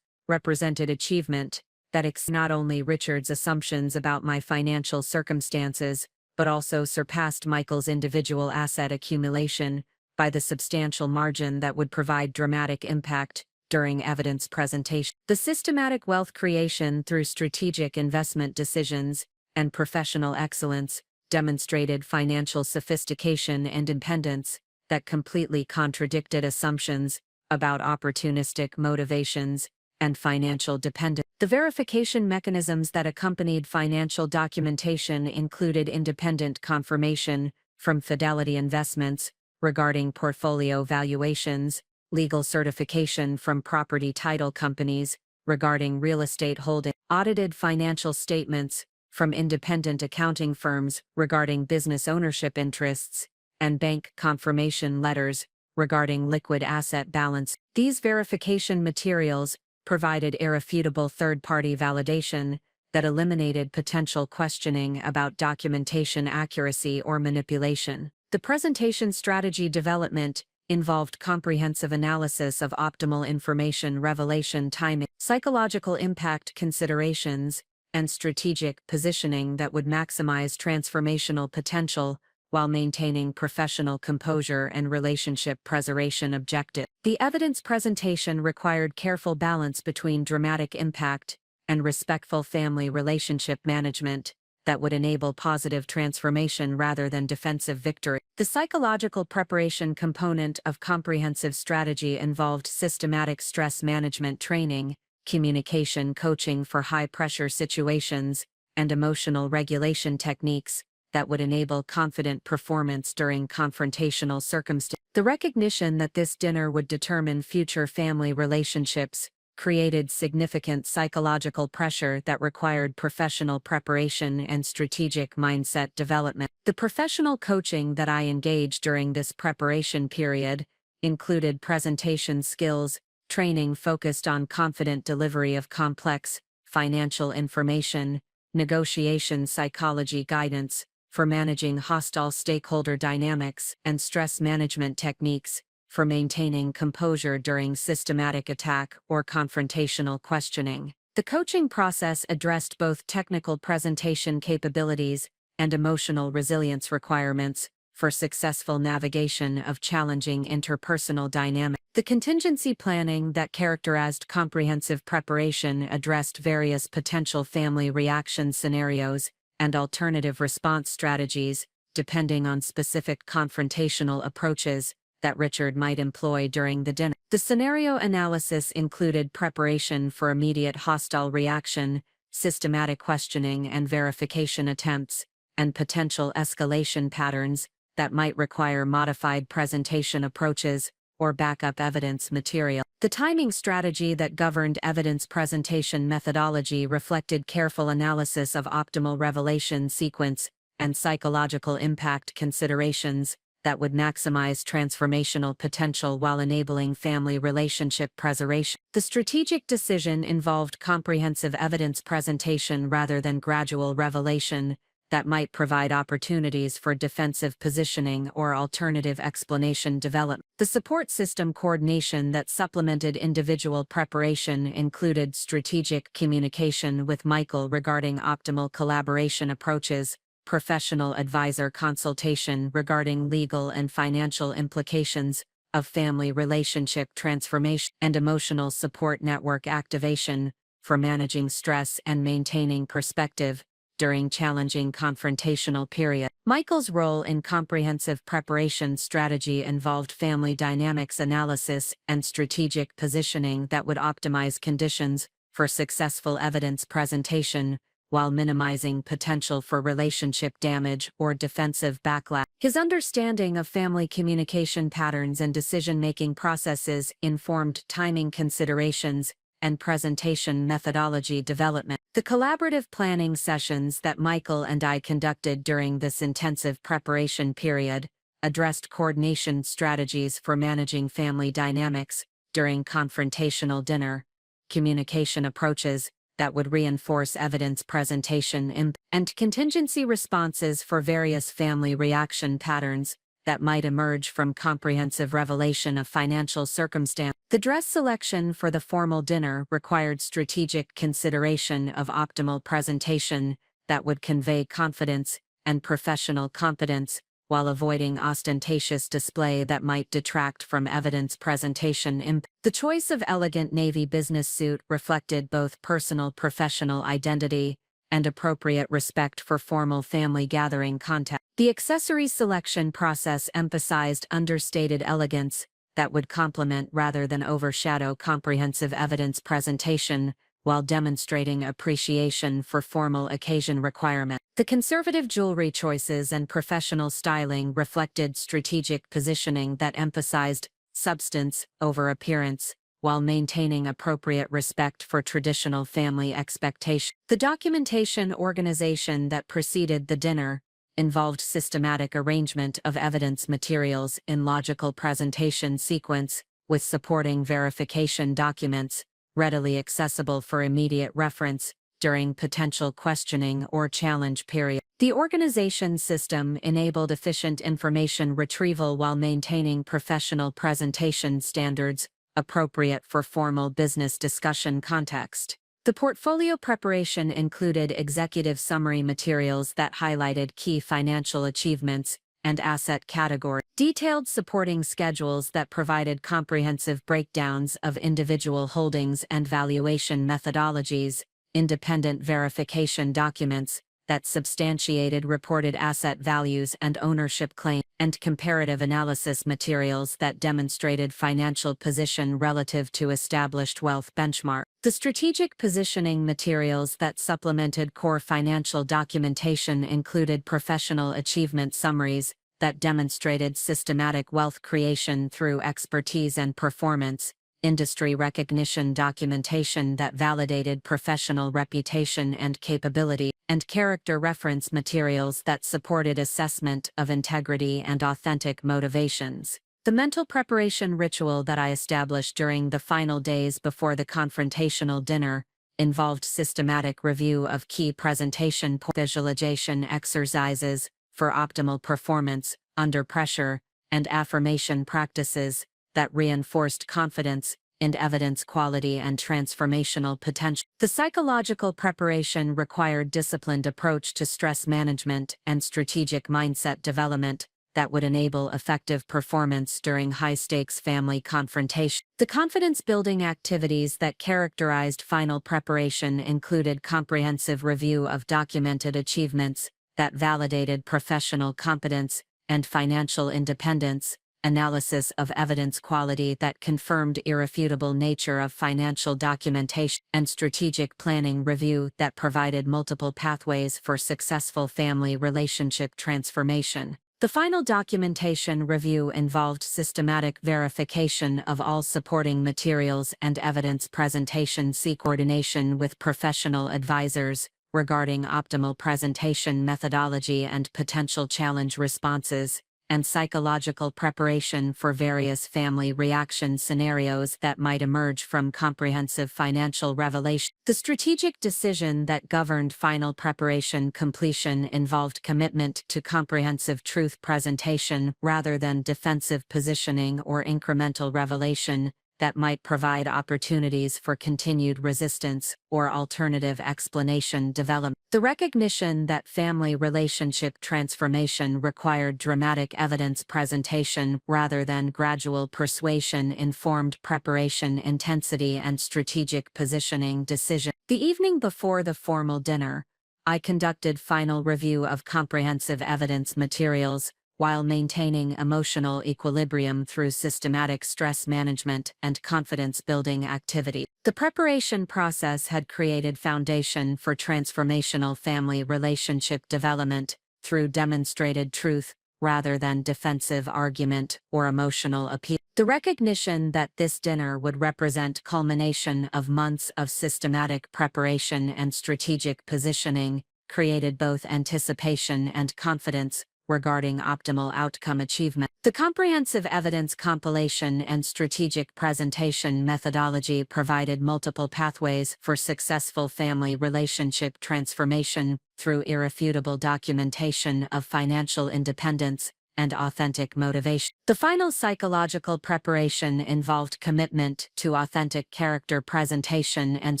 represented achievement that exceeded not only Richard's assumptions about my financial circumstances, but also surpassed Michael's individual asset accumulation by the substantial margin that would provide dramatic impact during evidence presentation. The systematic wealth creation through strategic investment decisions and professional excellence demonstrated financial sophistication and independence that completely contradicted assumptions about opportunistic motivations and financial dependence. The verification mechanisms that accompanied financial documentation included independent confirmation from Fidelity Investments regarding portfolio valuations, legal certification from property title companies regarding real estate holdings, audited financial statements from independent accounting firms regarding business ownership interests, and bank confirmation letters regarding liquid asset balance. These verification materials provided irrefutable third-party validation that eliminated potential questioning about documentation accuracy or manipulation. The presentation strategy development involved comprehensive analysis of optimal information revelation timing, psychological impact considerations, and strategic positioning that would maximize transformational potential while maintaining professional composure and relationship preservation objectives. The evidence presentation required careful balance between dramatic impact and respectful family relationship management that would enable positive transformation rather than defensive victory. The psychological preparation component of comprehensive strategy involved systematic stress management training, communication coaching for high-pressure situations, and emotional regulation techniques that would enable confident performance during confrontational circumstances. The recognition that this dinner would determine future family relationships created significant psychological pressure that required professional preparation and strategic mindset development. The professional coaching that I engaged during this preparation period included presentation skills, training focused on confident delivery of complex financial information, negotiation psychology guidance for managing hostile stakeholder dynamics, and stress management techniques for maintaining composure during systematic attack or confrontational questioning. The coaching process addressed both technical presentation capabilities and emotional resilience requirements for successful navigation of challenging interpersonal dynamics. The contingency planning that characterized comprehensive preparation addressed various potential family reaction scenarios and alternative response strategies, depending on specific confrontational approaches that Richard might employ during the dinner. The scenario analysis included preparation for immediate hostile reaction, systematic questioning and verification attempts, and potential escalation patterns that might require modified presentation approaches or backup evidence material. The timing strategy that governed evidence presentation methodology reflected careful analysis of optimal revelation sequence and psychological impact considerations that would maximize transformational potential while enabling family relationship preservation. The strategic decision involved comprehensive evidence presentation rather than gradual revelation that might provide opportunities for defensive positioning or alternative explanation development. The support system coordination that supplemented individual preparation included strategic communication with Michael regarding optimal collaboration approaches, professional advisor consultation regarding legal and financial implications of family relationship transformation, and emotional support network activation for managing stress and maintaining perspective during challenging confrontational period. Michael's role in comprehensive preparation strategy involved family dynamics analysis and strategic positioning that would optimize conditions for successful evidence presentation while minimizing potential for relationship damage or defensive backlash. His understanding of family communication patterns and decision-making processes informed timing considerations and presentation methodology development. The collaborative planning sessions that Michael and I conducted during this intensive preparation period addressed coordination strategies for managing family dynamics during confrontational dinner, communication approaches that would reinforce evidence presentation and contingency responses for various family reaction patterns that might emerge from comprehensive revelation of financial circumstance. The dress selection for the formal dinner required strategic consideration of optimal presentation that would convey confidence and professional competence while avoiding ostentatious display that might detract from evidence presentation. The choice of elegant navy business suit reflected both personal professional identity and appropriate respect for formal family gathering context. The accessory selection process emphasized understated elegance that would complement rather than overshadow comprehensive evidence presentation while demonstrating appreciation for formal occasion requirements. The conservative jewelry choices and professional styling reflected strategic positioning that emphasized substance over appearance, while maintaining appropriate respect for traditional family expectations. The documentation organization that preceded the dinner involved systematic arrangement of evidence materials in logical presentation sequence, with supporting verification documents readily accessible for immediate reference during potential questioning or challenge period. The organization system enabled efficient information retrieval while maintaining professional presentation standards appropriate for formal business discussion context. The portfolio preparation included executive summary materials that highlighted key financial achievements and asset categories, detailed supporting schedules that provided comprehensive breakdowns of individual holdings and valuation methodologies, independent verification documents that substantiated reported asset values and ownership claims, and comparative analysis materials that demonstrated financial position relative to established wealth benchmark. The strategic positioning materials that supplemented core financial documentation included professional achievement summaries that demonstrated systematic wealth creation through expertise and performance, industry recognition documentation that validated professional reputation and capability, and character reference materials that supported assessment of integrity and authentic motivations. The mental preparation ritual that I established during the final days before the confrontational dinner involved systematic review of key presentation visualization exercises for optimal performance under pressure and affirmation practices that reinforced confidence in evidence quality and transformational potential. The psychological preparation required disciplined approach to stress management and strategic mindset development that would enable effective performance during high-stakes family confrontation. The confidence-building activities that characterized final preparation included comprehensive review of documented achievements that validated professional competence and financial independence, analysis of evidence quality that confirmed irrefutable nature of financial documentation, and strategic planning review that provided multiple pathways for successful family relationship transformation. The final documentation review involved systematic verification of all supporting materials and evidence presentation coordination with professional advisors regarding optimal presentation methodology and potential challenge responses, and psychological preparation for various family reaction scenarios that might emerge from comprehensive financial revelation. The strategic decision that governed final preparation completion involved commitment to comprehensive truth presentation rather than defensive positioning or incremental revelation that might provide opportunities for continued resistance or alternative explanation development. The recognition that family relationship transformation required dramatic evidence presentation rather than gradual persuasion informed preparation intensity and strategic positioning decision. The evening before the formal dinner, I conducted final review of comprehensive evidence materials, while maintaining emotional equilibrium through systematic stress management and confidence-building activity. The preparation process had created foundation for transformational family relationship development through demonstrated truth rather than defensive argument or emotional appeal. The recognition that this dinner would represent culmination of months of systematic preparation and strategic positioning created both anticipation and confidence regarding optimal outcome achievement. The comprehensive evidence compilation and strategic presentation methodology provided multiple pathways for successful family relationship transformation through irrefutable documentation of financial independence and authentic motivation. The final psychological preparation involved commitment to authentic character presentation and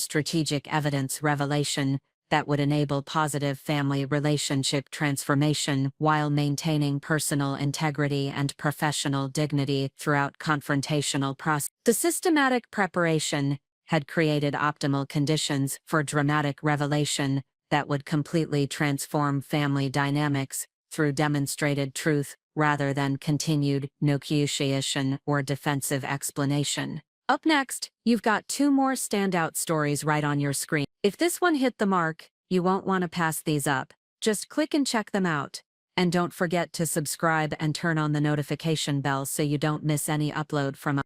strategic evidence revelation that would enable positive family relationship transformation while maintaining personal integrity and professional dignity throughout confrontational process. The systematic preparation had created optimal conditions for dramatic revelation that would completely transform family dynamics through demonstrated truth rather than continued negotiation or defensive explanation. Up next, you've got two more standout stories right on your screen. If this one hit the mark, you won't want to pass these up. Just click and check them out. And don't forget to subscribe and turn on the notification bell so you don't miss any upload from us.